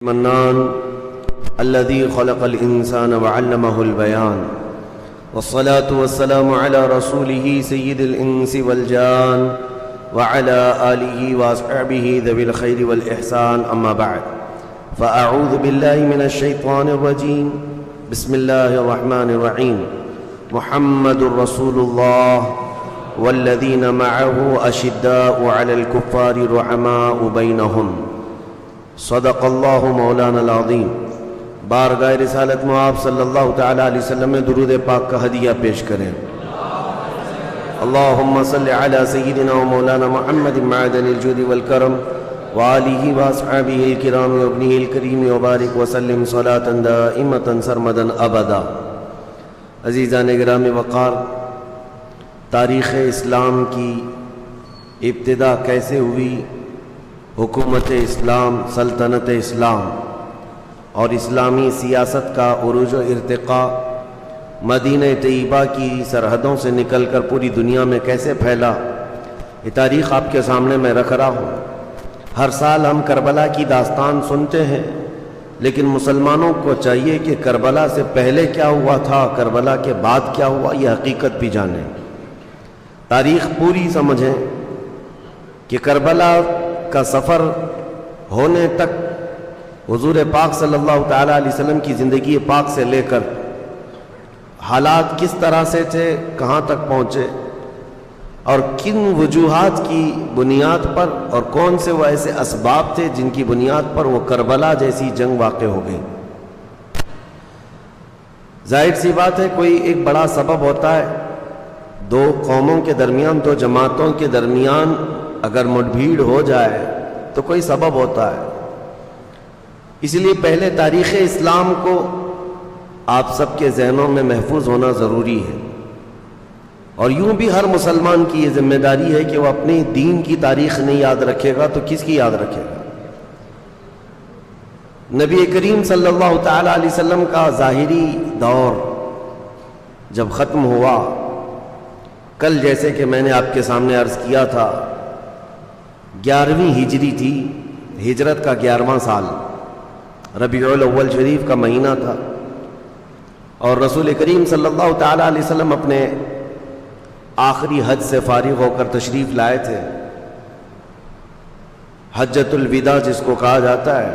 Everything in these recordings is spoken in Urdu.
المنان الذي خلق الإنسان وعلمه البيان والصلاة والسلام على رسوله سيد الإنس والجان وعلى آله وأصحابه ذوي الخير والإحسان أما بعد فأعوذ بالله من الشيطان الرجيم بسم الله الرحمن الرحيم محمد رسول الله والذين معه أشداء على الكفار رحماء بينهم صدق اللہ مولانا العظیم۔ بارگاہ رسالت میں آپ صلی اللہ تعالیٰ علیہ وسلم میں درود پاک کا ہدیہ پیش کریں۔ اللہم صلی علی سیدنا و مولانا محمد معدن الجود والکرم وآلہ واصحابہ الکرام وابنہ الکریم وبارک وسلم صلاة دائمة سرمدا ابدا۔ عزیزان گرامی وقار، تاریخ اسلام کی ابتدا کیسے ہوئی؟ حکومت اسلام، سلطنت اسلام اور اسلامی سیاست کا عروج و ارتقاء مدینہ طیبہ کی سرحدوں سے نکل کر پوری دنیا میں کیسے پھیلا، یہ تاریخ آپ کے سامنے میں رکھ رہا ہوں۔ ہر سال ہم کربلا کی داستان سنتے ہیں، لیکن مسلمانوں کو چاہیے کہ کربلا سے پہلے کیا ہوا تھا، کربلا کے بعد کیا ہوا، یہ حقیقت بھی جانیں، تاریخ پوری سمجھیں کہ کربلا کا سفر ہونے تک حضور پاک صلی اللہ تعالیٰ علیہ وسلم کی زندگی پاک سے لے کر حالات کس طرح سے تھے، کہاں تک پہنچے اور کن وجوہات کی بنیاد پر، اور کون سے وہ ایسے اسباب تھے جن کی بنیاد پر وہ کربلا جیسی جنگ واقع ہو گئی۔ ظاہر سی بات ہے، کوئی ایک بڑا سبب ہوتا ہے، دو قوموں کے درمیان، دو جماعتوں کے درمیان اگر مڈبھیڑ ہو جائے تو کوئی سبب ہوتا ہے۔ اس لیے پہلے تاریخ اسلام کو آپ سب کے ذہنوں میں محفوظ ہونا ضروری ہے، اور یوں بھی ہر مسلمان کی یہ ذمہ داری ہے کہ وہ اپنی دین کی تاریخ نہیں یاد رکھے گا تو کس کی یاد رکھے گا؟ نبی کریم صلی اللہ تعالیٰ علیہ وسلم کا ظاہری دور جب ختم ہوا، کل جیسے کہ میں نے آپ کے سامنے عرض کیا تھا، 11ویں ہجری تھی، ہجرت کا 11واں سال، ربیع الاول شریف کا مہینہ تھا، اور رسول کریم صلی اللہ تعالیٰ علیہ وسلم اپنے آخری حج سے فارغ ہو کر تشریف لائے تھے، حجۃ الوداع جس کو کہا جاتا ہے،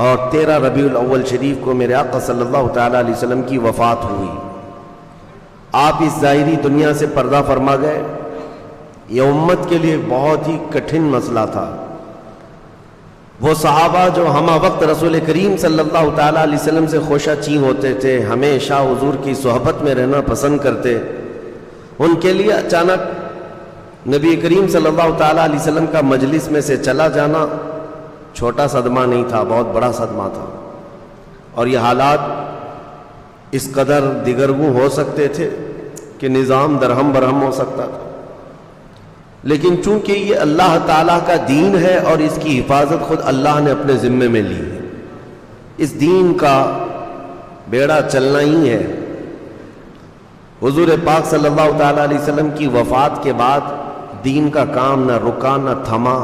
اور 13 ربیع الاول شریف کو میرے آقا صلی اللہ تعالیٰ علیہ وسلم کی وفات ہوئی۔ آپ اس ظاہری دنیا سے پردہ فرما گئے۔ یہ امت کے لیے بہت ہی کٹھن مسئلہ تھا۔ وہ صحابہ جو ہمہ وقت رسول کریم صلی اللہ تعالیٰ علیہ وسلم سے خوشہ چین ہوتے تھے، ہمیشہ حضور کی صحبت میں رہنا پسند کرتے، ان کے لیے اچانک نبی کریم صلی اللہ تعالیٰ علیہ وسلم کا مجلس میں سے چلا جانا چھوٹا صدمہ نہیں تھا، بہت بڑا صدمہ تھا، اور یہ حالات اس قدر دیگرگوں ہو سکتے تھے کہ نظام درہم برہم ہو سکتا تھا، لیکن چونکہ یہ اللہ تعالیٰ کا دین ہے اور اس کی حفاظت خود اللہ نے اپنے ذمے میں لی ہے، اس دین کا بیڑا چلنا ہی ہے۔ حضور پاک صلی اللہ تعالیٰ علیہ وسلم کی وفات کے بعد دین کا کام نہ رکا نہ تھما۔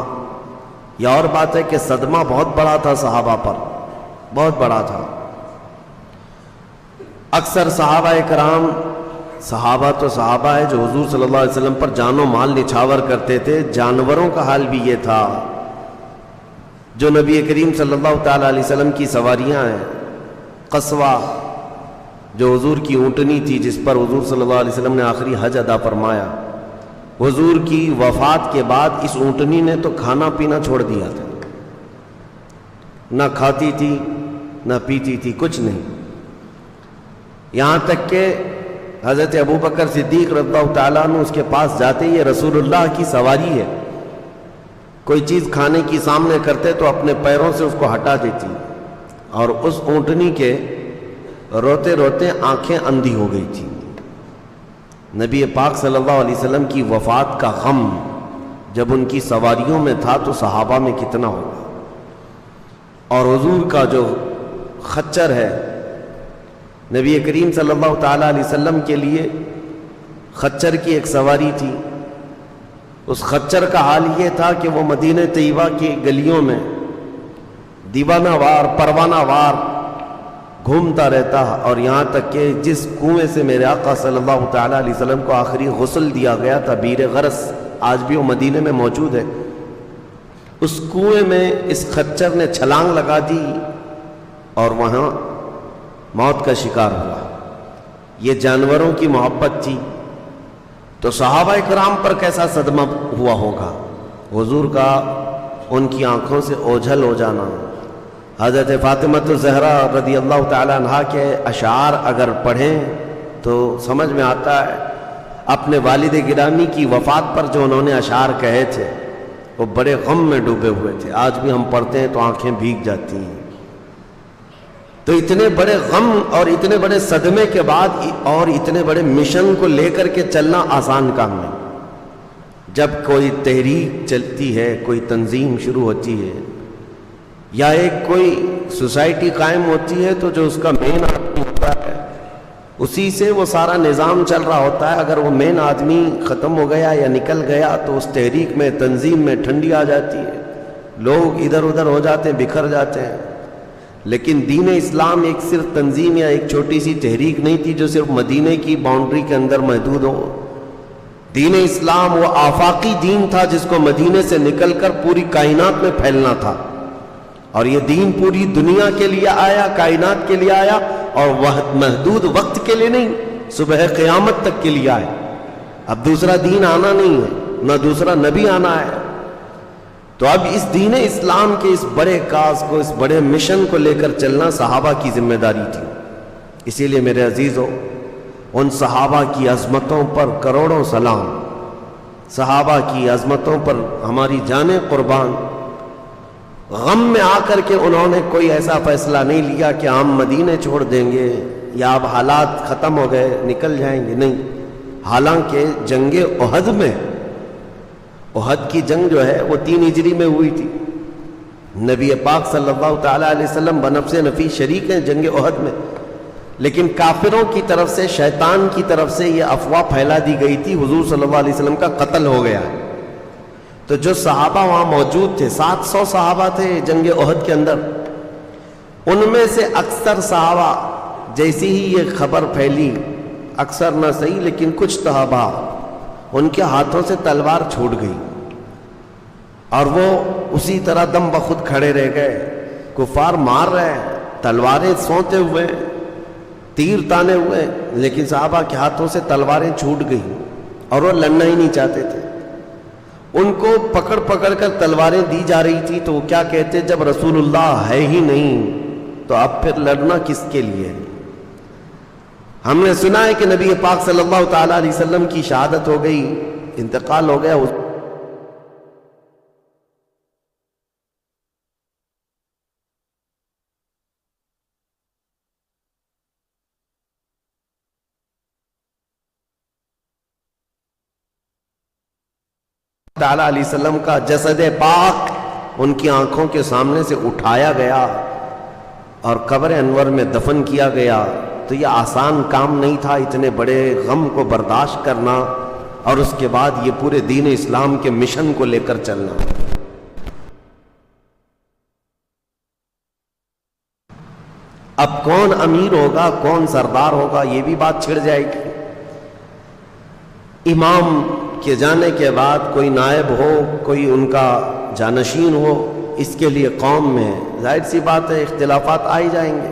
یہ اور بات ہے کہ صدمہ بہت بڑا تھا صحابہ پر، بہت بڑا تھا۔ اکثر صحابہ کرام، صحابہ تو صحابہ ہے جو حضور صلی اللہ علیہ وسلم پر جان و مال نچھاور کرتے تھے، جانوروں کا حال بھی یہ تھا جو نبی کریم صلی اللہ تعالیٰ علیہ وسلم کی سواریاں ہیں۔ قصوہ جو حضور کی اونٹنی تھی جس پر حضور صلی اللہ علیہ وسلم نے آخری حج ادا فرمایا، حضور کی وفات کے بعد اس اونٹنی نے تو کھانا پینا چھوڑ دیا تھا، نہ کھاتی تھی نہ پیتی تھی، کچھ نہیں، یہاں تک کہ حضرت ابوبکر صدیق رضی اللہ تعالیٰ عنہ اس کے پاس جاتے، یہ رسول اللہ کی سواری ہے، کوئی چیز کھانے کی سامنے کرتے تو اپنے پیروں سے اس کو ہٹا دیتی، اور اس اونٹنی کے روتے روتے آنکھیں اندھی ہو گئی تھی۔ نبی پاک صلی اللہ علیہ وسلم کی وفات کا غم جب ان کی سواریوں میں تھا تو صحابہ میں کتنا ہوگا، اور حضور کا جو خچر ہے، نبی کریم صلی اللہ تعالیٰ علیہ وسلم کے لیے خچر کی ایک سواری تھی، اس خچر کا حال یہ تھا کہ وہ مدینہ طیبہ کی گلیوں میں دیوانہ وار پروانہ وار گھومتا رہتا، اور یہاں تک کہ جس کنویں سے میرے آقا صلی اللہ تعالیٰ علیہ وسلم کو آخری غسل دیا گیا تھا، بیر غرس، آج بھی وہ مدینے میں موجود ہے، اس کنویں میں اس خچر نے چھلانگ لگا دی اور وہاں موت کا شکار ہوا۔ یہ جانوروں کی محبت تھی، تو صحابہ کرام پر کیسا صدمہ ہوا ہوگا۔ حضور کا ان کی آنکھوں سے اوجھل ہو جانا، حضرت فاطمہ الزہرا رضی اللہ تعالیٰ عنہا کے اشعار اگر پڑھیں تو سمجھ میں آتا ہے، اپنے والد گرامی کی وفات پر جو انہوں نے اشعار کہے تھے وہ بڑے غم میں ڈوبے ہوئے تھے۔ آج بھی ہم پڑھتے ہیں تو آنکھیں بھیگ جاتی ہیں۔ تو اتنے بڑے غم اور اتنے بڑے صدمے کے بعد اور اتنے بڑے مشن کو لے کر کے چلنا آسان کام نہیں۔ جب کوئی تحریک چلتی ہے، کوئی تنظیم شروع ہوتی ہے، یا ایک کوئی سوسائٹی قائم ہوتی ہے، تو جو اس کا مین آدمی ہوتا ہے اسی سے وہ سارا نظام چل رہا ہوتا ہے۔ اگر وہ مین آدمی ختم ہو گیا یا نکل گیا تو اس تحریک میں، تنظیم میں ٹھنڈی آ جاتی ہے، لوگ ادھر ادھر ہو جاتے ہیں، بکھر جاتے ہیں۔ لیکن دین اسلام ایک صرف تنظیم یا ایک چھوٹی سی تحریک نہیں تھی جو صرف مدینے کی باؤنڈری کے اندر محدود ہو۔ دین اسلام وہ آفاقی دین تھا جس کو مدینے سے نکل کر پوری کائنات میں پھیلنا تھا، اور یہ دین پوری دنیا کے لیے آیا، کائنات کے لیے آیا، اور محدود وقت کے لیے نہیں، صبح قیامت تک کے لیے آیا۔ اب دوسرا دین آنا نہیں ہے، نہ دوسرا نبی آنا ہے۔ تو اب اس دین اسلام کے اس بڑے کاز کو، اس بڑے مشن کو لے کر چلنا صحابہ کی ذمہ داری تھی۔ اسی لیے میرے عزیزو، ان صحابہ کی عظمتوں پر کروڑوں سلام، صحابہ کی عظمتوں پر ہماری جانیں قربان۔ غم میں آ کر کے انہوں نے کوئی ایسا فیصلہ نہیں لیا کہ ہم مدینے چھوڑ دیں گے یا اب حالات ختم ہو گئے نکل جائیں گے، نہیں۔ حالانکہ جنگ احد میں، احد کی جنگ جو ہے وہ 3 ہجری میں ہوئی تھی۔ نبی پاک صلی اللہ تعالیٰ علیہ وسلم بنفس نفیس شریک ہیں جنگ احد میں، لیکن کافروں کی طرف سے، شیطان کی طرف سے یہ افواہ پھیلا دی گئی تھی حضور صلی اللہ علیہ وسلم کا قتل ہو گیا ہے۔ تو جو صحابہ وہاں موجود تھے، 700 صحابہ تھے جنگ احد کے اندر، ان میں سے اکثر صحابہ جیسی ہی یہ خبر پھیلی، اکثر نہ صحیح لیکن کچھ صحابہ، ان کے ہاتھوں سے تلوار چھوٹ گئی اور وہ اسی طرح دم بخود کھڑے رہ گئے۔ کفار مار رہے ہیں، تلواریں سونتے ہوئے، تیر تانے ہوئے، لیکن صحابہ کے ہاتھوں سے تلواریں چھوٹ گئی اور وہ لڑنا ہی نہیں چاہتے تھے۔ ان کو پکڑ پکڑ کر تلواریں دی جا رہی تھی، تو وہ کیا کہتے، جب رسول اللہ ہے ہی نہیں تو اب پھر لڑنا کس کے لیے؟ ہم نے سنا ہے کہ نبی پاک صلی اللہ تعالیٰ علیہ وسلم کی شہادت ہو گئی، انتقال ہو گیا۔ تعالیٰ علیہ وسلم کا جسد پاک ان کی آنکھوں کے سامنے سے اٹھایا گیا اور قبر انور میں دفن کیا گیا۔ تو یہ آسان کام نہیں تھا اتنے بڑے غم کو برداشت کرنا اور اس کے بعد یہ پورے دین اسلام کے مشن کو لے کر چلنا۔ اب کون امیر ہوگا، کون سردار ہوگا، یہ بھی بات چھڑ جائے گی۔ امام کے جانے کے بعد کوئی نائب ہو، کوئی ان کا جانشین ہو، اس کے لیے قوم میں ظاہر سی بات ہے اختلافات آئی جائیں گے۔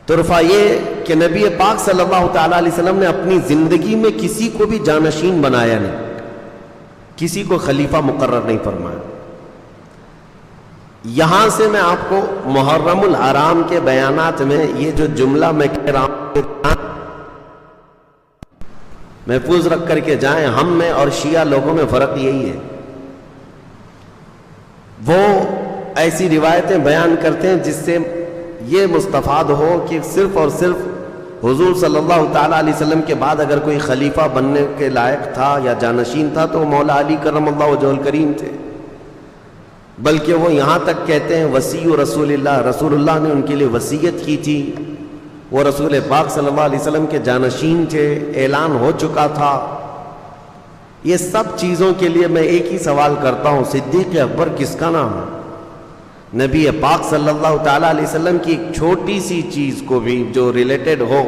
طرفہ یہ کہ نبی پاک صلی اللہ تعالیٰ علیہ وسلم نے اپنی زندگی میں کسی کو بھی جانشین بنایا نہیں، کسی کو خلیفہ مقرر نہیں فرمایا۔ یہاں سے میں آپ کو محرم الحرام کے بیانات میں یہ جو جملہ میں کہہ رہا ہوں محفوظ رکھ کر کے جائیں۔ ہم میں اور شیعہ لوگوں میں فرق یہی ہے، وہ ایسی روایتیں بیان کرتے ہیں جس سے یہ مستفاد ہو کہ صرف اور صرف حضور صلی اللہ تعالیٰ علیہ وسلم کے بعد اگر کوئی خلیفہ بننے کے لائق تھا یا جانشین تھا تو مولا علی کرم اللہ وجہہ الکریم تھے، بلکہ وہ یہاں تک کہتے ہیں وصی رسول اللہ، رسول اللہ نے ان کے لیے وصیت کی تھی، وہ رسول پاک صلی اللہ علیہ وسلم کے جانشین تھے، اعلان ہو چکا تھا۔ یہ سب چیزوں کے لیے میں ایک ہی سوال کرتا ہوں، صدیق اکبر کس کا نام ہے؟ نبی پاک صلی اللہ تعالیٰ علیہ وسلم کی ایک چھوٹی سی چیز کو بھی جو ریلیٹڈ ہو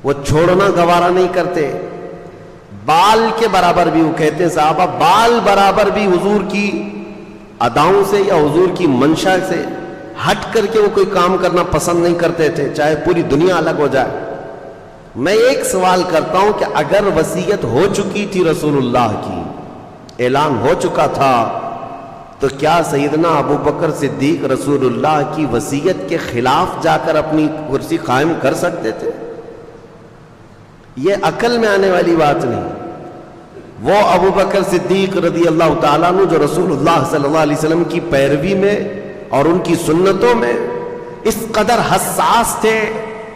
وہ چھوڑنا گوارا نہیں کرتے. بال کے برابر بھی، وہ کہتے ہیں صحابہ بال برابر بھی حضور کی اداؤں سے یا حضور کی منشا سے ہٹ کر کے وہ کوئی کام کرنا پسند نہیں کرتے تھے، چاہے پوری دنیا الگ ہو جائے. میں ایک سوال کرتا ہوں کہ اگر وصیت ہو چکی تھی رسول اللہ کی، اعلان ہو چکا تھا، تو کیا سیدنا ابو بکر صدیق رسول اللہ کی وصیت کے خلاف جا کر اپنی کرسی قائم کر سکتے تھے؟ یہ عقل میں آنے والی بات نہیں. وہ ابو بکر صدیق رضی اللہ تعالیٰ عنہ جو رسول اللہ صلی اللہ علیہ وسلم کی پیروی میں اور ان کی سنتوں میں اس قدر حساس تھے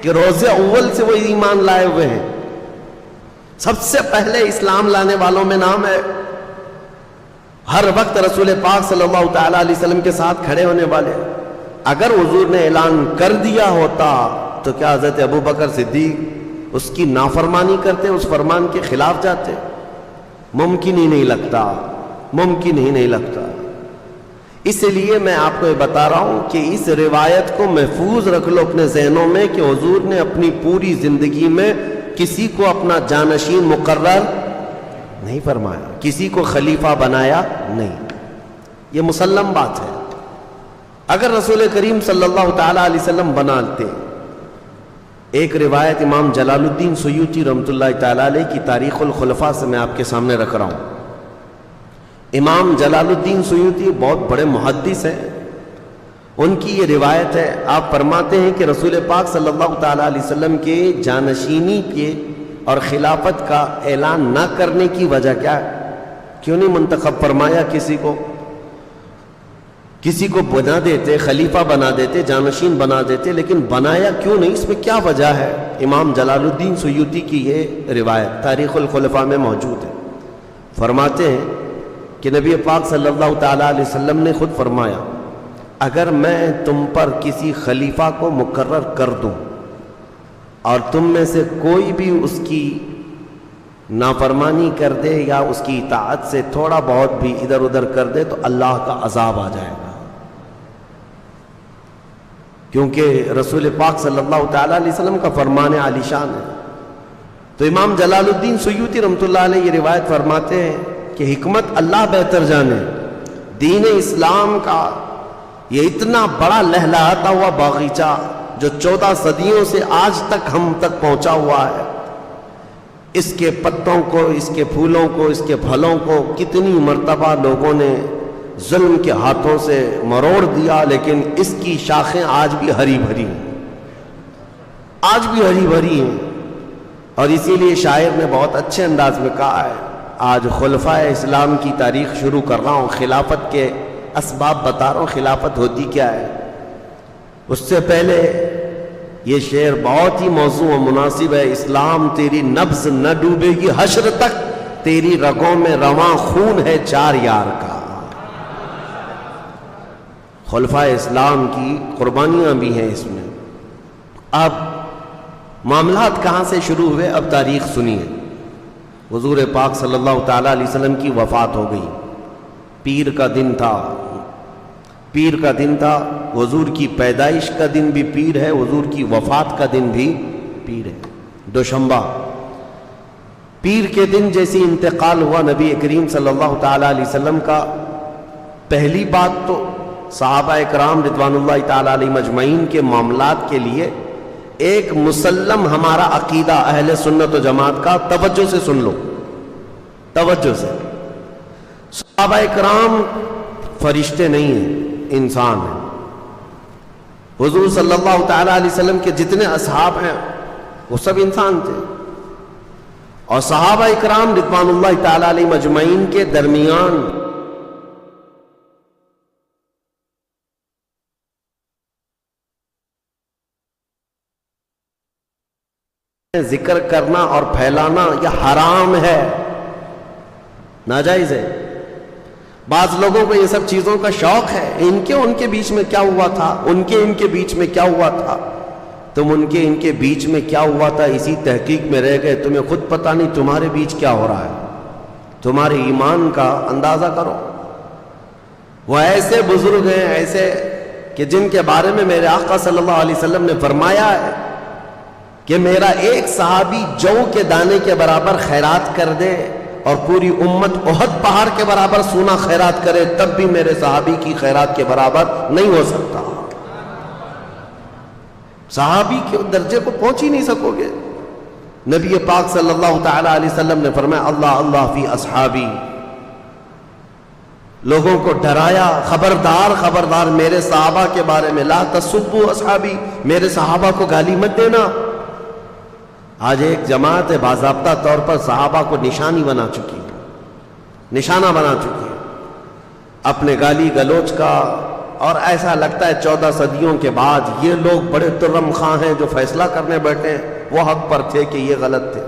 کہ روز اول سے وہ ایمان لائے ہوئے ہیں. سب سے پہلے اسلام لانے والوں میں نام ہے. ہر وقت رسول پاک صلی اللہ تعالیٰ علیہ وسلم کے ساتھ کھڑے ہونے والے. اگر حضور نے اعلان کر دیا ہوتا تو کیا حضرت ابو بکر صدیق اس کی نافرمانی کرتے، اس فرمان کے خلاف جاتے؟ ممکن ہی نہیں لگتا، ممکن ہی نہیں لگتا. اس لیے میں آپ کو یہ بتا رہا ہوں کہ اس روایت کو محفوظ رکھ لو اپنے ذہنوں میں کہ حضور نے اپنی پوری زندگی میں کسی کو اپنا جانشین مقرر نہیں فرمایا، کسی کو خلیفہ بنایا نہیں. یہ مسلم بات ہے. اگر رسول کریم صلی اللہ تعالیٰ علیہ وسلم بناتے، ایک روایت امام جلال الدین سیوطی رحمۃ اللہ تعالیٰ علیہ کی تاریخ الخلفاء سے میں آپ کے سامنے رکھ رہا ہوں. امام جلال الدین سیوطی بہت بڑے محدث ہیں. ان کی یہ روایت ہے، آپ فرماتے ہیں کہ رسول پاک صلی اللہ تعالیٰ علیہ وسلم کے جانشینی کے اور خلافت کا اعلان نہ کرنے کی وجہ کیا ہے؟ کیوں نہیں منتخب فرمایا کسی کو بنا دیتے، خلیفہ بنا دیتے، جانشین بنا دیتے، لیکن بنایا کیوں نہیں؟ اس میں کیا وجہ ہے؟ امام جلال الدین سیوطی کی یہ روایت تاریخ الخلفاء میں موجود ہے. فرماتے ہیں کہ نبی پاک صلی اللہ تعالیٰ علیہ وسلم نے خود فرمایا، اگر میں تم پر کسی خلیفہ کو مقرر کر دوں اور تم میں سے کوئی بھی اس کی نافرمانی کر دے یا اس کی اطاعت سے تھوڑا بہت بھی ادھر ادھر کر دے تو اللہ کا عذاب آ جائے گا. کیونکہ رسول پاک صلی اللہ تعالیٰ علیہ وسلم کا فرمان عالی شان ہے. تو امام جلال الدین سیوطی رحمۃ اللہ علیہ یہ روایت فرماتے ہیں کہ حکمت اللہ بہتر جانے، دین اسلام کا یہ اتنا بڑا لہلہاتا ہوا باغیچہ جو 14 صدیوں سے آج تک ہم تک پہنچا ہوا ہے، اس کے پتوں کو، اس کے پھولوں کو، اس کے پھلوں کو کتنی مرتبہ لوگوں نے ظلم کے ہاتھوں سے مروڑ دیا، لیکن اس کی شاخیں آج بھی ہری بھری ہیں، آج بھی ہری بھری ہیں. اور اسی لیے شاعر نے بہت اچھے انداز میں کہا ہے، آج خلفائے اسلام کی تاریخ شروع کر رہا ہوں، خلافت کے اسباب بتا رہا ہوں، خلافت ہوتی کیا ہے. اس سے پہلے یہ شعر بہت ہی موزوں و مناسب ہے، اسلام تیری نبض نہ ڈوبے گی حشر تک، تیری رگوں میں رواں خون ہے 4 یار کا. خلفائے اسلام کی قربانیاں بھی ہیں اس میں. اب معاملات کہاں سے شروع ہوئے؟ اب تاریخ سنیے. حضور پاک صلی اللہ تعالیٰ علیہ وسلم کی وفات ہو گئی. پیر کا دن تھا، پیر کا دن تھا. حضور کی پیدائش کا دن بھی پیر ہے، حضور کی وفات کا دن بھی پیر ہے، دوشنبہ. پیر کے دن جیسی انتقال ہوا نبی کریم صلی اللہ تعالیٰ علیہ وسلم کا، پہلی بات تو صحابہ اکرام رضوان اللہ تعالیٰ علیہ مجمعین کے معاملات کے لیے ایک مسلم ہمارا عقیدہ اہل سنت و جماعت کا، توجہ سے سن لو، توجہ سے. صحابہ اکرام فرشتے نہیں ہیں، انسان ہیں. حضور صلی اللہ تعالیٰ علیہ وسلم کے جتنے اصحاب ہیں وہ سب انسان تھے، اور صحابہ اکرام رضوان اللہ تعالیٰ علیہ مجمعین کے درمیان ذکر کرنا اور پھیلانا یہ حرام ہے، ناجائز ہے. بعض لوگوں کو یہ سب چیزوں کا شوق ہے، ان کے بیچ میں کیا ہوا تھا، ان کے بیچ میں کیا ہوا تھا، تم ان کے بیچ میں کیا ہوا تھا اسی تحقیق میں رہ گئے، تمہیں خود پتہ نہیں تمہارے بیچ کیا ہو رہا ہے. تمہارے ایمان کا اندازہ کرو. وہ ایسے بزرگ ہیں ایسے کہ جن کے بارے میں میرے آقا صلی اللہ علیہ وسلم نے فرمایا ہے کہ میرا ایک صحابی جو کے دانے کے برابر خیرات کر دے اور پوری امت احد پہاڑ کے برابر سونا خیرات کرے تب بھی میرے صحابی کی خیرات کے برابر نہیں ہو سکتا. صحابی کے درجے کو پہنچ ہی نہیں سکو گے. نبی پاک صلی اللہ تعالی علیہ وسلم نے فرمایا اللہ اللہ فی اصحابی، لوگوں کو ڈرایا خبردار خبردار میرے صحابہ کے بارے میں، لا تسبوا اصحابی، میرے صحابہ کو گالی مت دینا. آج ایک جماعت باضابطہ طور پر صحابہ کو نشانی بنا چکی ہے، نشانہ بنا چکی ہے اپنے گالی گلوچ کا، اور ایسا لگتا ہے 14 صدیوں کے بعد یہ لوگ بڑے ترم خواہ ہیں جو فیصلہ کرنے بیٹھے ہیں. وہ حق پر تھے کہ یہ غلط تھے.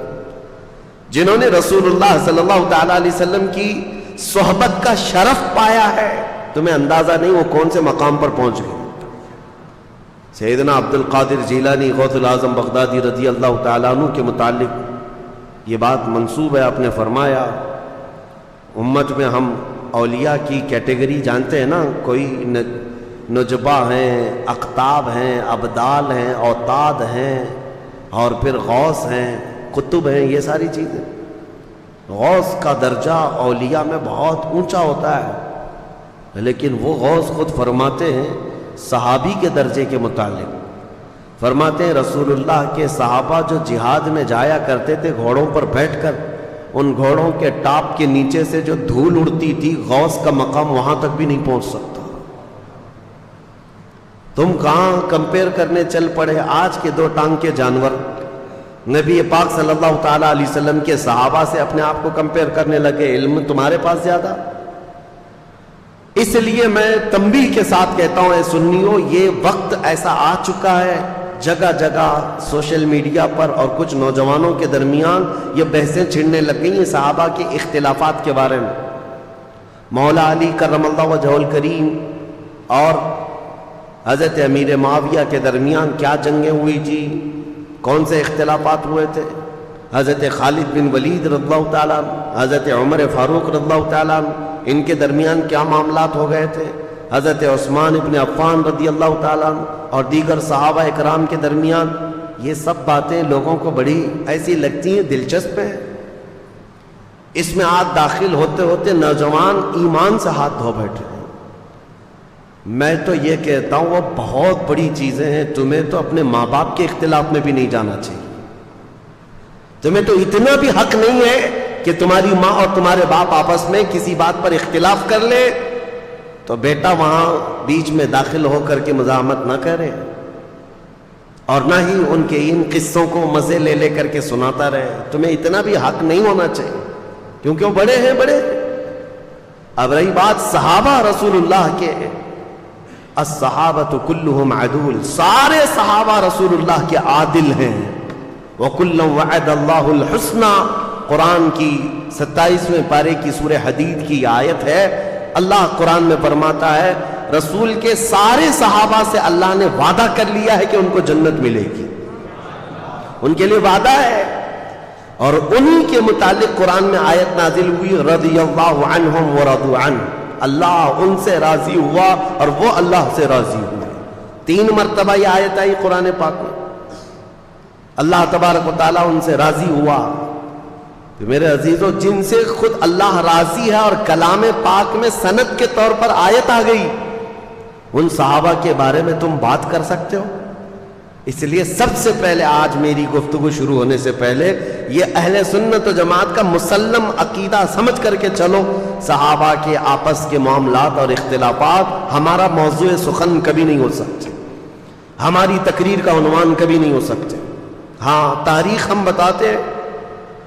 جنہوں نے رسول اللہ صلی اللہ تعالی علیہ وسلم کی صحبت کا شرف پایا ہے، تمہیں اندازہ نہیں وہ کون سے مقام پر پہنچ گئے. سیدنا عبد القادر جیلانی غوث الاعظم بغدادی رضی اللہ تعالیٰ عنہ کے متعلق یہ بات منسوب ہے. آپ نے فرمایا امت میں ہم اولیاء کی کیٹیگری جانتے ہیں نا، کوئی نجبہ ہیں، اقطاب ہیں، ابدال ہیں، اوتاد ہیں، اور پھر غوث ہیں، قطب ہیں. یہ ساری چیزیں غوث کا درجہ اولیاء میں بہت اونچا ہوتا ہے، لیکن وہ غوث خود فرماتے ہیں صحابی کے درجے کے متعلق، فرماتے ہیں رسول اللہ کے صحابہ جو جہاد میں جایا کرتے تھے گھوڑوں پر بیٹھ کر، ان گھوڑوں کے ٹاپ کے نیچے سے جو دھول اڑتی تھی غوث کا مقام وہاں تک بھی نہیں پہنچ سکتا. تم کہاں کمپیئر کرنے چل پڑے آج کے 2 ٹانگ کے جانور نبی پاک صلی اللہ تعالی علیہ وسلم کے صحابہ سے اپنے آپ کو کمپیئر کرنے لگے. علم تمہارے پاس زیادہ. اس لیے میں تنبیہ کے ساتھ کہتا ہوں اے سنیو، یہ وقت ایسا آ چکا ہے جگہ جگہ سوشل میڈیا پر اور کچھ نوجوانوں کے درمیان یہ بحثیں چھڑنے لگ گئی ہیں صحابہ کے اختلافات کے بارے میں. مولا علی کرم اللہ وجہہ الکریم اور حضرت امیر معاویہ کے درمیان کیا جنگیں ہوئی جی، کون سے اختلافات ہوئے تھے. حضرت خالد بن ولید رضی اللہ تعالیٰ عنہ، حضرت عمر فاروق رضی اللہ تعالیٰ عنہ، ان کے درمیان کیا معاملات ہو گئے تھے. حضرت عثمان ابن عفان رضی اللہ تعالیٰ عنہ اور دیگر صحابہ اکرام کے درمیان. یہ سب باتیں لوگوں کو بڑی ایسی لگتی ہیں دلچسپ ہیں. اس میں آج داخل ہوتے ہوتے نوجوان ایمان سے ہاتھ دھو بیٹھے ہیں. میں تو یہ کہتا ہوں وہ بہت بڑی چیزیں ہیں. تمہیں تو اپنے ماں باپ کے اختلاف میں بھی نہیں جانا چاہیے. تمہیں تو اتنا بھی حق نہیں ہے کہ تمہاری ماں اور تمہارے باپ آپس میں کسی بات پر اختلاف کر لے تو بیٹا وہاں بیچ میں داخل ہو کر کے مزاحمت نہ کرے، اور نہ ہی ان کے ان قصوں کو مزے لے لے کر کے سناتا رہے. تمہیں اتنا بھی حق نہیں ہونا چاہیے کیونکہ وہ بڑے ہیں بڑے. اب رہی بات صحابہ رسول اللہ کے، الصحابۃ کلہم عدول، سارے صحابہ رسول اللہ کے عادل ہیں. وَكُلًّا وَعَدَ اللَّهُ الْحُسْنَى، قرآن کی 27ویں پارے کی سورہ حدید کی آیت ہے. اللہ قرآن میں فرماتا ہے رسول کے سارے صحابہ سے اللہ نے وعدہ کر لیا ہے کہ ان کو جنت ملے گی، ان کے لیے وعدہ ہے. اور انہی کے متعلق قرآن میں آیت نازل ہوئی رضی اللہ عنہم ورضوا عنہ، اللہ ان سے راضی ہوا اور وہ اللہ سے راضی ہوئے. 3 مرتبہ یہ آیت آئی قرآن پاک میں. اللہ تبارک و تعالیٰ ان سے راضی ہوا. تو میرے عزیزو، جن سے خود اللہ راضی ہے اور کلام پاک میں سند کے طور پر آیت آ گئی، ان صحابہ کے بارے میں تم بات کر سکتے ہو؟ اس لیے سب سے پہلے آج میری گفتگو شروع ہونے سے پہلے یہ اہل سنت و جماعت کا مسلم عقیدہ سمجھ کر کے چلو. صحابہ کے آپس کے معاملات اور اختلافات ہمارا موضوع سخن کبھی نہیں ہو سکتے، ہماری تقریر کا عنوان کبھی نہیں ہو سکتے. ہاں، تاریخ ہم بتاتے ہیں،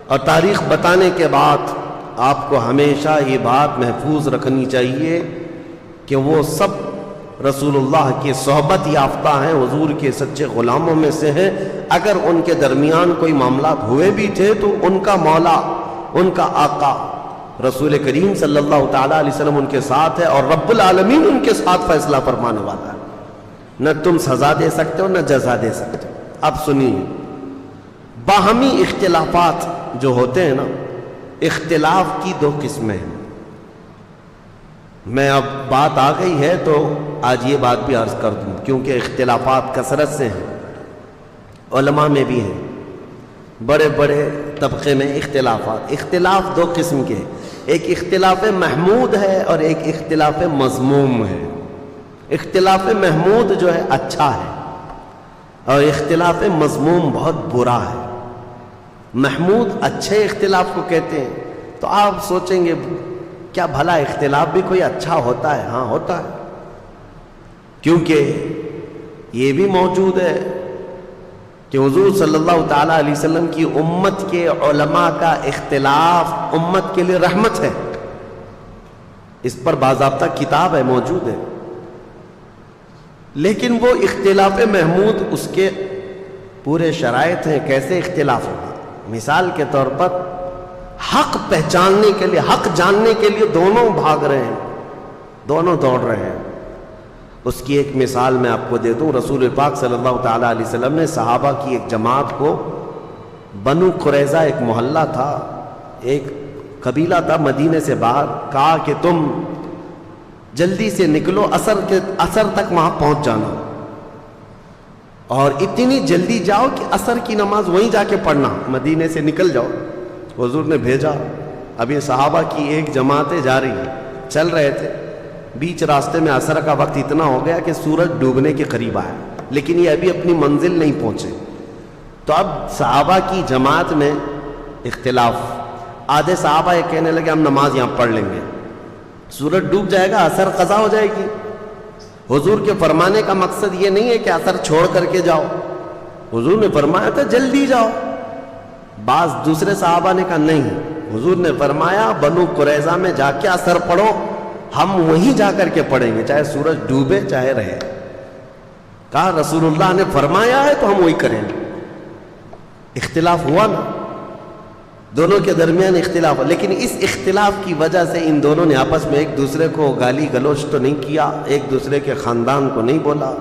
اور تاریخ بتانے کے بعد آپ کو ہمیشہ یہ بات محفوظ رکھنی چاہیے کہ وہ سب رسول اللہ کی صحبت یافتہ ہیں، حضور کے سچے غلاموں میں سے ہیں. اگر ان کے درمیان کوئی معاملات ہوئے بھی تھے تو ان کا مولا، ان کا آقا رسول کریم صلی اللہ تعالیٰ علیہ وسلم ان کے ساتھ ہے، اور رب العالمین ان کے ساتھ فیصلہ فرمانے والا ہے. نہ تم سزا دے سکتے ہو نہ جزا دے سکتے ہو. اب سنیے، باہمی اختلافات جو ہوتے ہیں نا، اختلاف کی 2 قسمیں ہیں. میں اب بات آ گئی ہے تو آج یہ بات بھی عرض کر دوں، کیونکہ اختلافات کثرت سے ہیں، علماء میں بھی ہیں، بڑے بڑے طبقے میں اختلافات۔ اختلاف دو قسم کے ہیں، ایک اختلاف محمود ہے اور ایک اختلاف مذموم ہے۔ اختلاف محمود جو ہے اچھا ہے، اور اختلاف مذموم بہت برا ہے۔ محمود اچھے اختلاف کو کہتے ہیں، تو آپ سوچیں گے کیا بھلا اختلاف بھی کوئی اچھا ہوتا ہے؟ ہاں ہوتا ہے، کیونکہ یہ بھی موجود ہے کہ حضور صلی اللہ تعالیٰ علیہ وسلم کی امت کے علماء کا اختلاف امت کے لیے رحمت ہے، اس پر باضابطہ کتاب ہے، موجود ہے۔ لیکن وہ اختلاف محمود، اس کے پورے شرائط ہیں کیسے اختلاف ہوگا۔ مثال کے طور پر حق پہچاننے کے لیے، حق جاننے کے لیے دونوں بھاگ رہے ہیں، دونوں دوڑ رہے ہیں۔ اس کی ایک مثال میں آپ کو دے دوں۔ رسول پاک صلی اللہ تعالیٰ علیہ وسلم نے صحابہ کی ایک جماعت کو، بنو قریظہ ایک محلہ تھا، ایک قبیلہ تھا مدینے سے باہر، کہا کہ تم جلدی سے نکلو، عصر تک وہاں پہنچ جانا، اور اتنی جلدی جاؤ کہ عصر کی نماز وہیں جا کے پڑھنا، مدینے سے نکل جاؤ۔ حضور نے بھیجا۔ اب یہ صحابہ کی ایک جماعتیں جا رہی ہیں، چل رہے تھے، بیچ راستے میں عصر کا وقت اتنا ہو گیا کہ سورج ڈوبنے کے قریب آیا، لیکن یہ ابھی اپنی منزل نہیں پہنچے۔ تو اب صحابہ کی جماعت میں اختلاف، آدھے صحابہ یہ کہنے لگے ہم نماز یہاں پڑھ لیں گے، سورج ڈوب جائے گا، عصر قضا ہو جائے گی۔ حضور کے فرمانے کا مقصد یہ نہیں ہے کہ عصر چھوڑ کر کے جاؤ، حضور نے فرمایا تھا جلدی جاؤ۔ بعض دوسرے صحابہ نے کہا نہیں، حضور نے فرمایا بنو قریظہ میں جا کے عصر پڑھو، ہم وہیں جا کر کے پڑھیں گے، چاہے سورج ڈوبے چاہے رہے۔ کہا رسول اللہ نے فرمایا ہے تو ہم وہی کریں گے۔ اختلاف ہوا نا، دونوں کے درمیان اختلاف، لیکن اس اختلاف کی وجہ سے ان دونوں نے آپس میں ایک دوسرے کو گالی گلوچ تو نہیں کیا، ایک دوسرے کے خاندان کو نہیں بولا۔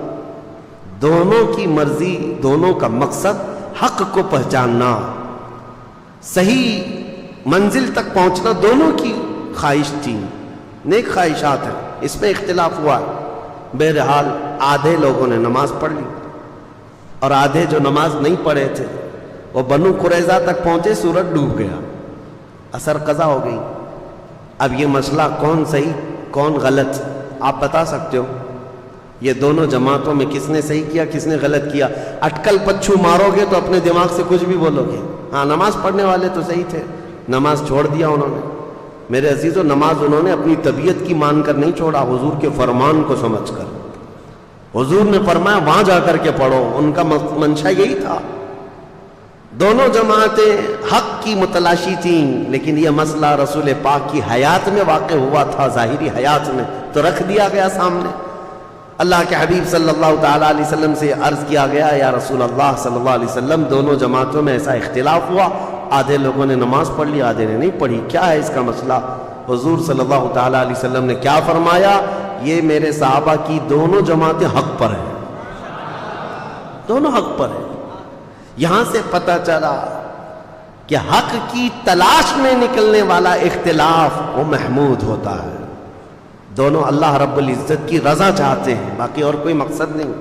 دونوں کی مرضی، دونوں کا مقصد حق کو پہچاننا، صحیح منزل تک پہنچنا، دونوں کی خواہش تھی، نیک خواہشات ہیں، اس میں اختلاف ہوا۔ بہرحال آدھے لوگوں نے نماز پڑھ لی، اور آدھے جو نماز نہیں پڑھے تھے وہ بنو قریظہ تک پہنچے، سورج ڈوب گیا، عصر قضا ہو گئی۔ اب یہ مسئلہ کون صحیح کون غلط آپ بتا سکتے ہو؟ یہ دونوں جماعتوں میں کس نے صحیح کیا کس نے غلط کیا؟ اٹکل پچھو مارو گے تو اپنے دماغ سے کچھ بھی بولو گے۔ ہاں نماز پڑھنے والے تو صحیح تھے، نماز چھوڑ دیا انہوں نے۔ میرے عزیزو، نماز انہوں نے اپنی طبیعت کی مان کر نہیں چھوڑا، حضور کے فرمان کو سمجھ کر۔ حضور نے فرمایا وہاں جا کر کے پڑھو، ان کا منشا یہی تھا۔ دونوں جماعتیں حق کی متلاشی تھیں، لیکن یہ مسئلہ رسول پاک کی حیات میں واقع ہوا تھا، ظاہری حیات میں، تو رکھ دیا گیا سامنے۔ اللہ کے حبیب صلی اللہ تعالیٰ علیہ وسلم سے عرض کیا گیا، یا رسول اللہ صلی اللہ علیہ وسلم، دونوں جماعتوں میں ایسا اختلاف ہوا، آدھے لوگوں نے نماز پڑھ لی آدھے نے نہیں پڑھی، کیا ہے اس کا مسئلہ؟ حضور صلی اللہ تعالیٰ علیہ وسلم نے کیا فرمایا؟ یہ میرے صحابہ کی دونوں جماعتیں حق پر ہیں، دونوں حق پر ہیں۔ یہاں سے پتہ چلا کہ حق کی تلاش میں نکلنے والا اختلاف وہ محمود ہوتا ہے، دونوں اللہ رب العزت کی رضا چاہتے ہیں، باقی اور کوئی مقصد نہیں۔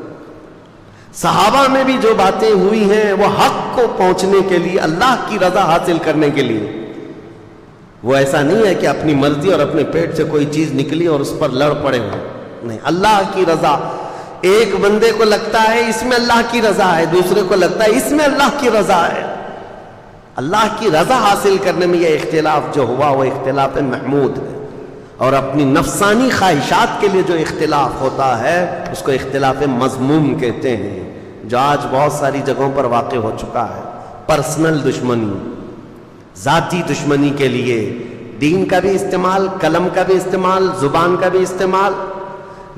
صحابہ میں بھی جو باتیں ہوئی ہیں وہ حق کو پہنچنے کے لیے، اللہ کی رضا حاصل کرنے کے لیے، وہ ایسا نہیں ہے کہ اپنی مرضی اور اپنے پیٹ سے کوئی چیز نکلی اور اس پر لڑ پڑے ہوئے، نہیں، اللہ کی رضا۔ ایک بندے کو لگتا ہے اس میں اللہ کی رضا ہے، دوسرے کو لگتا ہے اس میں اللہ کی رضا ہے۔ اللہ کی رضا حاصل کرنے میں یہ اختلاف جو ہوا وہ اختلاف محمود ہے، اور اپنی نفسانی خواہشات کے لیے جو اختلاف ہوتا ہے اس کو اختلاف مذموم کہتے ہیں، جو آج بہت ساری جگہوں پر واقع ہو چکا ہے۔ پرسنل دشمنی، ذاتی دشمنی کے لیے دین کا بھی استعمال، قلم کا بھی استعمال، زبان کا بھی استعمال،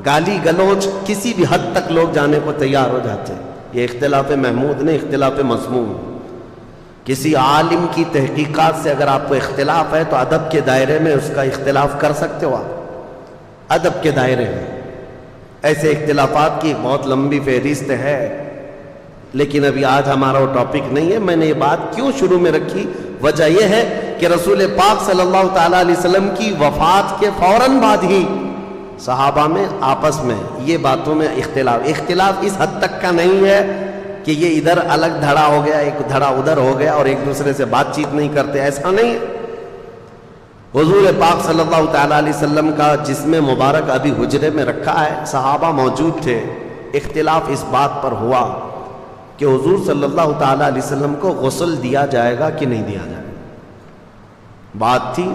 گالی گلوچ، کسی بھی حد تک لوگ جانے کو تیار ہو جاتے ہیں۔ یہ اختلاف محمود نہیں، اختلاف مذموم۔ کسی عالم کی تحقیقات سے اگر آپ کو اختلاف ہے تو ادب کے دائرے میں اس کا اختلاف کر سکتے ہو آپ، ادب کے دائرے میں۔ ایسے اختلافات کی ایک بہت لمبی فہرست ہے، لیکن ابھی آج ہمارا وہ ٹاپک نہیں ہے۔ میں نے یہ بات کیوں شروع میں رکھی؟ وجہ یہ ہے کہ رسول پاک صلی اللہ تعالیٰ علیہ وسلم کی وفات کے فوراً بعد ہی صحابہ میں آپس میں یہ باتوں میں اختلاف اس حد تک کا نہیں ہے کہ یہ ادھر الگ دھڑا ہو گیا، ایک دھڑا ادھر ہو گیا اور ایک دوسرے سے بات چیت نہیں کرتے، ایسا نہیں ہے۔ حضور پاک صلی اللہ تعالیٰ علیہ وسلم کا جسم مبارک ابھی حجرے میں رکھا ہے، صحابہ موجود تھے، اختلاف اس بات پر ہوا کہ حضور صلی اللہ تعالیٰ علیہ وسلم کو غسل دیا جائے گا کہ نہیں دیا جائے گا۔ بات تھی،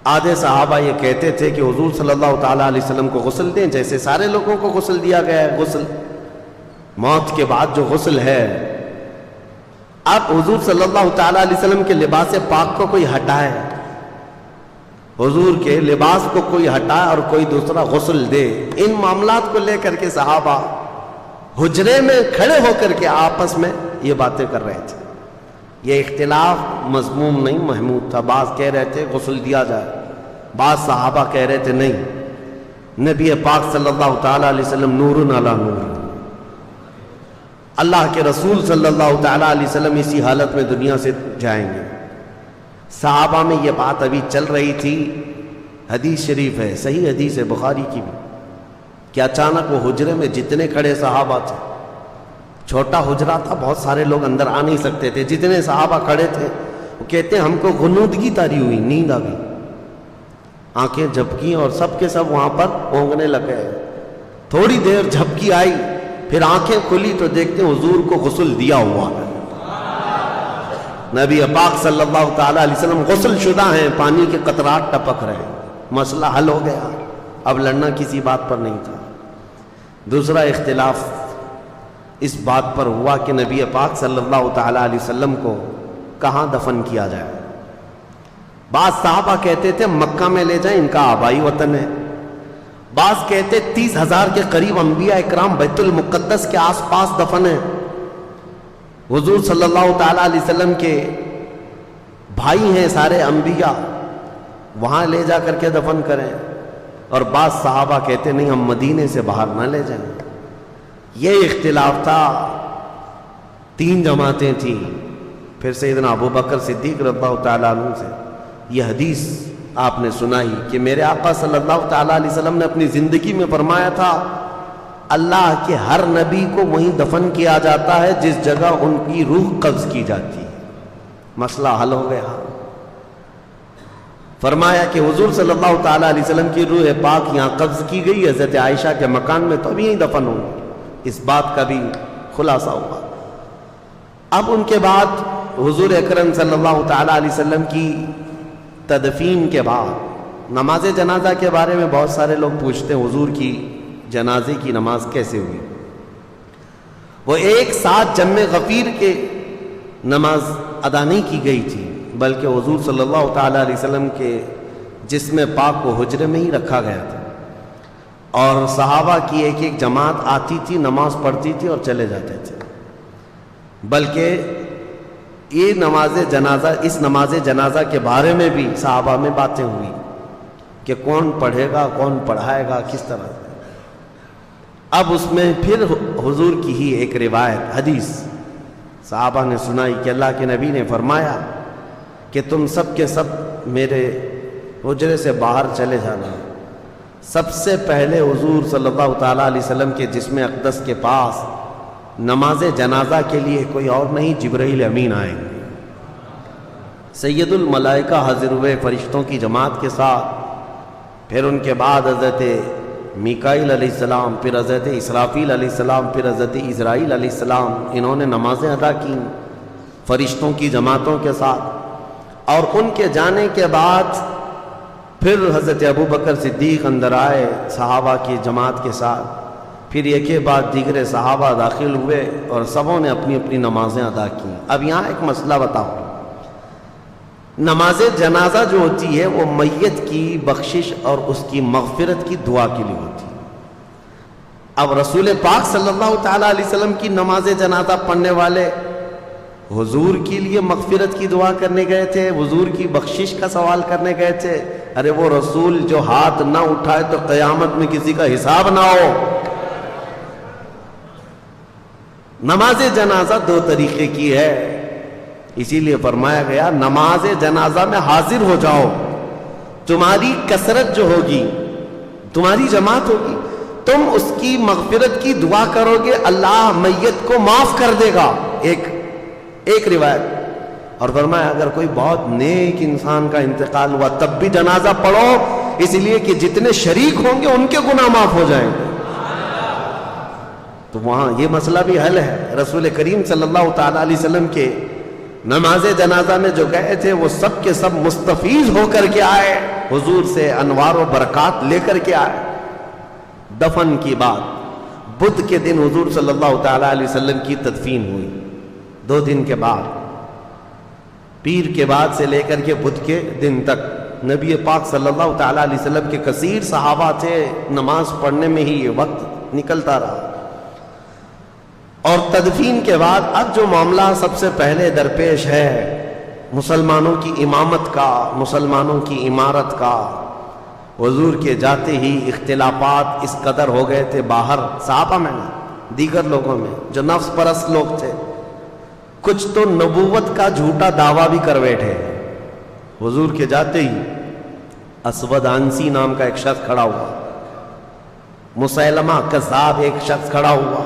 آدھے صحابہ یہ کہتے تھے کہ حضور صلی اللہ تعالیٰ علیہ وسلم کو غسل دیں جیسے سارے لوگوں کو غسل دیا گیا ہے، غسل موت کے بعد جو غسل ہے۔ اب حضور صلی اللہ تعالیٰ علیہ وسلم کے لباس پاک کو کوئی ہٹائے، حضور کے لباس کو کوئی ہٹائے اور کوئی دوسرا غسل دے، ان معاملات کو لے کر کے صحابہ حجرے میں کھڑے ہو کر کے آپس میں یہ باتیں کر رہے تھے۔ یہ اختلاف مذموم نہیں، محمود تھا۔ بعض کہہ رہے تھے غسل دیا جائے، بعض صحابہ کہہ رہے تھے نہیں، نبی پاک صلی اللہ تعالیٰ علیہ وسلم نور علی نور، اللہ کے رسول صلی اللہ تعالیٰ علیہ وسلم اسی حالت میں دنیا سے جائیں گے۔ صحابہ میں یہ بات ابھی چل رہی تھی، حدیث شریف ہے، صحیح حدیث ہے بخاری کی بھی، کہ اچانک وہ حجرے میں جتنے کھڑے صحابہ تھے، چھوٹا حجرہ تھا، بہت سارے لوگ اندر آ نہیں سکتے تھے، جتنے صحابہ کھڑے تھے وہ کہتے ہیں ہم کو غنودگی طاری ہوئی، نیند آ گئی، آنکھیں جھپکی اور سب کے سب وہاں پر اونگنے لگے۔ تھوڑی دیر جھپکی آئی، پھر آنکھیں کھلی تو دیکھتے ہیں حضور کو غسل دیا ہوا ہے، نبی پاک صلی اللہ تعالیٰ علیہ وسلم غسل شدہ ہیں، پانی کے قطرات ٹپک رہے ہیں، مسئلہ حل ہو گیا، اب لڑنا کسی بات پر نہیں تھا۔ دوسرا اختلاف اس بات پر ہوا کہ نبی پاک صلی اللہ تعالیٰ علیہ وسلم کو کہاں دفن کیا جائے۔ بعض صحابہ کہتے تھے مکہ میں لے جائیں، ان کا آبائی وطن ہے، بعض کہتے 30,000 کے قریب انبیاء اکرام بیت المقدس کے آس پاس دفن ہیں، حضور صلی اللہ تعالیٰ علیہ وسلم کے بھائی ہیں سارے انبیاء، وہاں لے جا کر کے دفن کریں، اور بعض صحابہ کہتے نہیں ہم مدینے سے باہر نہ لے جائیں۔ یہ اختلاف تھا، 3 جماعتیں تھیں۔ پھر سیدنا ابو بکر صدیق رضی اللہ تعالیٰ عنہ سے یہ حدیث آپ نے سنائی کہ میرے آقا صلی اللہ تعالیٰ علیہ وسلم نے اپنی زندگی میں فرمایا تھا اللہ کے ہر نبی کو وہیں دفن کیا جاتا ہے جس جگہ ان کی روح قبض کی جاتی ہے۔ مسئلہ حل ہو گیا۔ فرمایا کہ حضور صلی اللہ تعالیٰ علیہ وسلم کی روح پاک یہاں قبض کی گئی، حضرت عائشہ کے مکان میں، تو اب یہیں دفن ہوں گے۔ اس بات کا بھی خلاصہ ہوا۔ اب ان کے بعد حضور اکرم صلی اللہ تعالیٰ علیہ وسلم کی تدفین کے بعد نماز جنازہ کے بارے میں بہت سارے لوگ پوچھتے ہیں حضور کی جنازے کی نماز کیسے ہوئی؟ وہ ایک ساتھ جم غفیر کے نماز ادا نہیں کی گئی تھی، بلکہ حضور صلی اللہ تعالیٰ علیہ وسلم کے جسم پاک کو حجرے میں ہی رکھا گیا تھا، اور صحابہ کی ایک ایک جماعت آتی تھی، نماز پڑھتی تھی اور چلے جاتے تھے۔ بلکہ یہ اس نماز جنازہ کے بارے میں بھی صحابہ میں باتیں ہوئی کہ کون پڑھے گا، کون پڑھائے گا، کس طرح سے۔ اب اس میں پھر حضور کی ہی ایک روایت حدیث صحابہ نے سنائی کہ اللہ کے نبی نے فرمایا کہ تم سب کے سب میرے حجرے سے باہر چلے جانا۔ سب سے پہلے حضور صلی اللہ تعالیٰ علیہ وسلم کے جسم اقدس کے پاس نماز جنازہ کے لیے کوئی اور نہیں، جبرائیل امین آئیں گے، سید الملائکہ حاضر ہوئے فرشتوں کی جماعت کے ساتھ، پھر ان کے بعد حضرت میکائیل علیہ السلام، پھر حضرت اسرافیل علیہ السلام، پھر حضرت اسرائیل علیہ السلام، انہوں نے نمازیں ادا کی فرشتوں کی جماعتوں کے ساتھ، اور ان کے جانے کے بعد پھر حضرت ابو بکر صدیق اندر آئے صحابہ کی جماعت کے ساتھ، پھر ایک کے بعد دیگر صحابہ داخل ہوئے اور سبوں نے اپنی اپنی نمازیں ادا کی۔ اب یہاں ایک مسئلہ بتاؤ، نماز جنازہ جو ہوتی ہے وہ میت کی بخشش اور اس کی مغفرت کی دعا کے لیے ہوتی ہے۔ اب رسول پاک صلی اللہ تعالیٰ علیہ وسلم کی نماز جنازہ پڑھنے والے حضور کے لیے مغفرت کی دعا کرنے گئے تھے، حضور کی بخشش کا سوال کرنے گئے تھے؟ ارے وہ رسول جو ہاتھ نہ اٹھائے تو قیامت میں کسی کا حساب نہ ہو۔ نماز جنازہ 2 طریقے کی ہے، اسی لیے فرمایا گیا نماز جنازہ میں حاضر ہو جاؤ، تمہاری کثرت جو ہوگی تمہاری جماعت ہوگی، تم اس کی مغفرت کی دعا کرو گے، اللہ میت کو معاف کر دے گا. ایک روایت. اور فرمایا اگر کوئی بہت نیک انسان کا انتقال ہوا تب بھی جنازہ پڑھو، اس لیے کہ جتنے شریک ہوں گے ان کے گناہ معاف ہو جائیں گے. تو وہاں یہ مسئلہ بھی حل ہے. رسول کریم صلی اللہ تعالی علیہ وسلم کے نماز جنازہ میں جو گئے تھے وہ سب کے سب مستفیض ہو کر کے آئے، حضور سے انوار و برکات لے کر کے آئے. دفن کی بات، بدھ کے دن حضور صلی اللہ تعالی علیہ وسلم کی تدفین ہوئی. 2 دن کے بعد، پیر کے بعد سے لے کر کے بدھ کے دن تک نبی پاک صلی اللہ تعالی علیہ وسلم کے کثیر صحابہ تھے، نماز پڑھنے میں ہی یہ وقت نکلتا رہا. اور تدفین کے بعد اب جو معاملہ سب سے پہلے درپیش ہے مسلمانوں کی امامت کا، مسلمانوں کی عمارت کا. حضور کے جاتے ہی اختلافات اس قدر ہو گئے تھے باہر صحابہ میں نہیں، دیگر لوگوں میں جو نفس پرست لوگ تھے. کچھ تو نبوت کا جھوٹا دعویٰ بھی کر بیٹھے. حضور کے جاتے ہی اسود عنسی نام کا ایک شخص کھڑا ہوا، مسیلمہ کذاب ایک شخص کھڑا ہوا،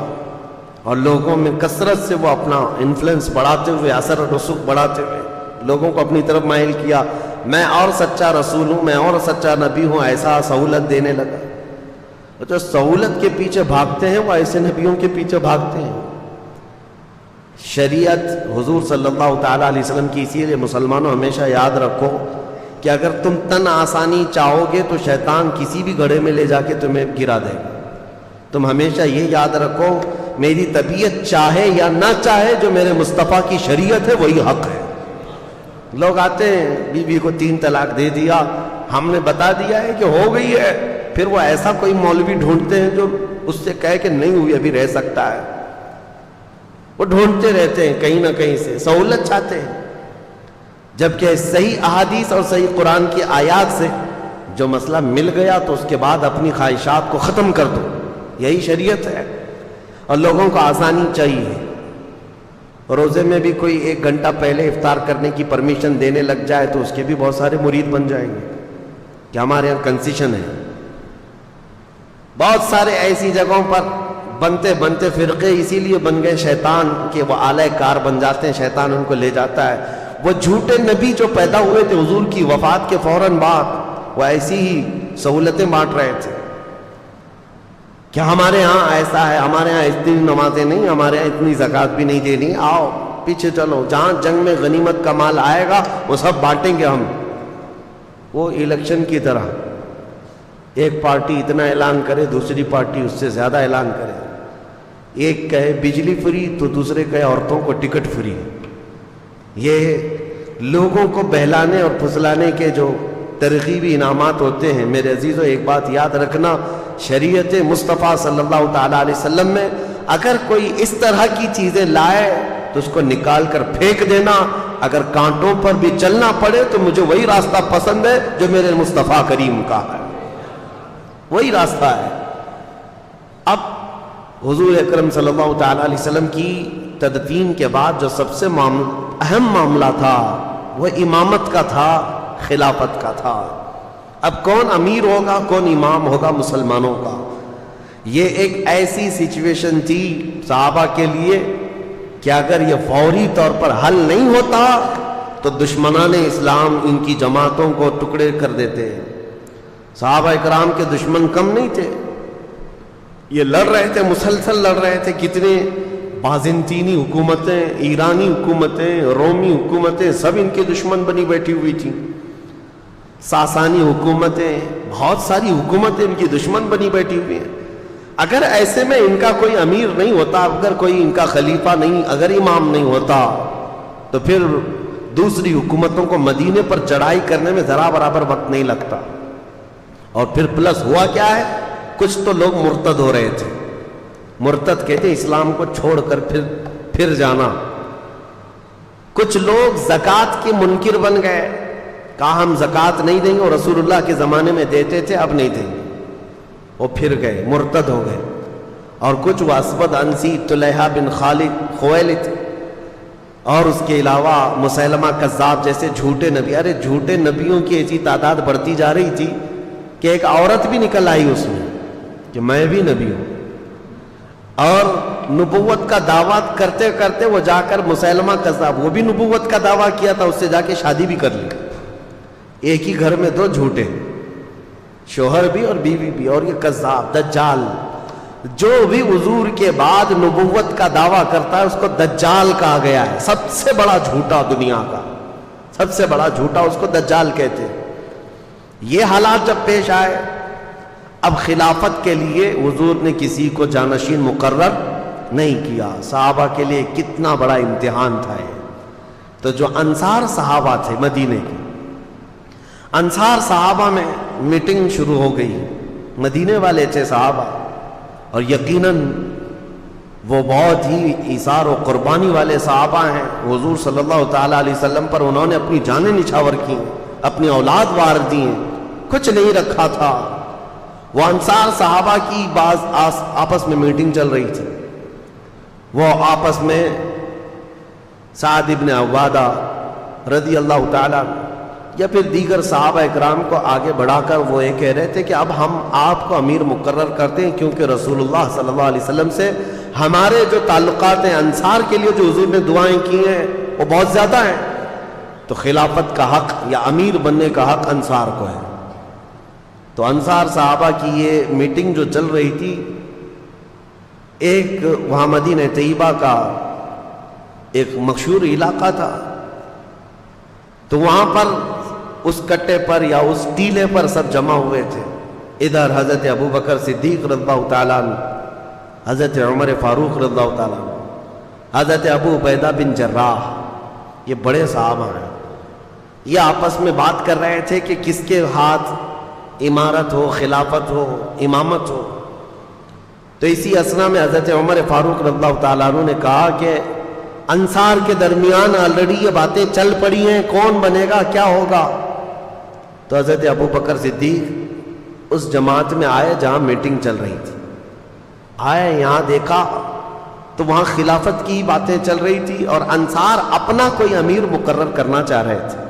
اور لوگوں میں کثرت سے وہ اپنا انفلوئنس بڑھاتے ہوئے، اثر و رسوخ بڑھاتے ہوئے لوگوں کو اپنی طرف مائل کیا. میں اور سچا رسول ہوں، میں اور سچا نبی ہوں، ایسا سہولت دینے لگا. جو سہولت کے پیچھے بھاگتے ہیں وہ ایسے نبیوں کے پیچھے بھاگتے ہیں. شریعت حضور صلی اللہ تعالیٰ علیہ وسلم کی، اسی لیے مسلمانوں ہمیشہ یاد رکھو کہ اگر تم تن آسانی چاہو گے تو شیطان کسی بھی گڑھے میں لے جا کے تمہیں گرا دے گا. تم ہمیشہ یہ یاد رکھو میری طبیعت چاہے یا نہ چاہے، جو میرے مصطفیٰ کی شریعت ہے وہی حق ہے. لوگ آتے ہیں بیوی کو 3 طلاق دے دیا، ہم نے بتا دیا ہے کہ ہو گئی ہے، پھر وہ ایسا کوئی مولوی ڈھونڈتے ہیں جو اس سے کہے کہ نہیں ہوئی، ابھی رہ سکتا ہے. وہ ڈھونڈتے رہتے ہیں کہیں نہ کہیں سے، سہولت چاہتے ہیں. جبکہ صحیح احادیث اور صحیح قرآن کی آیات سے جو مسئلہ مل گیا تو اس کے بعد اپنی خواہشات کو ختم کر دو، یہی شریعت ہے. اور لوگوں کو آسانی چاہیے. روزے میں بھی کوئی 1 گھنٹہ پہلے افطار کرنے کی پرمیشن دینے لگ جائے تو اس کے بھی بہت سارے مرید بن جائیں گے کہ ہمارے یہاں کنسیشن ہے. بہت سارے ایسی جگہوں پر بنتے بنتے فرقے اسی لیے بن گئے شیطان کے، وہ آلہ کار بن جاتے ہیں، شیطان ان کو لے جاتا ہے. وہ جھوٹے نبی جو پیدا ہوئے تھے حضور کی وفات کے فوراً بعد، وہ ایسی ہی سہولتیں بانٹ رہے تھے کہ ہمارے ہاں ایسا ہے، ہمارے ہاں اتنی نمازیں نہیں، ہمارے ہاں اتنی زکوٰۃ بھی نہیں دینی، آؤ پیچھے چلو، جہاں جنگ میں غنیمت کا مال آئے گا وہ سب بانٹیں گے ہم. وہ الیکشن کی طرح ایک پارٹی اتنا اعلان کرے، دوسری پارٹی اس سے زیادہ اعلان کرے. ایک کہے بجلی فری تو دوسرے کہے عورتوں کو ٹکٹ فری. یہ لوگوں کو بہلانے اور پھسلانے کے جو ترغیبی انعامات ہوتے ہیں. میرے عزیزو ایک بات یاد رکھنا، شریعت مصطفیٰ صلی اللہ تعالیٰ علیہ وسلم میں اگر کوئی اس طرح کی چیزیں لائے تو اس کو نکال کر پھینک دینا. اگر کانٹوں پر بھی چلنا پڑے تو مجھے وہی راستہ پسند ہے جو میرے مصطفیٰ کریم کا ہے، وہی راستہ ہے. اب حضور اکرم صلی اللہ تعالیٰ علیہ وسلم کی تدفین کے بعد جو سب سے اہم معاملہ تھا وہ امامت کا تھا، خلافت کا تھا. اب کون امیر ہوگا، کون امام ہوگا مسلمانوں کا. یہ ایک ایسی سچویشن تھی صحابہ کے لیے کہ اگر یہ فوری طور پر حل نہیں ہوتا تو دشمنان اسلام ان کی جماعتوں کو ٹکڑے کر دیتے. صحابہ اکرام کے دشمن کم نہیں تھے، یہ لڑ رہے تھے، مسلسل لڑ رہے تھے. کتنے بازنطینی حکومتیں، ایرانی حکومتیں، رومی حکومتیں سب ان کے دشمن بنی بیٹھی ہوئی تھیں. ساسانی حکومتیں، بہت ساری حکومتیں ان کی دشمن بنی بیٹھی ہوئی ہیں. اگر ایسے میں ان کا کوئی امیر نہیں ہوتا، اگر کوئی ان کا خلیفہ نہیں، اگر امام نہیں ہوتا تو پھر دوسری حکومتوں کو مدینے پر چڑھائی کرنے میں ذرا برابر وقت نہیں لگتا. اور پھر پلس ہوا کیا ہے، کچھ تو لوگ مرتد ہو رہے تھے. مرتد کہتے اسلام کو چھوڑ کر پھر جانا. کچھ لوگ زکوٰۃ کے منکر بن گئے، کہا ہم زکوٰۃ نہیں دیں گے، اور رسول اللہ کے زمانے میں دیتے تھے اب نہیں دیں گے. وہ پھر گئے، مرتد ہو گئے. اور کچھ وہ اسود عنسی، طلحہ بن خالد خویلد، اور اس کے علاوہ مسیلمہ کذاب جیسے جھوٹے نبی. ارے جھوٹے نبیوں کی ایسی تعداد بڑھتی جا رہی تھی کہ ایک عورت بھی نکل آئی اس میں کہ میں بھی نبی ہوں، اور نبوت کا دعویٰ کرتے کرتے وہ جا کر مسیلمہ کذاب، وہ بھی نبوت کا دعویٰ کیا تھا، اس سے جا کے شادی بھی کر لی. ایک ہی گھر میں دو جھوٹے، شوہر بھی اور بیوی بھی، اور یہ کذاب دجال. جو بھی حضور کے بعد نبوت کا دعویٰ کرتا ہے اس کو دجال کہا گیا ہے. سب سے بڑا جھوٹا دنیا کا، سب سے بڑا جھوٹا اس کو دجال کہتے ہیں. یہ حالات جب پیش آئے، اب خلافت کے لیے حضور نے کسی کو جانشین مقرر نہیں کیا. صحابہ کے لیے کتنا بڑا امتحان تھا یہ. تو جو انصار صحابہ تھے مدینے کے، انصار صحابہ میں میٹنگ شروع ہو گئی. مدینے والے تھے صحابہ، اور یقیناً وہ بہت ہی ایثار و قربانی والے صحابہ ہیں. حضور صلی اللہ تعالیٰ علیہ وسلم پر انہوں نے اپنی جانیں نچھاور کی، اپنی اولاد وار دی، کچھ نہیں رکھا تھا. وہ انصار صحابہ کی بعض آپس میں میٹنگ چل رہی تھی. وہ آپس میں سعد ابن عبادہ رضی اللہ تعالیٰ یا پھر دیگر صحابہ اکرام کو آگے بڑھا کر وہ یہ کہہ رہے تھے کہ اب ہم آپ کو امیر مقرر کرتے ہیں، کیونکہ رسول اللہ صلی اللہ علیہ وسلم سے ہمارے جو تعلقات ہیں، انصار کے لیے جو حضور نے دعائیں کی ہیں وہ بہت زیادہ ہیں، تو خلافت کا حق یا امیر بننے کا حق انصار کو ہے. تو انصار صحابہ کی یہ میٹنگ جو چل رہی تھی، ایک وہاں مدینہ طیبہ کا ایک مشہور علاقہ تھا، تو وہاں پر اس کٹے پر یا اس ٹیلے پر سب جمع ہوئے تھے. ادھر حضرت ابو بکر صدیق رضی اللہ تعالیٰ عنہ، حضرت عمر فاروق رضی اللہ تعالیٰ عنہ، حضرت ابو عبیدہ بن جراح، یہ بڑے صحابہ ہیں. یہ آپس میں بات کر رہے تھے کہ کس کے ہاتھ امارت ہو، خلافت ہو، امامت ہو. تو اسی اثنا میں حضرت عمر فاروق رضی اللہ تعالیٰ عنہ نے کہا کہ انصار کے درمیان آلریڈی یہ باتیں چل پڑی ہیں، کون بنے گا، کیا ہوگا. تو حضرت ابو بکر صدیق اس جماعت میں آئے جہاں میٹنگ چل رہی تھی. آئے، یہاں دیکھا تو وہاں خلافت کی باتیں چل رہی تھی، اور انصار اپنا کوئی امیر مقرر کرنا چاہ رہے تھے.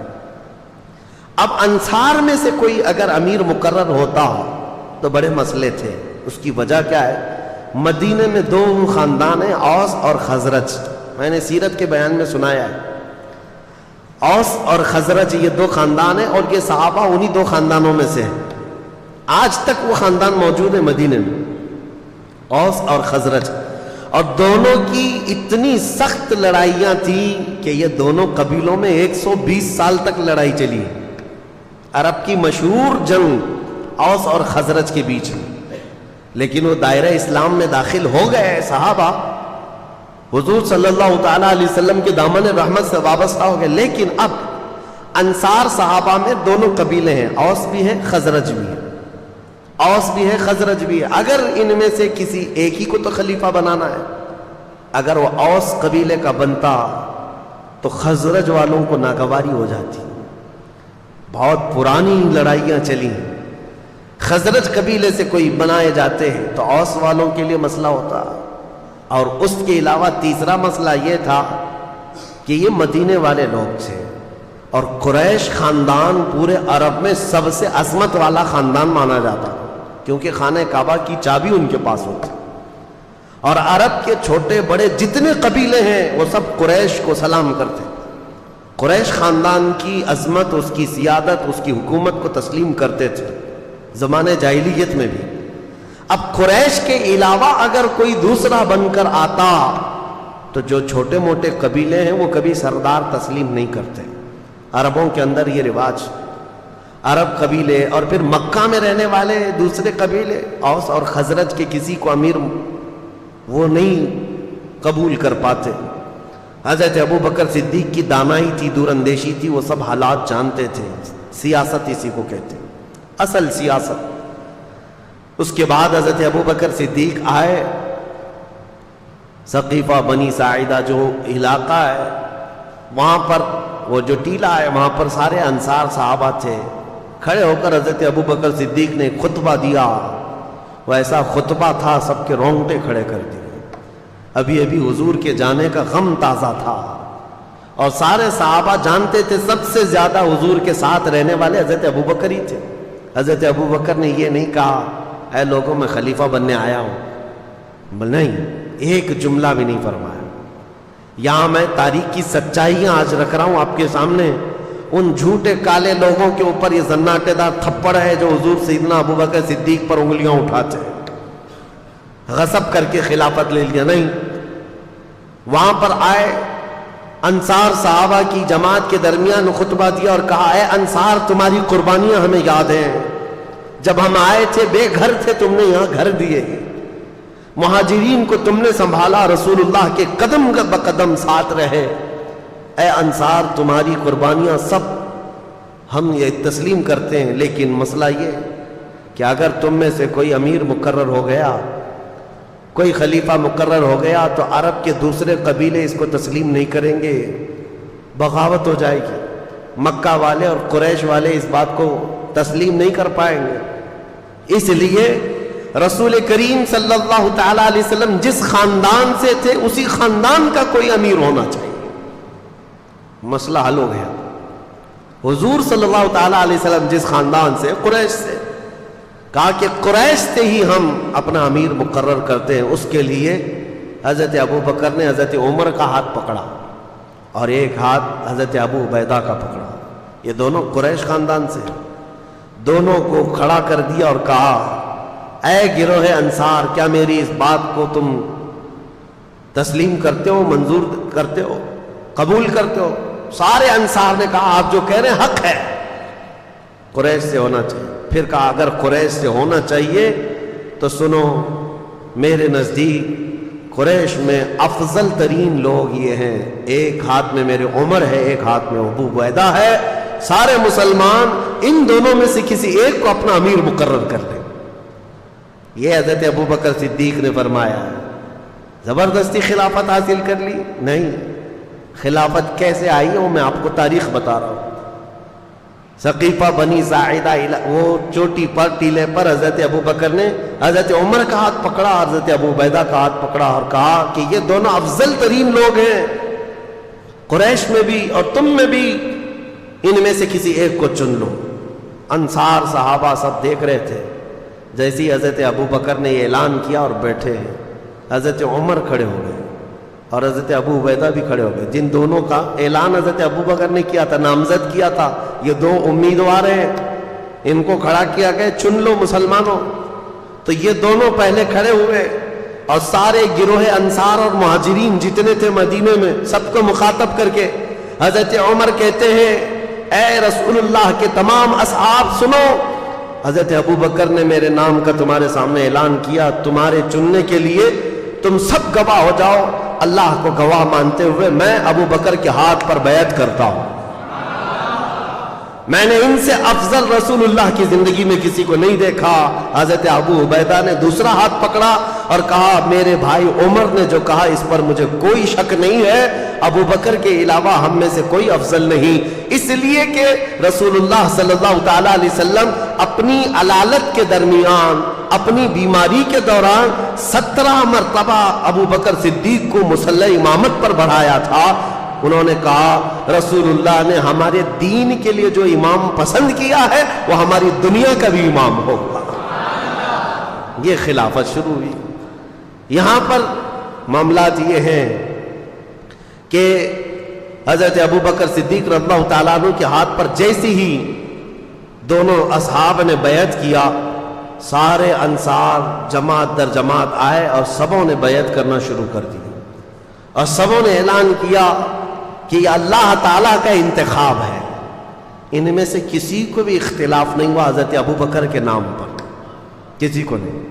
اب انصار میں سے کوئی اگر امیر مقرر ہوتا تو بڑے مسئلے تھے. اس کی وجہ کیا ہے؟ مدینے میں دو خاندان ہیں، اوس اور خزرج. میں نے سیرت کے بیان میں سنایا ہے، اوس اور خزرج یہ دو خاندان ہیں، اور یہ صحابہ انہی دو خاندانوں میں سے ہیں. آج تک وہ خاندان موجود ہے مدینے میں، اوس اور خزرج. اور دونوں کی اتنی سخت لڑائیاں تھیں کہ یہ دونوں قبیلوں میں 120 سال تک لڑائی چلی. عرب کی مشہور جنگ اوس اور خزرج کے بیچ میں. لیکن وہ دائرہ اسلام میں داخل ہو گئے صحابہ، حضور صلی اللہ تعالیٰ علیہ وسلم کے دامن رحمت سے وابستہ ہو گئے. لیکن اب انصار صحابہ میں دونوں قبیلے ہیں، اوس بھی ہے، خزرج بھی ہے. اوس بھی ہے، خزرج بھی ہے. اگر ان میں سے کسی ایک ہی کو تو خلیفہ بنانا ہے. اگر وہ اوس قبیلے کا بنتا تو خزرج والوں کو ناگواری ہو جاتی. بہت پرانی لڑائیاں چلی ہیں. خزرج قبیلے سے کوئی بنائے جاتے ہیں تو اوس والوں کے لیے مسئلہ ہوتا. اور اس کے علاوہ تیسرا مسئلہ یہ تھا کہ یہ مدینے والے لوگ تھے، اور قریش خاندان پورے عرب میں سب سے عظمت والا خاندان مانا جاتا، کیونکہ خانہ کعبہ کی چابی ان کے پاس ہوتی. اور عرب کے چھوٹے بڑے جتنے قبیلے ہیں وہ سب قریش کو سلام کرتے. قریش خاندان کی عظمت، اس کی سیادت، اس کی حکومت کو تسلیم کرتے تھے زمانے جاہلیت میں بھی. اب قریش کے علاوہ اگر کوئی دوسرا بن کر آتا تو جو چھوٹے موٹے قبیلے ہیں وہ کبھی سردار تسلیم نہیں کرتے. عربوں کے اندر یہ رواج، عرب قبیلے اور پھر مکہ میں رہنے والے دوسرے قبیلے اوس اور خزرج کے کسی کو امیر وہ نہیں قبول کر پاتے. حضرت ابو بکر صدیق کی دانائی تھی، دور اندیشی تھی، وہ سب حالات جانتے تھے. سیاست اسی کو کہتے ہیں، اصل سیاست. اس کے بعد حضرت ابو بکر صدیق آئے. ثقیفہ بنی ساعدہ جو علاقہ ہے وہاں پر، وہ جو ٹیلا ہے وہاں پر سارے انصار صحابہ تھے. کھڑے ہو کر حضرت ابو بکر صدیق نے خطبہ دیا. وہ ایسا خطبہ تھا سب کے رونگٹے کھڑے کر دیے. ابھی ابھی حضور کے جانے کا غم تازہ تھا، اور سارے صحابہ جانتے تھے سب سے زیادہ حضور کے ساتھ رہنے والے حضرت ابو بکر ہی تھے. حضرت ابو بکر نے یہ نہیں کہا اے لوگوں میں خلیفہ بننے آیا ہوں، نہیں، ایک جملہ بھی نہیں فرمایا۔ یہاں میں تاریخ کی سچائیاں آج رکھ رہا ہوں آپ کے سامنے، ان جھوٹے کالے لوگوں کے اوپر یہ زناٹے دار تھپڑ ہے جو حضور سیدنا ابو بکر صدیق پر انگلیاں اٹھاتے ہیں، غصب کر کے خلافت لے لیا، نہیں۔ وہاں پر آئے، انصار صحابہ کی جماعت کے درمیان خطبہ دیا اور کہا اے انصار، تمہاری قربانیاں ہمیں یاد ہیں، جب ہم آئے تھے بے گھر تھے، تم نے یہاں گھر دیے، مہاجرین کو تم نے سنبھالا، رسول اللہ کے قدم بقدم ساتھ رہے، اے انصار تمہاری قربانیاں سب ہم یہ تسلیم کرتے ہیں، لیکن مسئلہ یہ کہ اگر تم میں سے کوئی امیر مقرر ہو گیا، کوئی خلیفہ مقرر ہو گیا، تو عرب کے دوسرے قبیلے اس کو تسلیم نہیں کریں گے، بغاوت ہو جائے گی، مکہ والے اور قریش والے اس بات کو تسلیم نہیں کر پائیں گے۔ اس لیے رسول کریم صلی اللہ تعالی علیہ وسلم جس خاندان سے تھے اسی خاندان کا کوئی امیر ہونا چاہیے۔ مسئلہ حل ہو گیا۔ حضور صلی اللہ تعالی علیہ وسلم جس خاندان سے، قریش سے، کہا کہ قریش سے ہی ہم اپنا امیر مقرر کرتے ہیں۔ اس کے لیے حضرت ابو بکر نے حضرت عمر کا ہاتھ پکڑا اور ایک ہاتھ حضرت ابو عبیدہ کا پکڑا، یہ دونوں قریش خاندان سے، دونوں کو کھڑا کر دیا اور کہا اے گروہ انصار، کیا میری اس بات کو تم تسلیم کرتے ہو، منظور کرتے ہو، قبول کرتے ہو؟ سارے انصار نے کہا آپ جو کہہ رہے ہیں حق ہے، قریش سے ہونا چاہیے۔ پھر کہا اگر قریش سے ہونا چاہیے تو سنو، میرے نزدیک قریش میں افضل ترین لوگ یہ ہیں، ایک ہاتھ میں میرے عمر ہے، ایک ہاتھ میں ابو عبیدہ ہے، سارے مسلمان ان دونوں میں سے کسی ایک کو اپنا امیر مقرر کر لیں۔ یہ حضرت ابو بکر صدیق نے فرمایا۔ زبردستی خلافت حاصل کر لی؟ نہیں۔ خلافت کیسے آئی وہ میں آپ کو تاریخ بتا رہا ہوں۔ ثقیفہ بنی ساعدہ، وہ چوٹی پر، ٹیلے پر حضرت ابو بکر نے حضرت عمر کا ہاتھ پکڑا، حضرت ابو عبیدہ کا ہاتھ پکڑا اور کہا کہ یہ دونوں افضل ترین لوگ ہیں قریش میں بھی اور تم میں بھی، ان میں سے کسی ایک کو چن لو۔ انصار صحابہ سب دیکھ رہے تھے، جیسے ہی حضرت ابو بکر نے یہ اعلان کیا اور بیٹھے، حضرت عمر کھڑے ہو گئے اور حضرت ابو عبیدہ بھی کھڑے ہو گئے۔ جن دونوں کا اعلان حضرت ابو بکر نے کیا تھا، نامزد کیا تھا، یہ دو امیدوار ہیں، ان کو کھڑا کیا گیا، چن لو مسلمانوں۔ تو یہ دونوں پہلے کھڑے ہوئے اور سارے گروہ انصار اور مہاجرین جتنے تھے مدینے میں سب کو مخاطب کر کے حضرت عمر کہتے ہیں اے رسول اللہ کے تمام اصحاب سنو، حضرت ابو بکر نے میرے نام کا تمہارے سامنے اعلان کیا، تمہارے چننے کے لیے تم سب گواہ ہو جاؤ، اللہ کو گواہ مانتے ہوئے میں ابو بکر کے ہاتھ پر بیعت کرتا ہوں۔ میں نے ان سے افضل رسول اللہ کی زندگی میں کسی کو نہیں دیکھا۔ حضرت ابو عبیدہ نے دوسرا ہاتھ پکڑا اور کہا میرے بھائی عمر نے جو کہا اس پر مجھے کوئی شک نہیں ہے، ابو بکر کے علاوہ ہم میں سے کوئی افضل نہیں، اس لیے کہ رسول اللہ صلی اللہ تعالی علیہ وسلم اپنی علالت کے درمیان، اپنی بیماری کے دوران 17 مرتبہ ابو بکر صدیق کو مصلی امامت پر بڑھایا تھا۔ انہوں نے کہا رسول اللہ نے ہمارے دین کے لیے جو امام پسند کیا ہے وہ ہماری دنیا کا بھی امام ہوگا۔ یہ خلافت شروع ہوئی۔ یہاں پر معاملات یہ ہیں کہ حضرت ابو بکر صدیق رضی اللہ تعالیٰ عنہ کے ہاتھ پر جیسی ہی دونوں اصحاب نے بیعت کیا، سارے انصار جماعت در جماعت آئے اور سبوں نے بیعت کرنا شروع کر دی اور سبوں نے اعلان کیا کہ یہ اللہ تعالیٰ کا انتخاب ہے۔ ان میں سے کسی کو بھی اختلاف نہیں ہوا حضرت ابو بکر کے نام پر، کسی کو نہیں۔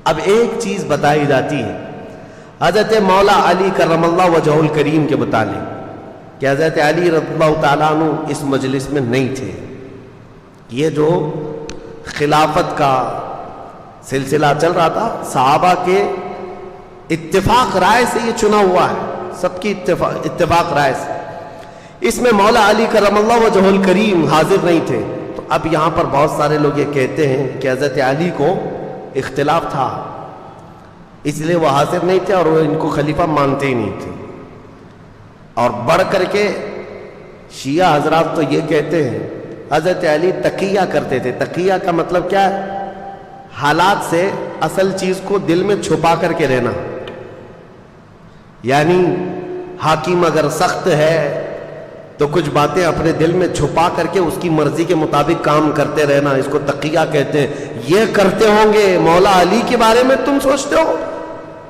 اب ایک چیز بتائی جاتی ہے حضرت مولا علی کرم اللہ وجہہ الکریم کے متعلق کہ حضرت علی رضی اللہ تعالیٰ عنہ اس مجلس میں نہیں تھے۔ یہ جو خلافت کا سلسلہ چل رہا تھا، صحابہ کے اتفاق رائے سے یہ چنا ہوا ہے، سب کی اتفاق رائے سے۔ اس میں مولا علی کرم اللہ وجہہ الکریم حاضر نہیں تھے، تو اب یہاں پر بہت سارے لوگ یہ کہتے ہیں کہ حضرت علی کو اختلاف تھا، اس لیے وہ حاضر نہیں تھے اور وہ ان کو خلیفہ مانتے ہی نہیں تھے۔ اور بڑھ کر کے شیعہ حضرات تو یہ کہتے ہیں حضرت علی تقیہ کرتے تھے. تقیہ کا مطلب کیا ہے؟ حالات سے اصل چیز کو دل میں چھپا کر کے رہنا. یعنی حاکم اگر سخت ہے تو کچھ باتیں اپنے دل میں چھپا کر کے اس کی مرضی کے مطابق کام کرتے رہنا, اس کو تقیہ کہتے ہیں. یہ کرتے ہوں گے مولا علی کے بارے میں تم سوچتے ہو؟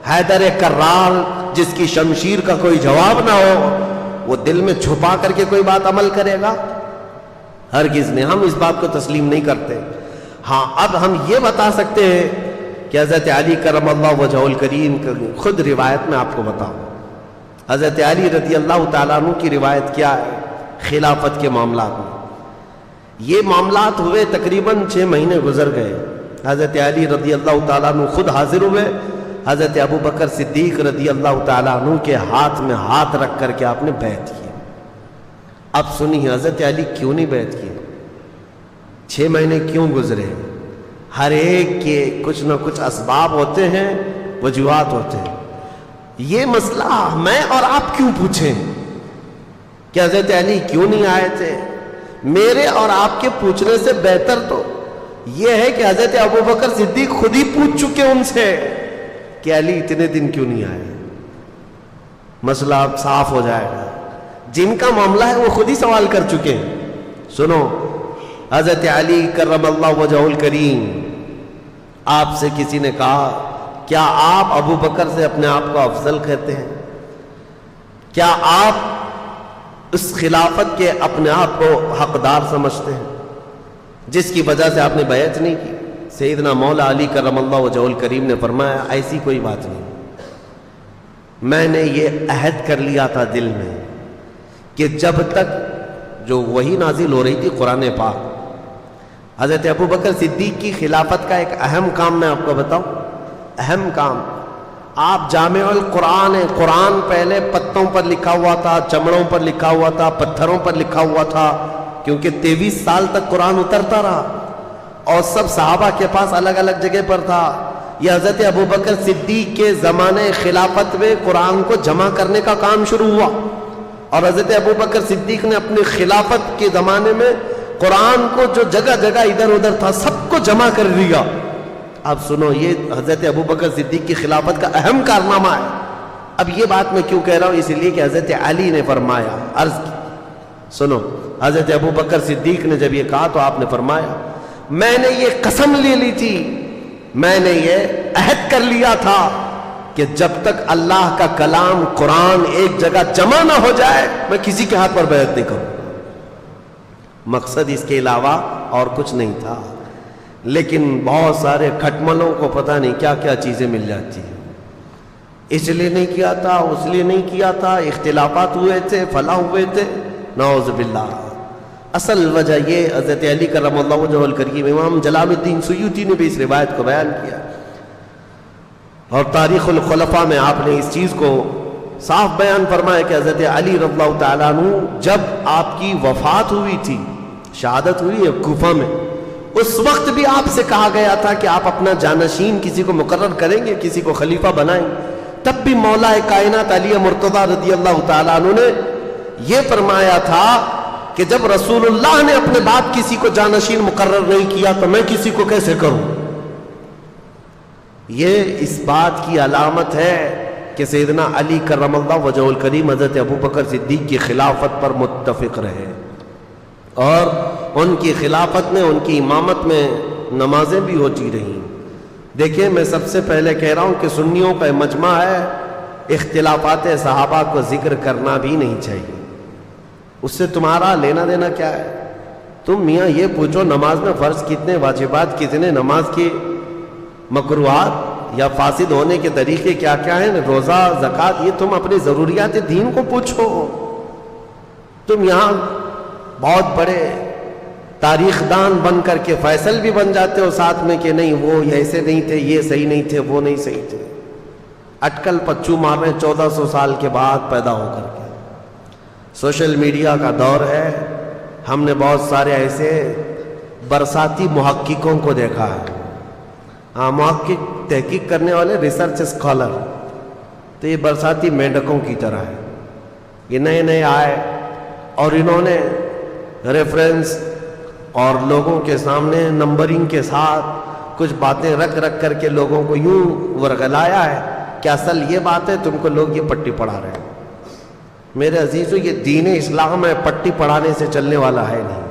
حیدر کرار جس کی شمشیر کا کوئی جواب نہ ہو, وہ دل میں چھپا کر کے کوئی بات عمل کرے گا؟ ہرگز نہیں. ہم اس بات کو تسلیم نہیں کرتے. ہاں اب ہم یہ بتا سکتے ہیں کہ حضرت علی کرم اللہ وجہہ الکریم خود روایت میں آپ کو بتاؤں. حضرت علی رضی اللہ تعالیٰ عنہ کی روایت کیا ہے خلافت کے معاملات میں؟ یہ معاملات ہوئے تقریباً 6 مہینے گزر گئے. حضرت علی رضی اللہ تعالیٰ عنہ خود حاضر ہوئے. حضرت ابو بکر صدیق رضی اللہ تعالیٰ عنہ کے ہاتھ میں ہاتھ رکھ کر کے آپ نے بیعت کی. اب سنیے حضرت علی کیوں نہیں بیعت کی, 6 مہینے کیوں گزرے؟ ہر ایک کے کچھ نہ کچھ اسباب ہوتے ہیں, وجوہات ہوتے ہیں. یہ مسئلہ میں اور آپ کیوں پوچھیں کہ حضرت علی کیوں نہیں آئے تھے؟ میرے اور آپ کے پوچھنے سے بہتر تو یہ ہے کہ حضرت ابو بکر صدیق خود ہی پوچھ چکے ان سے کہ علی اتنے دن کیوں نہیں آئے. مسئلہ اب صاف ہو جائے گا. جن کا معاملہ ہے وہ خود ہی سوال کر چکے ہیں. سنو, حضرت علی کرم اللہ وجہہ الکریم, آپ سے کسی نے کہا کیا آپ ابو بکر سے اپنے آپ کو افضل کہتے ہیں؟ کیا آپ اس خلافت کے اپنے آپ کو حقدار سمجھتے ہیں جس کی وجہ سے آپ نے بیعت نہیں کی؟ سیدنا مولا علی کرم اللہ وجہہ الکریم نے فرمایا ایسی کوئی بات نہیں. میں نے یہ عہد کر لیا تھا دل میں کہ جب تک جو وحی نازل ہو رہی تھی قرآن پاک, حضرت ابو بکر صدیق کی خلافت کا ایک اہم کام میں آپ کو بتاؤں, اہم کام, آپ جامع القرآن ہیں. قرآن پہلے پتوں پر لکھا ہوا تھا, چمڑوں پر لکھا ہوا تھا, پتھروں پر لکھا ہوا تھا, کیونکہ 23 سال تک قرآن اترتا رہا اور سب صحابہ کے پاس الگ الگ جگہ پر تھا. یہ حضرت ابو بکر صدیق کے زمانے خلافت میں قرآن کو جمع کرنے کا کام شروع ہوا, اور حضرت ابو بکر صدیق نے اپنی خلافت کے زمانے میں قرآن کو جو جگہ جگہ ادھر ادھر تھا سب کو جمع کر دیا. اب سنو, یہ حضرت ابو بکر صدیق کی خلافت کا اہم کارنامہ ہے. اب یہ بات میں کیوں کہہ رہا ہوں؟ اس لیے کہ حضرت علی نے فرمایا, عرض کی, سنو, حضرت ابو بکر صدیق نے جب یہ کہا تو آپ نے فرمایا میں نے یہ قسم لے لی تھی, میں نے یہ عہد کر لیا تھا کہ جب تک اللہ کا کلام قرآن ایک جگہ جمع نہ ہو جائے میں کسی کے ہاتھ پر بیعت نہیں کروں. مقصد اس کے علاوہ اور کچھ نہیں تھا, لیکن بہت سارے کھٹملوں کو پتہ نہیں کیا کیا چیزیں مل جاتی ہیں. اس لیے نہیں کیا تھا, اس لیے نہیں کیا تھا, اختلافات ہوئے تھے, فلاں ہوئے تھے, نعوذ باللہ. اصل وجہ یہ حضرت علی کرم اللہ وجہہ الکریم, امام جلال الدین سیوطی نے بھی اس روایت کو بیان کیا, اور تاریخ الخلفاء میں آپ نے اس چیز کو صاف بیان فرمایا کہ حضرت علی رضی اللہ تعالیٰ عنہ جب آپ کی وفات ہوئی تھی, شہادت ہوئی ہے کوفہ میں, اس وقت بھی آپ سے کہا گیا تھا کہ آپ اپنا جانشین کسی کو مقرر کریں گے, کسی کو خلیفہ بنائیں. تب بھی مولا کائنات علی مرتضیٰ رضی اللہ تعالیٰ عنہ نے یہ فرمایا تھا کہ جب رسول اللہ نے اپنے بعد کسی کو جانشین مقرر نہیں کیا تو میں کسی کو کیسے کروں. یہ اس بات کی علامت ہے کہ سیدنا علی کرم اللہ وجہہ الکریم حضرت ابو بکر صدیق کی خلافت پر متفق رہے, اور ان کی خلافت میں, ان کی امامت میں نمازیں بھی ہوتی رہیں. دیکھیں, میں سب سے پہلے کہہ رہا ہوں کہ سنیوں کا مجمع ہے, اختلافات صحابہ کو ذکر کرنا بھی نہیں چاہیے. اس سے تمہارا لینا دینا کیا ہے؟ تم میاں یہ پوچھو نماز میں فرض کتنے, واجبات کتنے, نماز کی مکروہات یا فاسد ہونے کے طریقے کیا کیا ہیں, روزہ, زکوٰۃ, یہ تم اپنی ضروریات دین کو پوچھو. تم یہاں بہت بڑے تاریخ دان بن کر کے فیصل بھی بن جاتے ہو ساتھ میں کہ نہیں وہ ایسے نہیں تھے, یہ صحیح نہیں تھے, وہ نہیں صحیح تھے. اٹکل پچو مار رہے 1400 سال کے بعد پیدا ہو کر کے. سوشل میڈیا کا دور ہے, ہم نے بہت سارے ایسے برساتی محققوں کو دیکھا ہے. ہاں, محقق تحقیق کرنے والے, ریسرچ اسکالر, تو یہ برساتی مینڈکوں کی طرح ہے. یہ نئے نئے آئے اور انہوں نے ریفرنس اور لوگوں کے سامنے نمبرنگ کے ساتھ کچھ باتیں رکھ کر کے لوگوں کو یوں ورغلایا ہے کہ اصل یہ بات ہے، تم کو لوگ یہ پٹی پڑھا رہے ہیں۔ میرے عزیزو، یہ دین اسلام ہے، پٹی پڑھانے سے چلنے والا ہے نہیں۔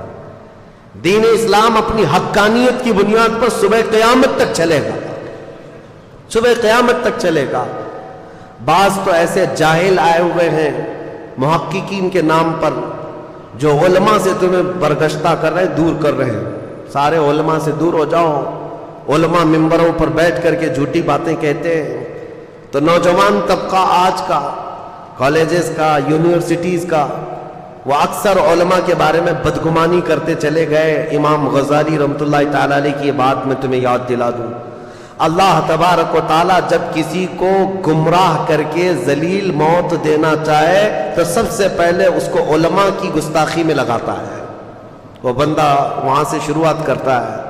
دین اسلام اپنی حقانیت کی بنیاد پر صبح قیامت تک چلے گا، صبح قیامت تک چلے گا۔ بعض تو ایسے جاہل آئے ہوئے ہیں محققین کے نام پر، جو علماء سے تمہیں برگشتہ کر رہے ہیں، دور کر رہے ہیں۔ سارے علماء سے دور ہو جاؤ۔ علماء ممبروں پر بیٹھ کر کے جھوٹی باتیں کہتے ہیں، تو نوجوان طبقہ آج کا، کالجز کا، یونیورسٹیز کا، وہ اکثر علماء کے بارے میں بدگمانی کرتے چلے گئے۔ امام غزالی رحمۃ اللہ تعالی علیہ کی یہ بات میں تمہیں یاد دلا دوں، اللہ تبارک و تعالیٰ جب کسی کو گمراہ کر کے ذلیل موت دینا چاہے تو سب سے پہلے اس کو علماء کی گستاخی میں لگاتا ہے۔ وہ بندہ وہاں سے شروعات کرتا ہے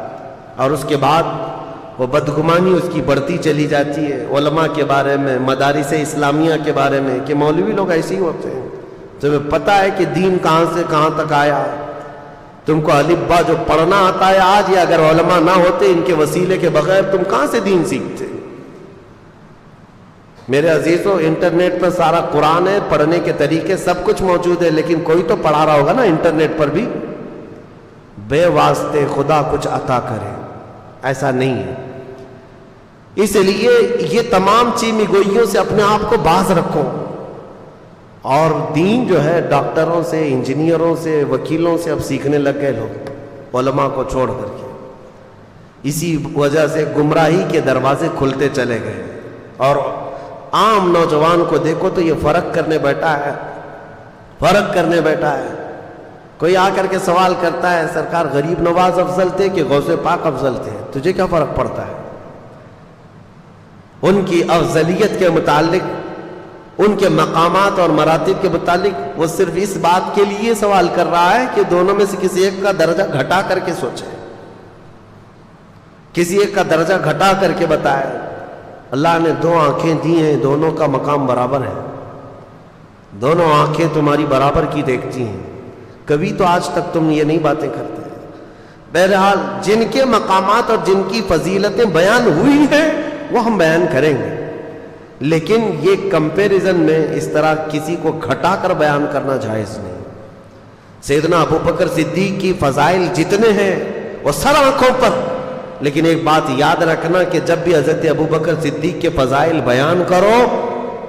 اور اس کے بعد وہ بدگمانی اس کی بڑھتی چلی جاتی ہے علماء کے بارے میں، مدارس اسلامیہ کے بارے میں، کہ مولوی لوگ ایسے ہی ہوتے ہیں۔ تمہیں پتہ ہے کہ دین کہاں سے کہاں تک آیا؟ تم کو الف با جو پڑھنا آتا ہے آج، یا اگر علماء نہ ہوتے ان کے وسیلے کے بغیر تم کہاں سے دین سیکھتے؟ میرے عزیزو، انٹرنیٹ پر سارا قرآن ہے، پڑھنے کے طریقے سب کچھ موجود ہے، لیکن کوئی تو پڑھا رہا ہوگا نا انٹرنیٹ پر بھی۔ بے واسطے خدا کچھ عطا کرے، ایسا نہیں ہے۔ اس لیے یہ تمام چیمی گوئیوں سے اپنے آپ کو باز رکھو، اور دین جو ہے ڈاکٹروں سے، انجینئروں سے، وکیلوں سے اب سیکھنے لگ گئے لوگ، علماء کو چھوڑ کر کے۔ اسی وجہ سے گمراہی کے دروازے کھلتے چلے گئے، اور عام نوجوان کو دیکھو تو یہ فرق کرنے بیٹھا ہے۔ کوئی آ کر کے سوال کرتا ہے، سرکار غریب نواز افضل تھے کہ غوث پاک افضل تھے؟ تجھے کیا فرق پڑتا ہے؟ ان کی افضلیت کے متعلق، ان کے مقامات اور مراتب کے متعلق وہ صرف اس بات کے لیے سوال کر رہا ہے کہ دونوں میں سے کسی ایک کا درجہ گھٹا کر کے سوچے، کسی ایک کا درجہ گھٹا کر کے بتائے۔ اللہ نے دو آنکھیں دی ہیں، دونوں کا مقام برابر ہے، دونوں آنکھیں تمہاری برابر کی دیکھتی ہیں۔ کبھی تو آج تک تم یہ نہیں باتیں کرتے۔ بہرحال جن کے مقامات اور جن کی فضیلتیں بیان ہوئی ہیں وہ ہم بیان کریں گے، لیکن یہ کمپیریزن میں اس طرح کسی کو گھٹا کر بیان کرنا جائز نہیں۔ سیدنا ابوبکر صدیق کی فضائل جتنے ہیں وہ سر آنکھوں پر، لیکن ایک بات یاد رکھنا کہ جب بھی حضرت ابوبکر صدیق کے فضائل بیان کرو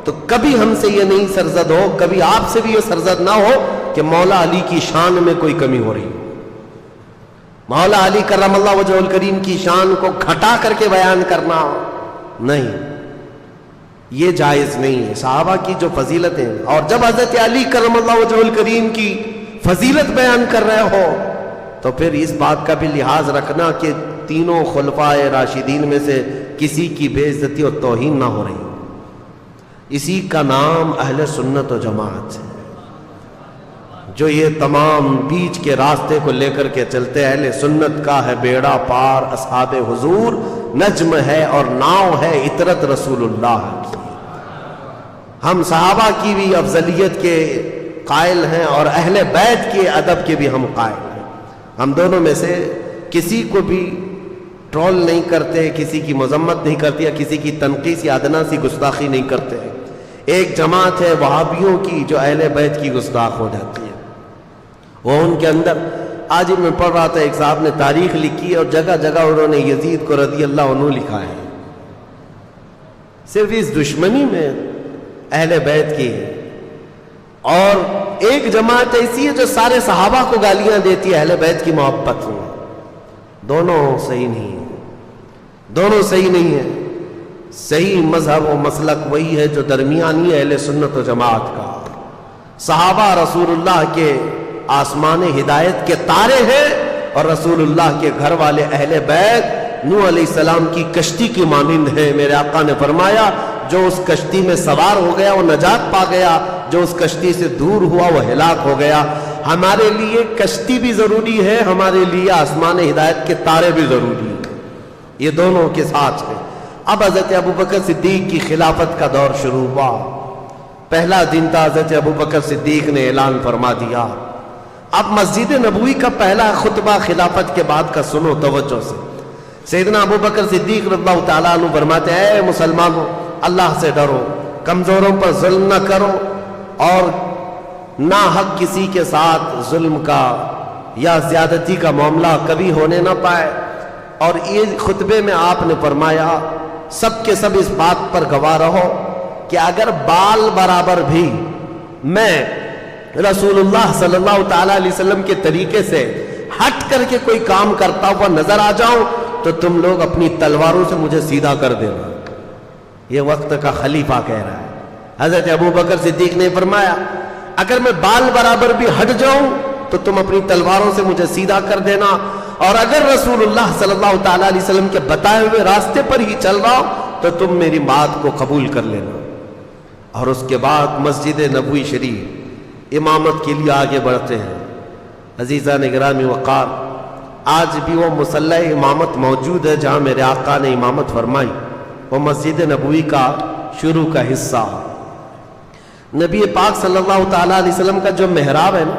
تو کبھی ہم سے یہ نہیں سرزد ہو، کبھی آپ سے بھی یہ سرزد نہ ہو کہ مولا علی کی شان میں کوئی کمی ہو رہی ہو۔ مولا علی کرم اللہ وجہ الکریم کی شان کو گھٹا کر کے بیان کرنا نہیں، یہ جائز نہیں ہے۔ صحابہ کی جو فضیلتیں، اور جب حضرت علی کرم اللہ وجہ الکریم کی فضیلت بیان کر رہے ہو تو پھر اس بات کا بھی لحاظ رکھنا کہ تینوں خلفائے راشدین میں سے کسی کی بے عزتی اور توہین نہ ہو رہی ہو۔ اسی کا نام اہل سنت و جماعت ہے، جو یہ تمام بیچ کے راستے کو لے کر کے چلتے۔ اہل سنت کا ہے بیڑا پار اصحاب حضور، نجم ہے اور ناؤ ہے عطرت رسول اللہ کی۔ ہم صحابہ کی بھی افضلیت کے قائل ہیں اور اہل بیت کے ادب کے بھی ہم قائل ہیں۔ ہم دونوں میں سے کسی کو بھی ٹرول نہیں کرتے، کسی کی مذمت نہیں کرتے، یا کسی کی تنقیص یا ادنا سی گستاخی نہیں کرتے۔ ایک جماعت ہے وہابیوں کی جو اہل بیت کی گستاخ ہو جاتی ہے، وہ ان کے اندر۔ آج میں پڑھ رہا تھا، ایک صاحب نے تاریخ لکھی ہے اور جگہ جگہ انہوں نے یزید کو رضی اللہ عنہ لکھا ہے، صرف اس دشمنی میں اہل بیت کی ہے۔ اور ایک جماعت ایسی ہے جو سارے صحابہ کو گالیاں دیتی ہے اہل بیت کی محبت میں۔ دونوں صحیح نہیں ہیں، دونوں صحیح نہیں ہیں۔ صحیح مذہب و مسلک وہی ہے جو درمیانی اہل سنت و جماعت کا۔ صحابہ رسول اللہ کے آسمان ہدایت کے تارے ہیں، اور رسول اللہ کے گھر والے اہل بیت نوح علیہ السلام کی کشتی کی مانند ہیں۔ میرے آقا نے فرمایا جو اس کشتی میں سوار ہو گیا وہ نجات پا گیا، جو اس کشتی سے دور ہوا وہ ہلاک ہو گیا۔ ہمارے لیے کشتی بھی ضروری ہے، ہمارے لیے آسمان ہدایت کے تارے بھی ضروری ہیں، یہ دونوں کے ساتھ ہیں۔ اب حضرت ابوبکر صدیق کی خلافت کا دور شروع ہوا۔ پہلا دن تھا، حضرت ابوبکر صدیق نے اعلان فرما دیا اب مسجد نبوی کا پہلا خطبہ خلافت کے بعد کا سنو توجہ سے. سیدنا ابو بکر صدیق رضی اللہ تعالیٰ عنہ فرماتے ہیں اے مسلمانوں اللہ سے ڈرو, کمزوروں پر ظلم نہ کرو اور نہ حق کسی کے ساتھ ظلم کا یا زیادتی کا معاملہ کبھی ہونے نہ پائے. اور یہ خطبے میں آپ نے فرمایا سب کے سب اس بات پر گواہ رہو کہ اگر بال برابر بھی میں رسول اللہ صلی اللہ تعالیٰ علیہ وسلم کے طریقے سے ہٹ کر کے کوئی کام کرتا ہوا نظر آ جاؤں تو تم لوگ اپنی تلواروں سے مجھے سیدھا کر دینا. یہ وقت کا خلیفہ کہہ رہا ہے. حضرت ابو بکر صدیق نے فرمایا اگر میں بال برابر بھی ہٹ جاؤں تو تم اپنی تلواروں سے مجھے سیدھا کر دینا, اور اگر رسول اللہ صلی اللہ تعالیٰ علیہ وسلم کے بتائے ہوئے راستے پر ہی چل رہا ہوں تو تم میری بات کو قبول کر لینا. اور اس کے بعد مسجد نبوی شریف امامت کے لیے آگے بڑھتے ہیں. عزیزان گرامی وقار, آج بھی وہ مصلی امامت موجود ہے جہاں میرے آقا نے امامت فرمائی. وہ مسجد نبوی کا شروع کا حصہ. نبی پاک صلی اللہ تعالیٰ علیہ وسلم کا جو محراب ہے نا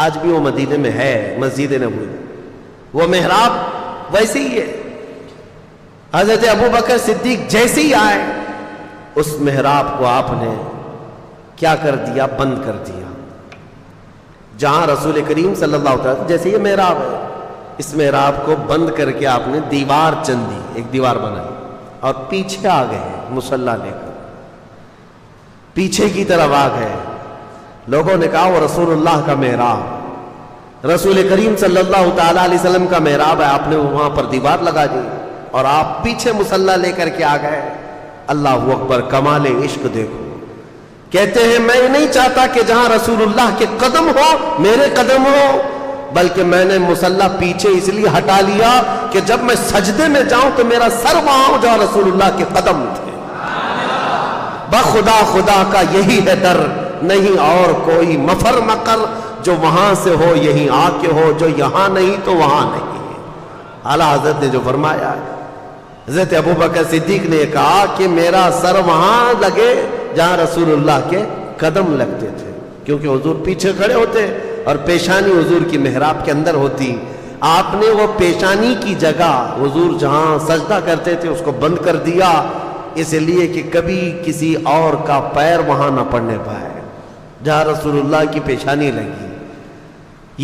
آج بھی وہ مدینے میں ہے. مسجد نبوی وہ محراب ویسے ہی ہے. حضرت ابو بکر صدیق جیسے ہی آئے اس محراب کو آپ نے کیا کر دیا, بند کر دیا. جہاں رسول کریم صلی اللہ علیہ وسلم جیسے یہ محراب ہے اس محراب کو بند کر کے آپ نے دیوار چن دی, ایک دیوار بنائی اور پیچھے آ گئے مصلی لے کر, پیچھے کی طرف آ گئے. لوگوں نے کہا وہ رسول اللہ کا محراب, رسول کریم صلی اللہ تعالیٰ علیہ وسلم کا محراب ہے, آپ نے وہاں پر دیوار لگا دی اور آپ پیچھے مصلی لے کر کے آ گئے. اللہ اکبر, کمال عشق دیکھو. کہتے ہیں میں نہیں چاہتا کہ جہاں رسول اللہ کے قدم ہو میرے قدم ہو, بلکہ میں نے مصلی پیچھے اس لیے ہٹا لیا کہ جب میں سجدے میں جاؤں تو میرا سر وہاں ہو جہاں رسول اللہ کے قدم تھے. بخدا خدا کا یہی ہے در, نہیں اور کوئی مفر مکر, جو وہاں سے ہو یہیں آ کے ہو, جو یہاں نہیں تو وہاں نہیں. اعلیٰ حضرت نے جو فرمایا, حضرت ابو بکر صدیق نے کہا کہ میرا سر وہاں لگے جہاں رسول اللہ کے قدم لگتے تھے, کیونکہ حضور پیچھے کھڑے ہوتے اور پیشانی حضور کی محراب کے اندر ہوتی. آپ نے وہ پیشانی کی جگہ حضور جہاں سجدہ کرتے تھے اس کو بند کر دیا, اس لیے کہ کبھی کسی اور کا پیر وہاں نہ پڑنے پائے جہاں رسول اللہ کی پیشانی لگی.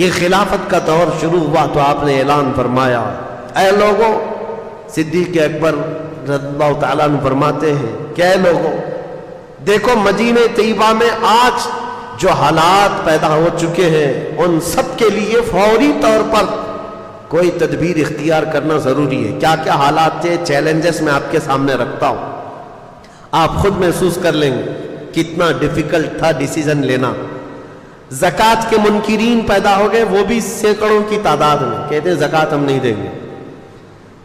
یہ خلافت کا دور شروع ہوا تو آپ نے اعلان فرمایا اے لوگوں, صدیق اکبر رضی اللہ تعالیٰ عنہ فرماتے ہیں کہ اے لوگوں دیکھو مدینہ طیبہ میں آج جو حالات پیدا ہو چکے ہیں ان سب کے لیے فوری طور پر کوئی تدبیر اختیار کرنا ضروری ہے. کیا کیا حالات تھے, چیلنجز میں آپ کے سامنے رکھتا ہوں, آپ خود محسوس کر لیں گے کتنا ڈیفیکلٹ تھا ڈیسیزن لینا. زکوٰۃ کے منکرین پیدا ہو گئے, وہ بھی سینکڑوں کی تعداد میں, کہتے ہیں زکوٰۃ ہم نہیں دیں گے.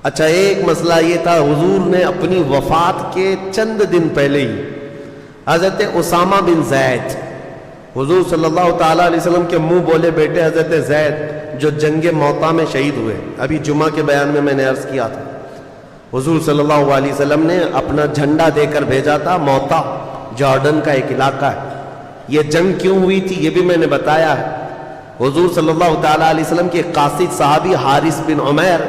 اچھا, ایک مسئلہ یہ تھا, حضور نے اپنی وفات کے چند دن پہلے ہی حضرت اسامہ بن زید, حضور صلی اللہ تعالیٰ علیہ وسلم کے منہ بولے بیٹے حضرت زید جو جنگ موطا میں شہید ہوئے, ابھی جمعہ کے بیان میں نے عرض کیا تھا, حضور صلی اللہ علیہ وسلم نے اپنا جھنڈا دے کر بھیجا تھا. موطا جارڈن کا ایک علاقہ ہے. یہ جنگ کیوں ہوئی تھی یہ بھی میں نے بتایا ہے. حضور صلی اللہ تعالیٰ علیہ وسلم کے قاصد صحابی حارث بن عمیر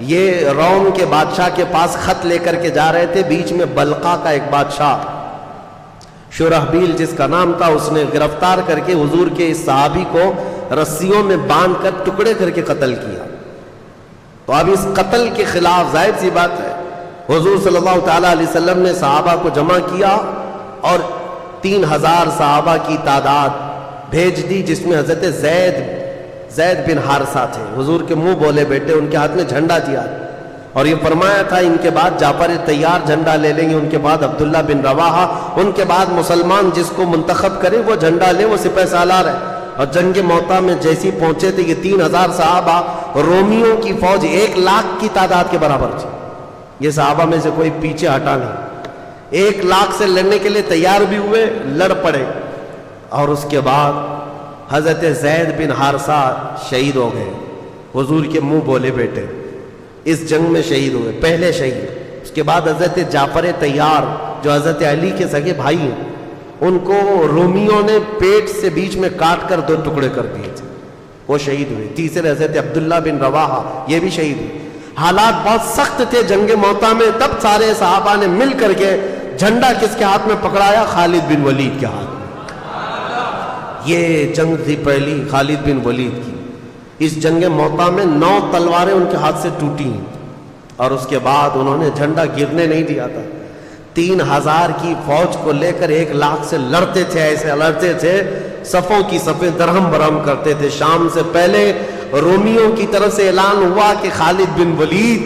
یہ روم کے بادشاہ کے پاس خط لے کر کے جا رہے تھے. بیچ میں بلقا کا ایک بادشاہ شرحبیل جس کا نام تھا, اس نے گرفتار کر کے حضور کے اس صحابی کو رسیوں میں باندھ کر ٹکڑے کر کے قتل کیا. تو اب اس قتل کے خلاف ظاہر سی بات ہے حضور صلی اللہ تعالیٰ علیہ وسلم نے صحابہ کو جمع کیا اور 3000 صحابہ کی تعداد بھیج دی, جس میں حضرت زید بن حارثہ تھے, حضور کے منہ بولے بیٹے. ان کے ہاتھ میں جھنڈا دیا اور یہ فرمایا تھا ان کے بعد جعفر طیار جھنڈا لے لیں گے, ان کے بعد عبداللہ بن رواحہ, ان کے بعد مسلمان جس کو منتخب کرے وہ جھنڈا لے, وہ سپہ سالار ہے. اور جنگ موطا میں جیسی پہنچے تھے یہ 3000 صحابہ, رومیوں کی فوج 1 لاکھ کی تعداد کے برابر تھی. یہ صحابہ میں سے کوئی پیچھے ہٹا نہیں, 1 لاکھ سے لڑنے کے لیے تیار بھی ہوئے, لڑ پڑے. اور اس کے بعد حضرت زید بن حارثہ شہید ہو گئے, حضور کے منہ بولے بیٹے اس جنگ میں شہید ہوئے, پہلے شہید. اس کے بعد حضرت جعفر طیار جو حضرت علی کے سگے بھائی ہیں, ان کو رومیوں نے پیٹ سے بیچ میں کاٹ کر 2 ٹکڑے کر دیے تھے. وہ شہید ہوئے. تیسرے حضرت عبداللہ بن رواحہ یہ بھی شہید ہوئے. حالات بہت سخت تھے جنگ موتا میں. تب سارے صحابہ نے مل کر کے جھنڈا کس کے ہاتھ میں پکڑایا؟ خالد بن ولید کے ہاتھ میں. یہ جنگ تھی پہلی خالد بن ولید کی. اس جنگ موتا میں 9 تلواریں ان کے ہاتھ سے ٹوٹی ہیں اور اس کے بعد انہوں نے جھنڈا گرنے نہیں دیا تھا. 3000 کی فوج کو لے کر 1 لاکھ سے لڑتے تھے. ایسے لڑتے تھے صفوں کی صفیں درہم برہم کرتے تھے. شام سے پہلے رومیوں کی طرف سے اعلان ہوا کہ خالد بن ولید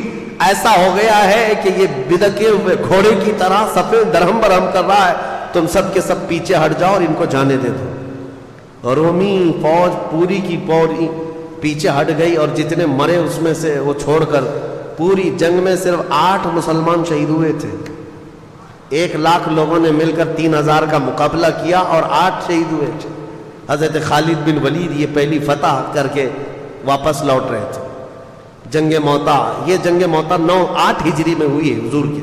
ایسا ہو گیا ہے کہ یہ بدکے ہوئے گھوڑے کی طرح صفیں درہم برہم کر رہا ہے, تم سب کے سب پیچھے ہٹ جاؤ اور ان کو جانے دے دو. رومی فوج پوری کی پوری پیچھے ہٹ گئی اور جتنے مرے اس میں سے وہ چھوڑ کر پوری جنگ میں صرف 8 مسلمان شہید ہوئے تھے. 1 لاکھ لوگوں نے مل کر 3000 کا مقابلہ کیا اور 8 شہید ہوئے تھے. حضرت خالد بن ولید یہ پہلی فتح کر کے واپس لوٹ رہے تھے. جنگ موتا, یہ جنگ موتا 9-8 ہجری میں ہوئی ہے حضور کی.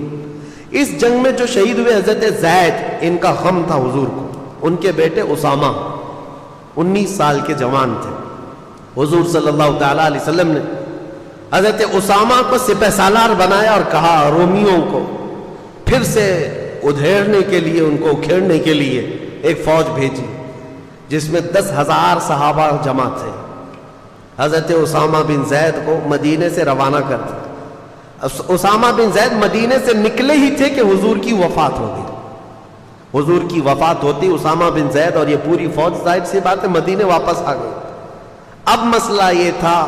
اس جنگ میں جو شہید ہوئے حضرت زید, ان کا غم تھا حضور کو. ان کے بیٹے اسامہ 19 سال کے جوان تھے. حضور صلی اللہ تعالیٰ علیہ وسلم نے حضرت اسامہ کو سپہ سالار بنایا اور کہا رومیوں کو پھر سے ادھیڑنے کے لیے, ان کو اکھیڑنے کے لیے ایک فوج بھیجی جس میں 10,000 صحابہ جمع تھے. حضرت اسامہ بن زید کو مدینے سے روانہ کر دیا. اسامہ بن زید مدینے سے نکلے ہی تھے کہ حضور کی وفات ہو گئی. حضور کی وفات ہوتی اسامہ بن زید اور یہ پوری فوج ظاہر سی بات ہے مدینے واپس آ گئی. اب مسئلہ یہ تھا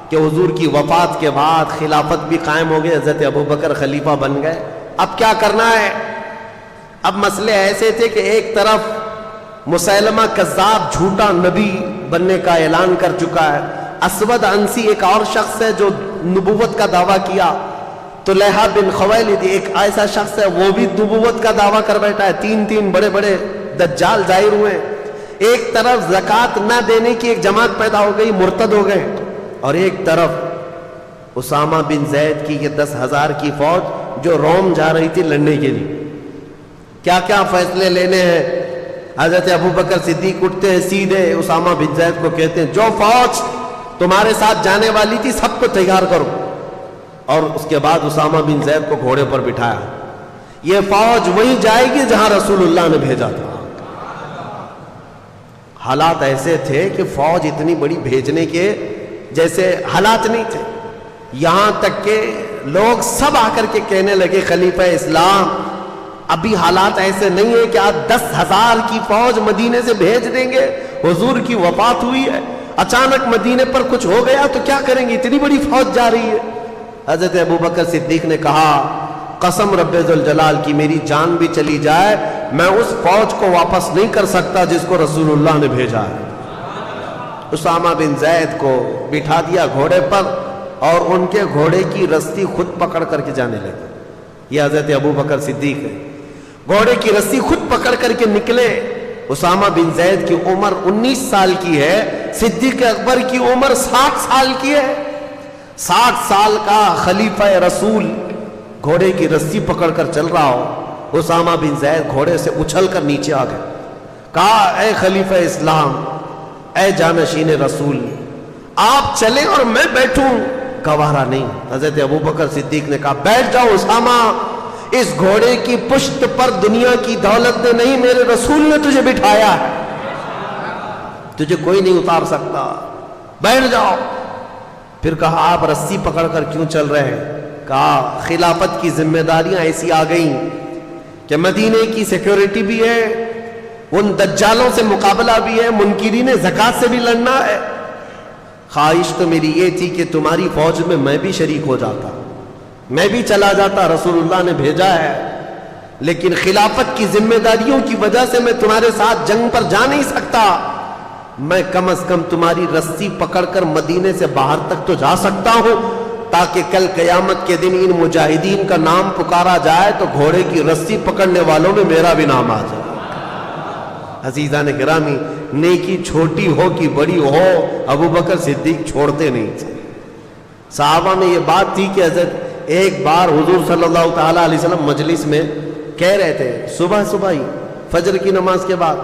کہ حضور کی وفات کے بعد خلافت بھی قائم ہو گئی, حضرت ابوبکر خلیفہ بن گئے. اب کیا کرنا ہے؟ اب مسئلے ایسے تھے کہ ایک طرف مسیلمہ کذاب جھوٹا نبی بننے کا اعلان کر چکا ہے. اسود عنسی ایک اور شخص ہے جو نبوت کا دعویٰ کیا. طلحہ بن خویلد ایک ایسا شخص ہے وہ بھی نبوت کا دعویٰ کر بیٹھا ہے. 3 بڑے بڑے دجال ظاہر ہوئے. ایک طرف زکوٰۃ نہ دینے کی ایک جماعت پیدا ہو گئی, مرتد ہو گئے, اور ایک طرف اسامہ بن زید کی یہ 10,000 کی فوج جو روم جا رہی تھی لڑنے کے لیے. کیا کیا فیصلے لینے ہیں؟ حضرت ابوبکر صدیق اٹھتے ہیں سیدھے اسامہ بن زید کو کہتے ہیں جو فوج تمہارے ساتھ جانے والی تھی سب کو تیار کرو. اور اس کے بعد اسامہ بن زید کو گھوڑے پر بٹھایا. یہ فوج وہیں جائے گی جہاں رسول اللہ نے بھیجا تھا. حالات ایسے تھے کہ فوج اتنی بڑی بھیجنے کے جیسے حالات نہیں تھے. یہاں تک کہ لوگ سب آ کر کے کہنے لگے خلیفہ اسلام ابھی حالات ایسے نہیں ہے کہ آپ 10,000 کی فوج مدینے سے بھیج دیں گے. حضور کی وفات ہوئی ہے, اچانک مدینے پر کچھ ہو گیا تو کیا کریں گے, اتنی بڑی فوج جا رہی ہے. حضرت ابوبکر صدیق نے کہا قسم رب ذوالجلال کی میری جان بھی چلی جائے میں اس فوج کو واپس نہیں کر سکتا جس کو رسول اللہ نے بھیجا ہے. اسامہ بن زید کو بٹھا دیا گھوڑے پر اور ان کے گھوڑے کی رسی خود پکڑ کر کے جانے لگے. یہ حضرت ابوبکر صدیق ہے. گھوڑے کی رسی خود پکڑ کر کے نکلے. اسامہ بن زید کی عمر 19 سال کی ہے, صدیق اکبر کی عمر 60 سال کی ہے. 60 سال کا خلیفہ رسول گھوڑے کی رسی پکڑ کر چل رہا ہو. اسامہ بن زید گھوڑے سے اچھل کر نیچے آ گئے. کہا اے خلیفہ اسلام, اے جانشین رسول, آپ چلیں اور میں بیٹھوں. گوارا نہیں. حضرت ابوبکر صدیق نے کہا بیٹھ جاؤ اسامہ, اس گھوڑے کی پشت پر دنیا کی دولت نے نہیں میرے رسول نے تجھے بٹھایا ہے, تجھے کوئی نہیں اتار سکتا, بیٹھ جاؤ. پھر کہا آپ رسی پکڑ کر کیوں چل رہے ہیں؟ کہا خلافت کی ذمہ داریاں ایسی آ گئیں کہ مدینے کی سیکیورٹی بھی ہے, ان دجالوں سے مقابلہ بھی ہے, منکرین زکوٰۃ سے بھی لڑنا ہے. خواہش تو میری یہ تھی کہ تمہاری فوج میں بھی شریک ہو جاتا, میں بھی چلا جاتا, رسول اللہ نے بھیجا ہے, لیکن خلافت کی ذمہ داریوں کی وجہ سے میں تمہارے ساتھ جنگ پر جا نہیں سکتا. میں کم از کم تمہاری رسی پکڑ کر مدینے سے باہر تک تو جا سکتا ہوں تاکہ کل قیامت کے دن ان مجاہدین کا نام پکارا جائے تو گھوڑے کی رسی پکڑنے والوں میں میرا بھی نام آ جائے. عزیزان گرامی, نیکی چھوٹی ہو کہ بڑی ہو ابوبکر صدیق چھوڑتے نہیں تھے. صحابہ میں یہ بات تھی کہ حضرت ایک بار حضور صلی اللہ تعالیٰ علیہ وسلم مجلس میں کہہ رہے تھے صبح ہی فجر کی نماز کے بعد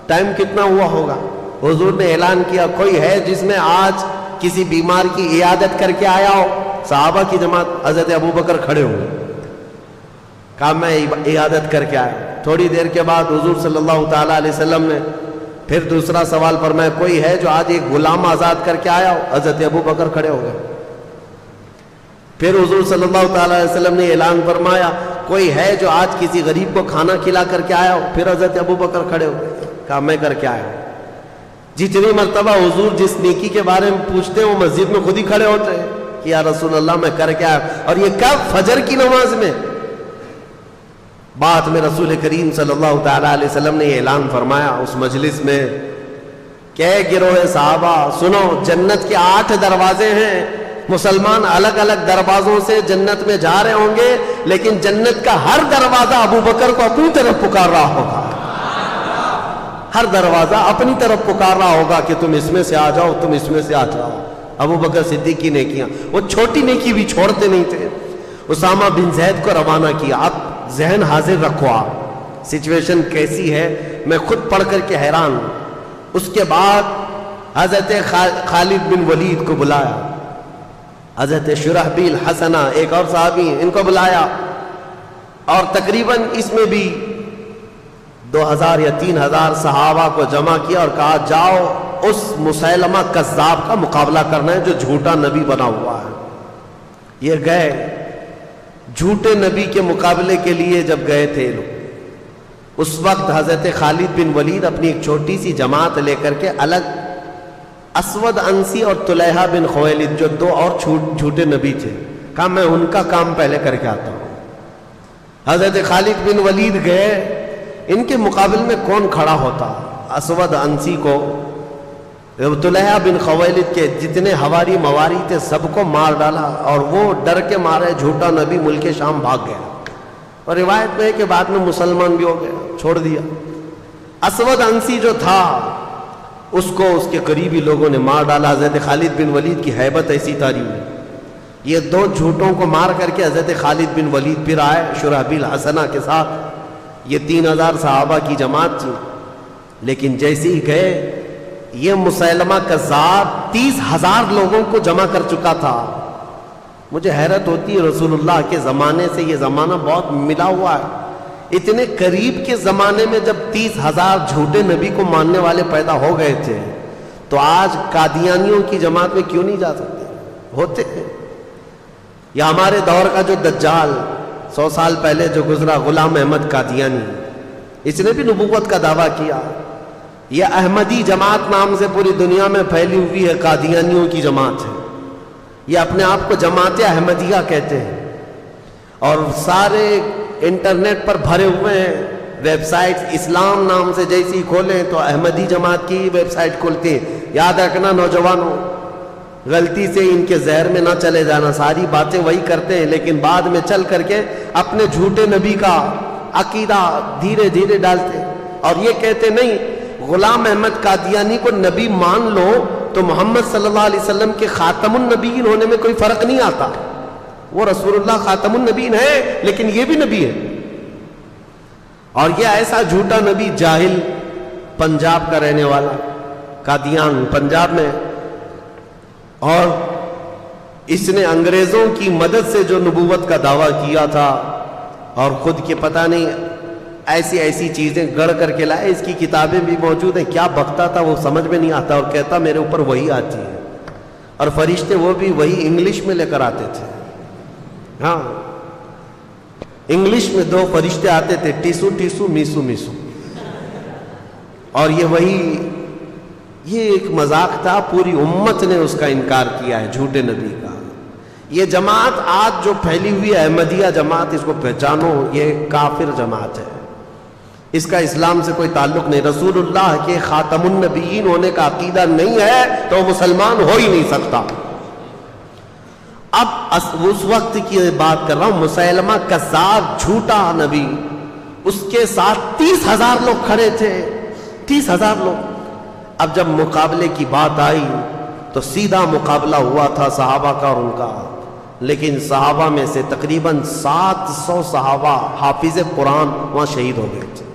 ٹائم کتنا ہوا ہوگا, حضور نے اعلان کیا کوئی ہے جس میں آج کسی بیمار کی عیادت کر کے آیا ہو؟ صحابہ کی جماعت، حضرت ابوبکر کھڑے ہوئے، کہا میں عیادت کر کے آیا۔ تھوڑی دیر کے بعد حضور صلی اللہ تعالیٰ علیہ وسلم نے پھر دوسرا سوال فرمایا کوئی ہے جو آج ایک غلام آزاد کر کے آیا ہو؟ حضرت ابوبکر کھڑے ہو گئے۔ پھر حضور صلی اللہ تعالیٰ علیہ وسلم نے اعلان فرمایا کوئی ہے جو آج کسی غریب کو کھانا کھلا کر کے آیا ہو؟ پھر حضرت ابوبکر کھڑے ہو گئے، کہا میں کر کے آیا ہوں۔ جتنی مرتبہ حضور جس نیکی کے بارے میں پوچھتے ہیں وہ مسجد میں خود ہی کھڑے ہوتے ہیں کہ یا رسول اللہ میں کر کے آیا، اور یہ کب؟ فجر کی نماز میں۔ بعد میں رسول کریم صلی اللہ تعالیٰ علیہ وسلم نے یہ اعلان فرمایا اس مجلس میں کہ اے گروہ صحابہ سنو، جنت کے 8 دروازے ہیں، مسلمان الگ الگ دروازوں سے جنت میں جا رہے ہوں گے، لیکن جنت کا ہر دروازہ ابوبکر کو اپنی طرف پکار رہا ہوگا، ہر دروازہ اپنی طرف پکار رہا ہوگا کہ تم اس میں سے آ جاؤ، تم اس میں سے آ جاؤ۔ ابوبکر صدیق کی نیکیاں، وہ چھوٹی نیکی بھی چھوڑتے نہیں تھے۔ اسامہ بن زید کو روانہ کیا۔ اب ذہن حاضر رکھو، آپ سچویشن کیسی ہے میں خود پڑھ کر کے حیران ہوں۔ اس کے بعد حضرت خالد بن ولید کو بلایا، حضرت شرحبیل حسنہ ایک اور صحابی ہیں، ان کو بلایا، اور تقریباً اس میں بھی 2000 یا 3000 صحابہ کو جمع کیا اور کہا جاؤ اس مسیلمہ کذاب کا مقابلہ کرنا ہے جو جھوٹا نبی بنا ہوا ہے۔ یہ گئے جھوٹے نبی کے مقابلے کے لیے، جب گئے تھے لوگ، اس وقت حضرت خالد بن ولید اپنی ایک چھوٹی سی جماعت لے کر کے الگ اسود انسی اور طلحہ بن خویلد جو 2 اور جھوٹے نبی تھے، کہا میں ان کا کام پہلے کر کے آتا ہوں۔ حضرت خالد بن ولید گئے، ان کے مقابل میں کون کھڑا ہوتا؟ اسود انسی کو، طلحہ بن خویلد کے جتنے ہواری مواری تھے سب کو مار ڈالا، اور وہ ڈر کے مارے جھوٹا نبی ملک شام بھاگ گیا، اور روایت میں ہے کہ بعد میں مسلمان بھی ہو گیا، چھوڑ دیا۔ اسود انسی جو تھا اس کو اس کے قریبی لوگوں نے مار ڈالا۔ حضرت خالد بن ولید کی ہیبت ایسی تاری ہوئی، یہ 2 جھوٹوں کو مار کر کے حضرت خالد بن ولید پھر آئے شرحبیل حسنہ کے ساتھ۔ یہ 3000 صحابہ کی جماعت تھی، لیکن جیسے ہی گئے یہ مسیلمہ کذاب 30,000 لوگوں کو جمع کر چکا تھا۔ مجھے حیرت ہوتی ہے، رسول اللہ کے زمانے سے یہ زمانہ بہت ملا ہوا ہے، اتنے قریب کے زمانے میں جب 30,000 جھوٹے نبی کو ماننے والے پیدا ہو گئے تھے، تو آج قادیانیوں کی جماعت میں کیوں نہیں جا سکتے؟ ہوتے ہیں۔ یا ہمارے دور کا جو دجال 100 سال پہلے جو گزرا، غلام احمد قادیانی، اس نے بھی نبوت کا دعویٰ کیا۔ یہ احمدی جماعت نام سے پوری دنیا میں پھیلی ہوئی ہے، قادیانیوں کی جماعت ہے، یہ اپنے آپ کو جماعت احمدیہ کہتے ہیں، اور سارے انٹرنیٹ پر بھرے ہوئے ہیں ویب سائٹ، اسلام نام سے جیسی ہی کھولیں تو احمدی جماعت کی ویب سائٹ کھولتے ہیں۔ یاد رکھنا نوجوانوں، غلطی سے ان کے زہر میں نہ چلے جانا، ساری باتیں وہی کرتے ہیں، لیکن بعد میں چل کر کے اپنے جھوٹے نبی کا عقیدہ دھیرے دھیرے ڈالتے، اور یہ کہتے نہیں غلام احمد قادیانی کو نبی مان لو تو محمد صلی اللہ علیہ وسلم کے خاتم النبیین ہونے میں کوئی فرق نہیں آتا، وہ رسول اللہ خاتم النبیین ہے لیکن یہ بھی نبی ہے۔ اور یہ ایسا جھوٹا نبی، جاہل، پنجاب کا رہنے والا، قادیان پنجاب میں، اور اس نے انگریزوں کی مدد سے جو نبوت کا دعویٰ کیا تھا، اور خود کے پتہ نہیں ایسی ایسی چیزیں گڑھ کر کے لائے، اس کی کتابیں بھی موجود ہیں، کیا بکتا تھا وہ سمجھ میں نہیں آتا، اور کہتا میرے اوپر وہی آتی ہے، اور فرشتے وہ بھی وہی انگلش میں لے کر آتے تھے۔ ہاں، انگلش میں 2 فرشتے آتے تھے، ٹیسو ٹیسو میسو میسو، اور یہ ایک مذاق تھا، پوری امت نے اس کا انکار کیا ہے، جھوٹے نبی کا۔ یہ جماعت آج جو پھیلی ہوئی ہے احمدیہ جماعت، اس کو پہچانو، یہ کافر جماعت ہے، اس کا اسلام سے کوئی تعلق نہیں، رسول اللہ کے خاتم النبیین ہونے کا عقیدہ نہیں ہے تو وہ مسلمان ہو ہی نہیں سکتا۔ اب اس وقت کی بات کر رہا ہوں، مسیلمہ کذاب جھوٹا نبی، اس کے ساتھ 30,000 لوگ کھڑے تھے، 30,000 لوگ۔ اب جب مقابلے کی بات آئی تو سیدھا مقابلہ ہوا تھا صحابہ کا اور ان کا، لیکن صحابہ میں سے تقریباً 700 صحابہ حافظ قرآن وہاں شہید ہو گئے تھے۔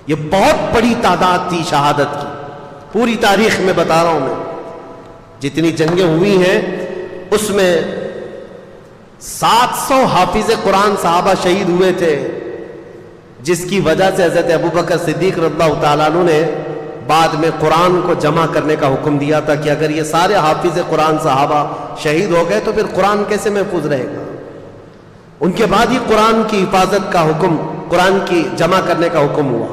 یہ بہت بڑی تعداد تھی شہادت کی، پوری تاریخ میں بتا رہا ہوں میں، جتنی جنگیں ہوئی ہیں اس میں 700 حافظ قرآن صحابہ شہید ہوئے تھے، جس کی وجہ سے حضرت ابوبکر صدیق رضی اللہ تعالیٰ عنہ نے بعد میں قرآن کو جمع کرنے کا حکم دیا تھا کہ اگر یہ سارے حافظ قرآن صحابہ شہید ہو گئے تو پھر قرآن کیسے محفوظ رہے گا۔ ان کے بعد ہی قرآن کی حفاظت کا حکم، قرآن کی جمع کرنے کا حکم ہوا۔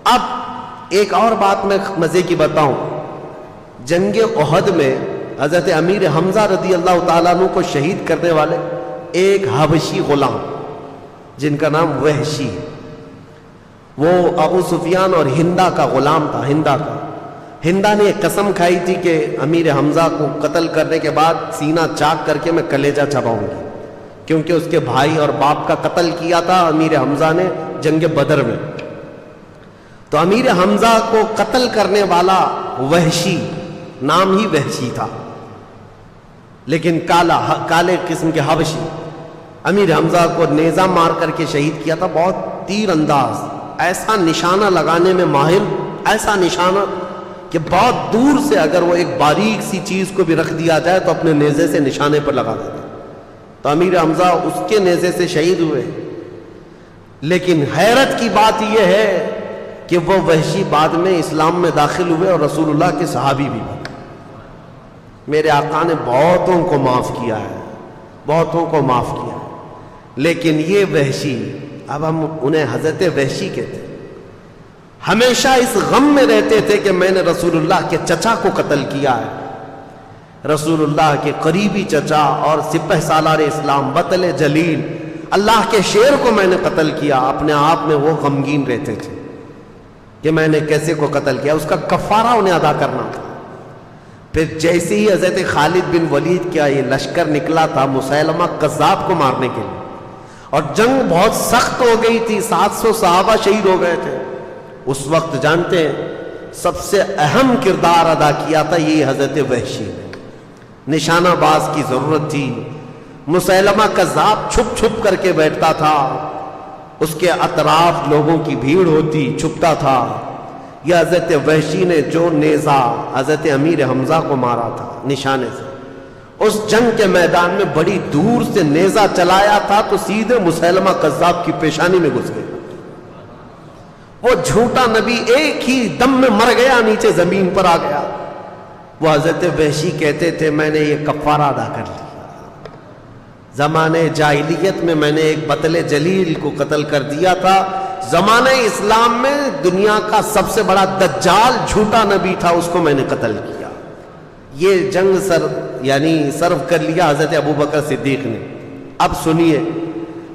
اب ایک اور بات میں مزے کی بتاؤں، جنگ احد میں حضرت امیر حمزہ رضی اللہ تعالیٰ عنہ کو شہید کرنے والے ایک حبشی غلام جن کا نام وحشی، وہ ابو سفیان اور ہندا کا غلام تھا۔ ہندا نے ایک قسم کھائی تھی کہ امیر حمزہ کو قتل کرنے کے بعد سینہ چاک کر کے میں کلیجہ چباؤں گی، کیونکہ اس کے بھائی اور باپ کا قتل کیا تھا امیر حمزہ نے جنگ بدر میں۔ تو امیر حمزہ کو قتل کرنے والا وحشی، نام ہی وحشی تھا لیکن کالے قسم کے حبشی، امیر حمزہ کو نیزہ مار کر کے شہید کیا تھا۔ بہت تیر انداز، ایسا نشانہ لگانے میں ماہر، ایسا نشانہ کہ بہت دور سے اگر وہ ایک باریک سی چیز کو بھی رکھ دیا جائے تو اپنے نیزے سے نشانے پر لگا دیتا۔ تو امیر حمزہ اس کے نیزے سے شہید ہوئے۔ لیکن حیرت کی بات یہ ہے کہ وہ وحشی بعد میں اسلام میں داخل ہوئے اور رسول اللہ کے صحابی بھی بنے۔ میرے آقا نے بہتوں کو معاف کیا ہے، بہتوں کو معاف کیا ہے، لیکن یہ وحشی، اب ہم انہیں حضرت وحشی کہتے ہیں، ہمیشہ اس غم میں رہتے تھے کہ میں نے رسول اللہ کے چچا کو قتل کیا ہے، رسول اللہ کے قریبی چچا اور سپہ سالار اسلام بطل جلیل اللہ کے شیر کو میں نے قتل کیا۔ اپنے آپ میں وہ غمگین رہتے تھے کہ میں نے کیسے کو قتل کیا، اس کا کفارہ انہیں ادا کرنا تھا۔ پھر جیسے ہی حضرت خالد بن ولید کا یہ لشکر نکلا تھا مسیلمہ کذاب کو مارنے کے لیے، اور جنگ بہت سخت ہو گئی تھی، 700 صحابہ شہید ہو گئے تھے، اس وقت جانتے ہیں سب سے اہم کردار ادا کیا تھا یہ حضرت وحشی نے۔ نشانہ باز کی ضرورت تھی، مسیلمہ کذاب چھپ چھپ کر کے بیٹھتا تھا، اس کے اطراف لوگوں کی بھیڑ ہوتی، چھپتا تھا۔ یہ حضرت وحشی نے جو نیزہ حضرت امیر حمزہ کو مارا تھا نشانے سے، اس جنگ کے میدان میں بڑی دور سے نیزہ چلایا تھا تو سیدھے مسیلمہ کذاب کی پیشانی میں گھس گیا۔ وہ جھوٹا نبی ایک ہی دم میں مر گیا، نیچے زمین پر آ گیا۔ وہ حضرت وحشی کہتے تھے میں نے یہ کفارہ ادا کر لیا، زمانے جاہلیت میں میں نے ایک بطل جلیل کو قتل کر دیا تھا، زمانے اسلام میں دنیا کا سب سے بڑا دجال جھوٹا نبی تھا، اس کو میں نے قتل کیا۔ یہ جنگ صرف کر لیا حضرت ابوبکر صدیق نے۔ اب سنیے،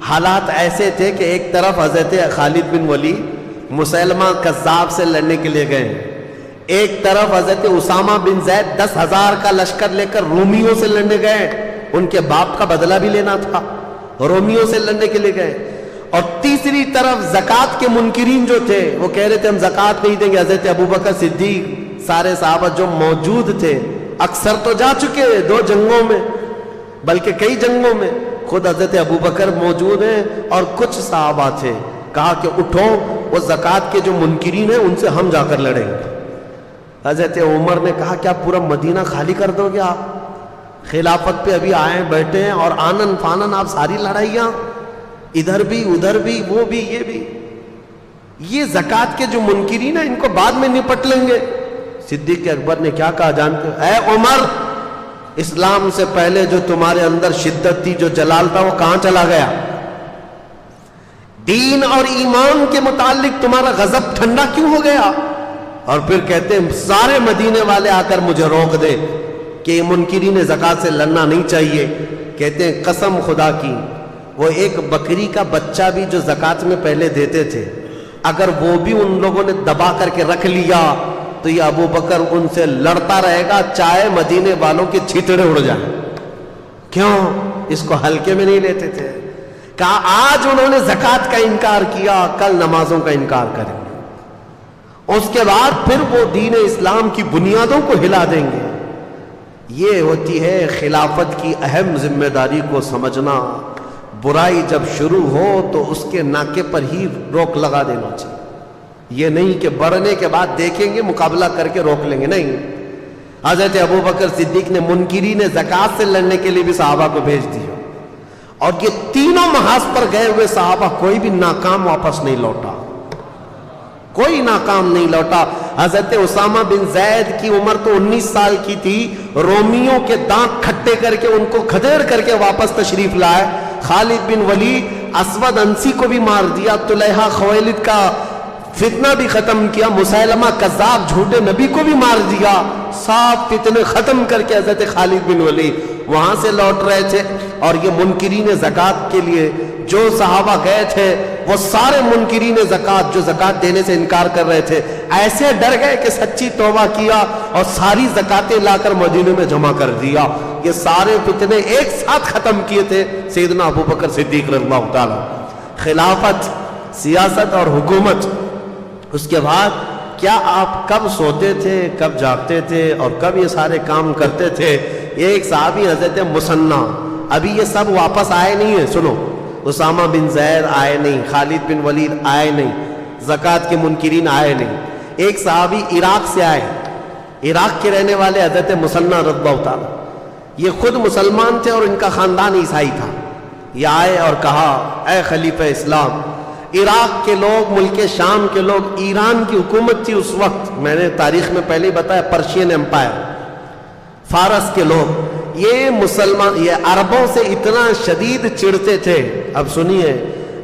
حالات ایسے تھے کہ ایک طرف حضرت خالد بن ولید مسیلمہ کذاب سے لڑنے کے لیے گئے، ایک طرف حضرت اسامہ بن زید 10,000 کا لشکر لے کر رومیوں سے لڑنے گئے، ان کے باپ کا بدلہ بھی لینا تھا، رومیوں سے لڑنے کے لیے گئے۔ اور تیسری طرف زکوٰۃ کے منکرین جو تھے، وہ کہہ رہے تھے ہم زکوٰۃ نہیں دیں گے۔ حضرت ابوبکر صدیق، سارے صحابہ جو موجود تھے، اکثر تو جا چکے 2 جنگوں میں، بلکہ کئی جنگوں میں، خود حضرت ابوبکر موجود ہیں اور کچھ صحابہ تھے، کہا کہ اٹھو، وہ زکوٰۃ کے جو منکرین ہیں ان سے ہم جا کر لڑیں گے۔ حضرت عمر نے کہا کیا پورا مدینہ خالی کر دو گے آپ؟ خلافت پہ ابھی آئے بیٹھے ہیں اور آنن فانن آپ ساری لڑائیاں، ادھر بھی ادھر بھی وہ بھی یہ بھی، یہ زکوٰۃ کے جو منکرین ہیں ان کو بعد میں نپٹ لیں گے۔ صدیق اکبر نے کیا کہا جانتے ہو؟ اے عمر، اسلام سے پہلے جو تمہارے اندر شدت تھی، جو جلال تھا، وہ کہاں چلا گیا؟ دین اور ایمان کے متعلق تمہارا غضب ٹھنڈا کیوں ہو گیا؟ اور پھر کہتے ہیں سارے مدینے والے آ کر مجھے روک دے کہ منکرین زکوٰۃ سے لڑنا نہیں چاہیے۔ کہتے ہیں قسم خدا کی، وہ ایک بکری کا بچہ بھی جو زکوٰۃ میں پہلے دیتے تھے، اگر وہ بھی ان لوگوں نے دبا کر کے رکھ لیا تو یہ ابو بکر ان سے لڑتا رہے گا، چاہے مدینے والوں کے چھیٹڑے اڑ جائیں۔ کیوں؟ اس کو ہلکے میں نہیں لیتے تھے۔ کہا آج انہوں نے زکوٰۃ کا انکار کیا، کل نمازوں کا انکار کریں گے، اس کے بعد پھر وہ دین اسلام کی بنیادوں کو ہلا دیں گے۔ یہ ہوتی ہے خلافت کی اہم ذمہ داری کو سمجھنا۔ برائی جب شروع ہو تو اس کے ناکے پر ہی روک لگا دینا چاہیے۔ یہ نہیں کہ بڑھنے کے بعد دیکھیں گے مقابلہ کر کے روک لیں گے، نہیں. حضرت ابوبکر صدیق نے منکرین زکوٰۃ سے لڑنے کے لیے بھی صحابہ کو بھیج دیا، اور یہ تینوں محاذ پر گئے ہوئے صحابہ کوئی بھی ناکام واپس نہیں لوٹا، کوئی ناکام نہیں لوٹا. حضرت اسامہ بن زید کی عمر تو 19 سال کی تھی، رومیوں کے دانت کھٹے کر کے ان کو کھدیڑ کر کے واپس تشریف لائے. خالد بن ولید اسود انسی کو بھی مار دیا، طلحہ خویلد کا فتنہ بھی ختم کیا، مسیلمہ کذاب جھوٹے نبی کو بھی مار دیا. سات فتنے ختم کر کے حضرت خالد بن ولید وہاں سے لوٹ رہے تھے. اور یہ منکرین زکوٰۃ کے لیے جو صحابہ گئے تھے وہ سارے منکرین زکوٰۃ جو زکوٰۃ دینے سے انکار کر رہے تھے ایسے ڈر گئے کہ سچی توبہ کیا اور ساری زکاتیں لا کر مدینے میں جمع کر دیا. یہ سارے فتنے ایک ساتھ ختم کیے تھے سیدنا ابوبکر صدیق رضی اللہ تعالیٰ. خلافت، سیاست اور حکومت. اس کے بعد کیا آپ کب سوتے تھے، کب جاگتے تھے اور کب یہ سارے کام کرتے تھے؟ ایک صحابی حضرت مثنیٰ، ابھی یہ سب واپس آئے نہیں ہیں. سنو، اسامہ بن زید آئے نہیں، خالد بن ولید آئے نہیں، زکوٰۃ کے منکرین آئے نہیں. ایک صحابی عراق سے آئے، عراق کے رہنے والے حضرت مثنیٰ رضی اللہ تعالیٰ. یہ خود مسلمان تھے اور ان کا خاندان عیسائی تھا. یہ آئے اور کہا، اے خلیفہ اسلام، عراق کے لوگ، ملک شام کے لوگ، ایران کی حکومت تھی اس وقت، میں نے تاریخ میں پہلے ہی بتایا، پرشین امپائر، فارس کے لوگ، یہ مسلمان، یہ عربوں سے اتنا شدید چڑھتے تھے. اب سنیے،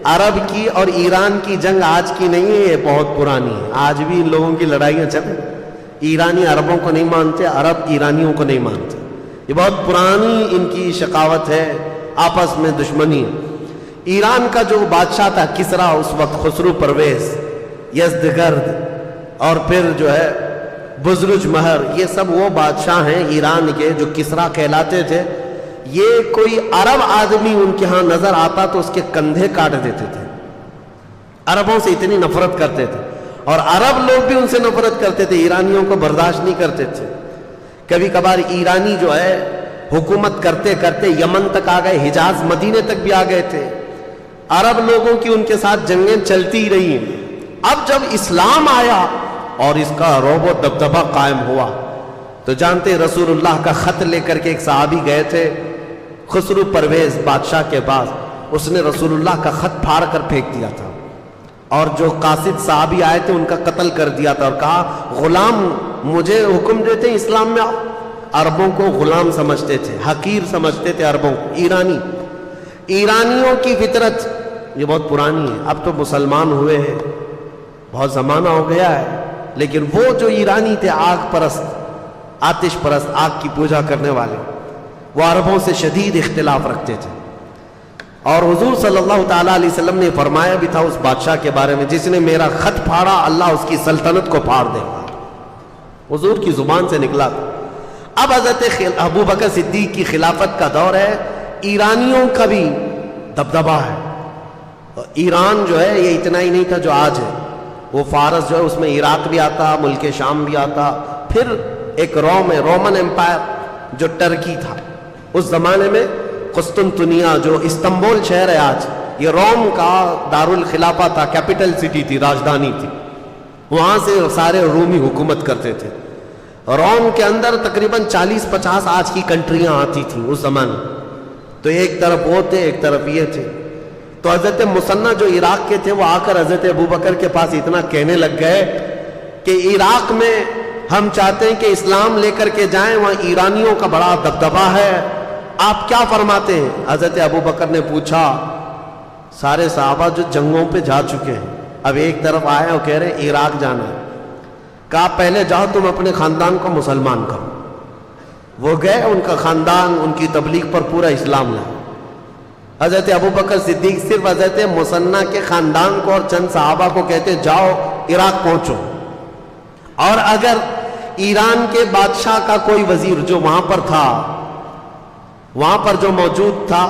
عرب کی اور ایران کی جنگ آج کی نہیں ہے، یہ بہت پرانی ہے. آج بھی ان لوگوں کی لڑائیاں چلیں. ایرانی عربوں کو نہیں مانتے، عرب ایرانیوں کو نہیں مانتے. یہ بہت پرانی ان کی شقاوت ہے، آپس میں دشمنی. ایران کا جو بادشاہ تھا کسرا اس وقت، خسرو پرویز، یزدگرد اور پھر جو ہے بزرج مہر، یہ سب وہ بادشاہ ہیں ایران کے جو کسرا کہلاتے تھے. یہ کوئی عرب آدمی ان کے ہاں نظر آتا تو اس کے کندھے کاٹ دیتے تھے. عربوں سے اتنی نفرت کرتے تھے، اور عرب لوگ بھی ان سے نفرت کرتے تھے، ایرانیوں کو برداشت نہیں کرتے تھے. کبھی کبھار ایرانی جو ہے حکومت کرتے کرتے یمن تک آ گئے، حجاز مدینے تک بھی آ گئے تھے. عرب لوگوں کی ان کے ساتھ جنگیں چلتی رہی ہیں. اب جب اسلام آیا اور اس کا رعب و دبدبہ قائم ہوا تو جانتے رسول اللہ کا خط لے کر کے ایک صحابی گئے تھے خسرو پرویز بادشاہ کے پاس. اس نے رسول اللہ کا خط پھاڑ کر پھینک دیا تھا، اور جو قاصد صحابی آئے تھے ان کا قتل کر دیا تھا، اور کہا، غلام مجھے حکم دیتے ہیں اسلام میں آؤ. عربوں کو غلام سمجھتے تھے، حقیر سمجھتے تھے عربوں کو. ایرانیوں کی فطرت یہ بہت پرانی ہے. اب تو مسلمان ہوئے ہیں، بہت زمانہ ہو گیا ہے، لیکن وہ جو ایرانی تھے آگ پرست، آتش پرست، آگ کی پوجا کرنے والے، وہ عربوں سے شدید اختلاف رکھتے تھے. اور حضور صلی اللہ تعالیٰ علیہ وسلم نے فرمایا بھی تھا اس بادشاہ کے بارے میں، جس نے میرا خط پھاڑا اللہ اس کی سلطنت کو پھاڑ دے گا. حضور کی زبان سے نکلا تھا. اب حضرت ابوبکر صدیق کی خلافت کا دور ہے، ایرانیوں کا بھی دبدبہ ہے. ایران جو ہے یہ اتنا ہی نہیں تھا جو آج ہے. وہ فارس جو ہے اس میں عراق بھی آتا، ملک شام بھی آتا. پھر ایک روم ہے، رومن امپائر، جو ٹرکی تھا. اس زمانے میں قسطنطنیہ جو استنبول شہر ہے آج، یہ روم کا دارالخلافہ تھا، کیپٹل سٹی تھی، راجدھانی تھی. وہاں سے سارے رومی حکومت کرتے تھے. روم کے اندر تقریباً 40-50 آج کی کنٹریاں آتی تھیں اس زمانے. تو ایک طرف وہ تھے، ایک طرف یہ تھے. تو حضرت مثنیٰ جو عراق کے تھے وہ آ کر حضرت ابوبکر کے پاس اتنا کہنے لگ گئے کہ عراق میں ہم چاہتے ہیں کہ اسلام لے کر کے جائیں، وہاں ایرانیوں کا بڑا دبدبہ ہے، آپ کیا فرماتے ہیں؟ حضرت ابوبکر نے پوچھا، سارے صحابہ جو جنگوں پہ جا چکے ہیں اب ایک طرف آئے اور کہہ رہے ہیں عراق جانا ہے. کہا پہلے جاؤ تم اپنے خاندان کو مسلمان کرو. وہ گئے، ان کا خاندان ان کی تبلیغ پر پورا اسلام لایا. حضرت ابوبکر صدیق صرف حضرت مثنیٰ کے خاندان کو اور چند صحابہ کو کہتے جاؤ عراق پہنچو، اور اگر ایران کے بادشاہ کا کوئی وزیر جو وہاں پر تھا، وہاں پر جو موجود تھا،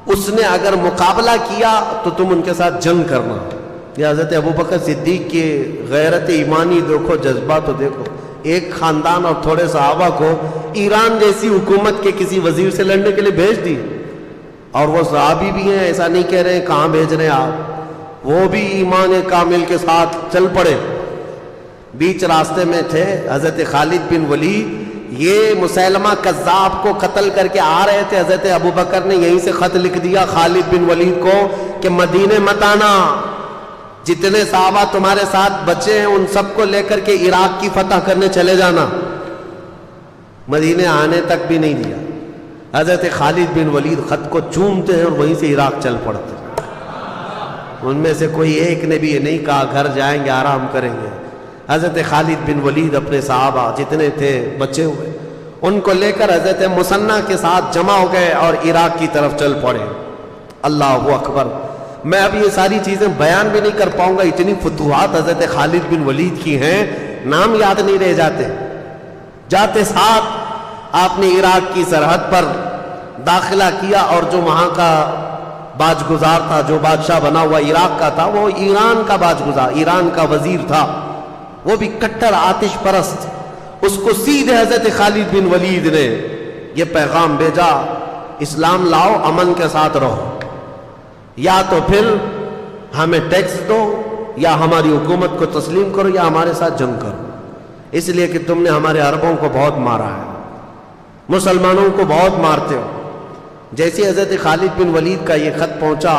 اس نے اگر مقابلہ کیا تو تم ان کے ساتھ جنگ کرنا. یہ حضرت ابوبکر صدیق کی غیرت ایمانی دیکھو، جذبہ تو دیکھو. ایک خاندان اور تھوڑے صحابہ کو ایران جیسی حکومت کے کسی وزیر سے لڑنے کے لیے بھیج دی. اور وہ صحابی بھی ہیں، ایسا نہیں کہہ رہے ہیں کہاں بھیج رہے ہیں آپ، وہ بھی ایمان کامل کے ساتھ چل پڑے. بیچ راستے میں تھے حضرت خالد بن ولید، یہ مسیلمہ کذاب کو قتل کر کے آ رہے تھے. حضرت ابوبکر نے یہیں سے خط لکھ دیا خالد بن ولید کو کہ مدینے مت آنا، جتنے صحابہ تمہارے ساتھ بچے ہیں ان سب کو لے کر کے عراق کی فتح کرنے چلے جانا. مدینے آنے تک بھی نہیں دیا. حضرت خالد بن ولید خط کو چومتے ہیں اور وہیں سے عراق چل پڑتے ہیں. ان میں سے کوئی ایک نے بھی یہ نہیں کہا گھر جائیں گے آرام کریں گے. حضرت خالد بن ولید اپنے صحابہ جتنے تھے بچے ہوئے ان کو لے کر حضرت مثنیٰ کے ساتھ جمع ہو گئے اور عراق کی طرف چل پڑے. اللہ اکبر. میں اب یہ ساری چیزیں بیان بھی نہیں کر پاؤں گا، اتنی فتوحات حضرت خالد بن ولید کی ہیں، نام یاد نہیں رہ جاتے. جاتے ساتھ آپ نے عراق کی سرحد پر داخلہ کیا اور جو وہاں کا باج گزار تھا، جو بادشاہ بنا ہوا عراق کا تھا، وہ ایران کا باج گزار، ایران کا وزیر تھا، وہ بھی کٹر آتش پرست. اس کو سیدھے حضرت خالد بن ولید نے یہ پیغام بھیجا اسلام لاؤ، امن کے ساتھ رہو، یا تو پھر ہمیں ٹیکس دو یا ہماری حکومت کو تسلیم کرو یا ہمارے ساتھ جنگ کرو، اس لیے کہ تم نے ہمارے عربوں کو بہت مارا ہے، مسلمانوں کو بہت مارتے ہو. جیسے حضرت خالد بن ولید کا یہ خط پہنچا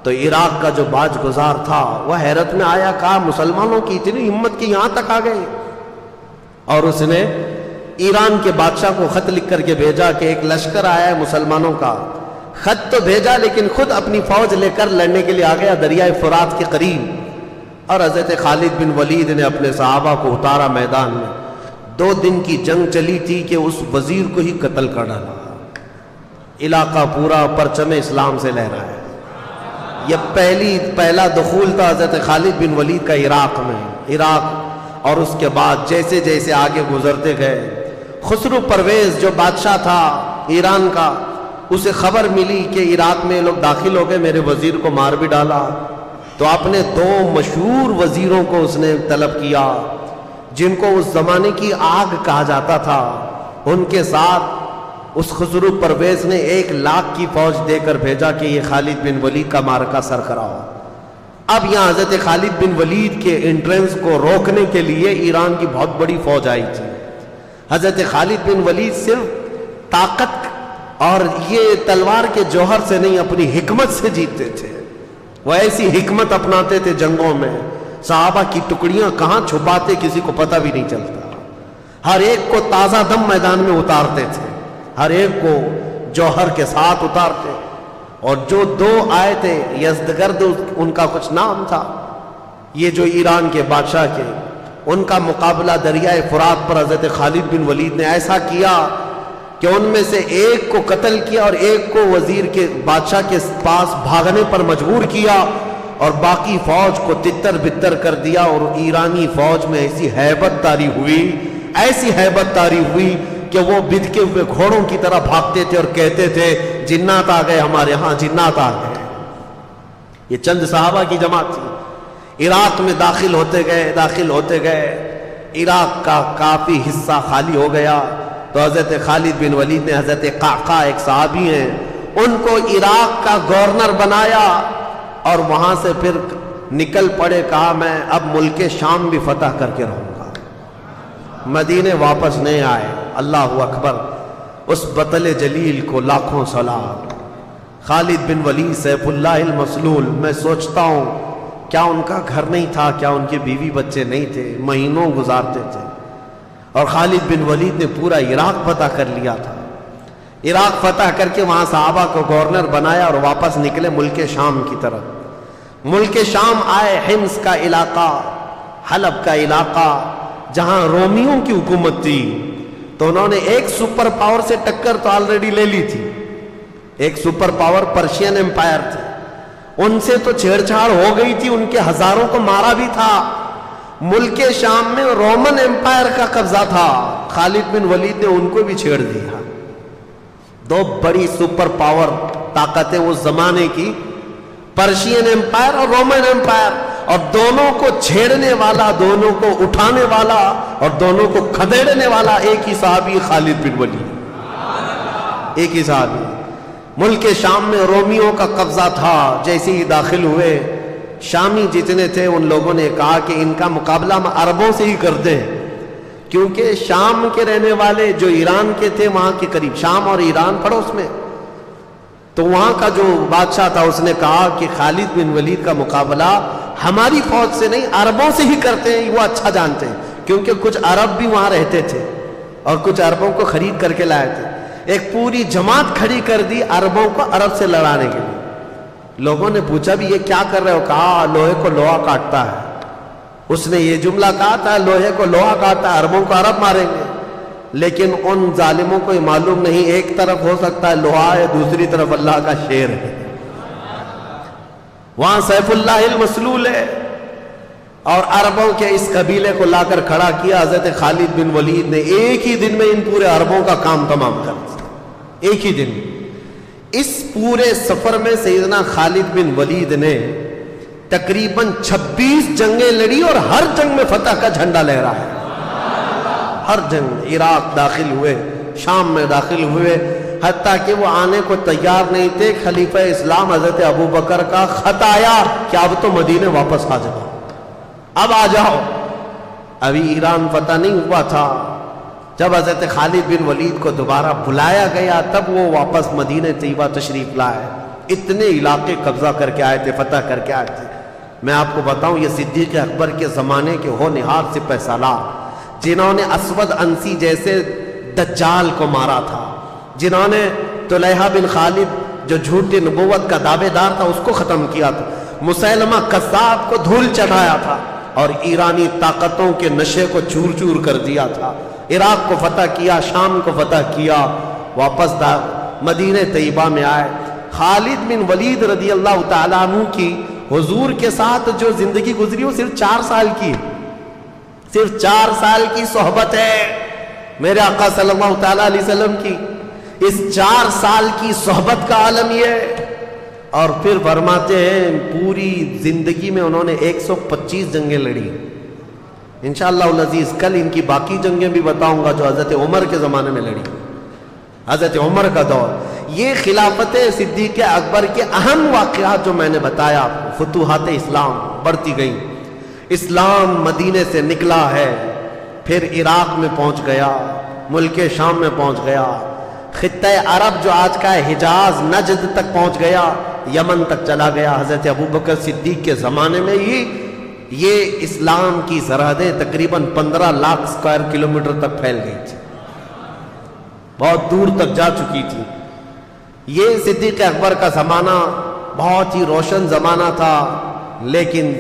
تو عراق کا جو باج گزار تھا وہ حیرت میں آیا، کہا مسلمانوں کی اتنی ہمت کی یہاں تک آ گئے. اور اس نے ایران کے بادشاہ کو خط لکھ کر کے بھیجا کہ ایک لشکر آیا ہے مسلمانوں کا. خط تو بھیجا لیکن خود اپنی فوج لے کر لڑنے کے لیے آ گیا دریائے فرات کے قریب. اور حضرت خالد بن ولید نے اپنے صحابہ کو اتارا میدان میں. 2 دن کی جنگ چلی تھی کہ اس وزیر کو ہی قتل کر ڈالا. علاقہ پورا پرچم اسلام سے لہرا ہے. یہ پہلا دخول تھا حضرت خالد بن ولید کا عراق میں. عراق اور اس کے بعد جیسے جیسے آگے گزرتے گئے، خسرو پرویز جو بادشاہ تھا ایران کا، اسے خبر ملی کہ عراق میں لوگ داخل ہو گئے، میرے وزیر کو مار بھی ڈالا. تو اپنے 2 مشہور وزیروں کو اس نے طلب کیا جن کو اس زمانے کی آگ کہا جاتا تھا. ان کے ساتھ اس خسرو پرویز نے 1 لاکھ کی فوج دے کر بھیجا کہ یہ خالد بن ولید کا معرکہ سر کراؤ. اب یہاں حضرت خالد بن ولید کے انٹرنس کو روکنے کے لیے ایران کی بہت بڑی فوج آئی تھی. حضرت خالد بن ولید صرف طاقت اور یہ تلوار کے جوہر سے نہیں، اپنی حکمت سے جیتتے تھے. وہ ایسی حکمت اپناتے تھے جنگوں میں، صحابہ کی ٹکڑیاں کہاں چھپاتے کسی کو پتہ بھی نہیں چلتا. ہر ایک کو تازہ دم میدان میں اتارتے تھے، ہر ایک کو جوہر کے ساتھ اتارتے. اور جو 2 آئے تھے یزدگرد ان کا کچھ نام تھا، یہ جو ایران کے بادشاہ کے، ان کا مقابلہ دریائے فرات پر حضرت خالد بن ولید نے ایسا کیا کہ ان میں سے ایک کو قتل کیا اور ایک کو وزیر کے بادشاہ کے پاس بھاگنے پر مجبور کیا اور باقی فوج کو تتر بتر کر دیا. اور ایرانی فوج میں ایسی ہیبت طاری ہوئی کہ وہ بدکے ہوئے گھوڑوں کی طرح بھاگتے تھے اور کہتے تھے جنات آ گئے ہمارے ہاں، جنات آ گئے. یہ چند صحابہ کی جماعت تھی. عراق میں داخل ہوتے گئے عراق کا کافی حصہ خالی ہو گیا. تو حضرت خالد بن ولید نے حضرت قعقاع ایک صحابی ہیں ان کو عراق کا گورنر بنایا اور وہاں سے پھر نکل پڑے. کہا میں اب ملک شام بھی فتح کر کے رہوں گا. مدینے واپس نہیں آئے. اللہ اکبر. اس بطل جلیل کو لاکھوں سلام. خالد بن ولید سیف اللہ المسلول. میں سوچتا ہوں کیا ان کا گھر نہیں تھا، کیا ان کے بیوی بچے نہیں تھے، مہینوں گزارتے تھے. اور خالد بن ولید نے پورا عراق فتح کر لیا تھا. عراق فتح کر کے وہاں صحابہ کو گورنر بنایا اور واپس نکلے ملک شام کی طرف. ملک شام آئے، حمص کا علاقہ، حلب کا علاقہ جہاں رومیوں کی حکومت تھی. تو انہوں نے ایک سپر پاور سے ٹکر تو آلریڈی لے لی تھی. ایک سپر پاور پرشین امپائر تھے، ان سے تو چھیڑ چھاڑ ہو گئی تھی، ان کے ہزاروں کو مارا بھی تھا. ملک شام میں رومن امپائر کا قبضہ تھا. خالد بن ولید نے ان کو بھی چھیڑ دیا. 2 بڑی سپر پاور طاقتیں اس زمانے کی، پرشین امپائر اور رومن امپائر. اور دونوں کو چھیڑنے والا، دونوں کو اٹھانے والا اور دونوں کو کھدیڑنے والا ایک ہی صحابی خالد بن ولید. ایک ہی صحابی. ملک شام میں رومیوں کا قبضہ تھا. جیسے ہی داخل ہوئے شامی جتنے تھے ان لوگوں نے کہا کہ ان کا مقابلہ ہم عربوں سے ہی کرتے ہیں، کیونکہ شام کے رہنے والے جو ایران کے تھے وہاں کے قریب، شام اور ایران پڑوس میں، تو وہاں کا جو بادشاہ تھا اس نے کہا کہ خالد بن ولید کا مقابلہ ہماری فوج سے نہیں عربوں سے ہی کرتے ہیں، وہ اچھا جانتے ہیں، کیونکہ کچھ عرب بھی وہاں رہتے تھے اور کچھ عربوں کو خرید کر کے لائے تھے۔ ایک پوری جماعت کھڑی کر دی عربوں کو عرب سے لڑانے کے لیے۔ لوگوں نے پوچھا بھی یہ کیا کر رہے ہو؟ کہا لوہے کو لوہا کاٹتا ہے۔ اس نے یہ جملہ کہا تھا لوہے کو لوہا کاٹتا ہے، عربوں کو عرب ماریں گے، لیکن ان ظالموں کو یہ معلوم نہیں ایک طرف ہو سکتا ہے لوہا ہے، دوسری طرف اللہ کا شیر ہے، وہاں سیف اللہ المسلول ہے۔ اور عربوں کے اس قبیلے کو لا کر کھڑا کیا حضرت خالد بن ولید نے، ایک ہی دن میں ان پورے عربوں کا کام تمام کر دیا، ایک ہی دن۔ اس پورے سفر میں سیدنا خالد بن ولید نے تقریباً 26 جنگیں لڑی اور ہر جنگ میں فتح کا جھنڈا لہرایا، ہر جنگ میں۔ عراق داخل ہوئے، شام میں داخل ہوئے، حتیٰ کہ وہ آنے کو تیار نہیں تھے، خلیفہ اسلام حضرت ابو بکر کا خط آیا کہ اب تو مدینے واپس آ جاؤ، اب آ جاؤ۔ ابھی ایران فتح نہیں ہوا تھا۔ جب حضرت خالد بن ولید کو دوبارہ بلایا گیا تب وہ واپس مدینہ طیبہ تشریف لائے۔ اتنے علاقے قبضہ کر کے آئے تھے، فتح کر کے آئے تھے۔ میں آپ کو بتاؤں یہ صدیق اکبر کے زمانے کے ہونہار سپہ سالار، جنہوں نے اسود انسی جیسے دجال کو مارا تھا، جنہوں نے طلحہ بن خالد جو جھوٹی نبوت کا دعوے دار تھا اس کو ختم کیا تھا، مسیلمہ کذاب کو دھول چڑھایا تھا اور ایرانی طاقتوں کے نشے کو چور چور کر دیا تھا، عراق کو فتح کیا، شام کو فتح کیا، واپس مدینہ طیبہ میں آئے۔ خالد بن ولید رضی اللہ تعالیٰ عنہ کی حضور کے ساتھ جو زندگی گزری وہ صرف 4 سال کی، صرف 4 سال کی صحبت ہے میرے آقا صلی اللہ تعالیٰ علیہ وسلم کی۔ اس 4 سال کی صحبت کا عالم یہ ہے۔ اور پھر فرماتے ہیں پوری زندگی میں انہوں نے 125 جنگیں لڑی۔ انشاءاللہ العزیز کل ان کی باقی جنگیں بھی بتاؤں گا جو حضرت عمر کے زمانے میں لڑی، حضرت عمر کا دور۔ یہ خلافت صدیق اکبر کے اہم واقعات جو میں نے بتایا آپ کو، فتوحات اسلام بڑھتی گئیں، اسلام مدینے سے نکلا ہے، پھر عراق میں پہنچ گیا، ملک شام میں پہنچ گیا، خطہ عرب جو آج کا ہے حجاز نجد تک پہنچ گیا، یمن تک چلا گیا۔ حضرت ابوبکر صدیق کے زمانے میں ہی یہ اسلام کی سرحدیں تقریباً 15 لاکھ اسکوائر کلومیٹر تک پھیل گئی تھی، بہت دور تک جا چکی تھی۔ یہ صدیق اکبر کا زمانہ بہت ہی روشن زمانہ تھا، لیکن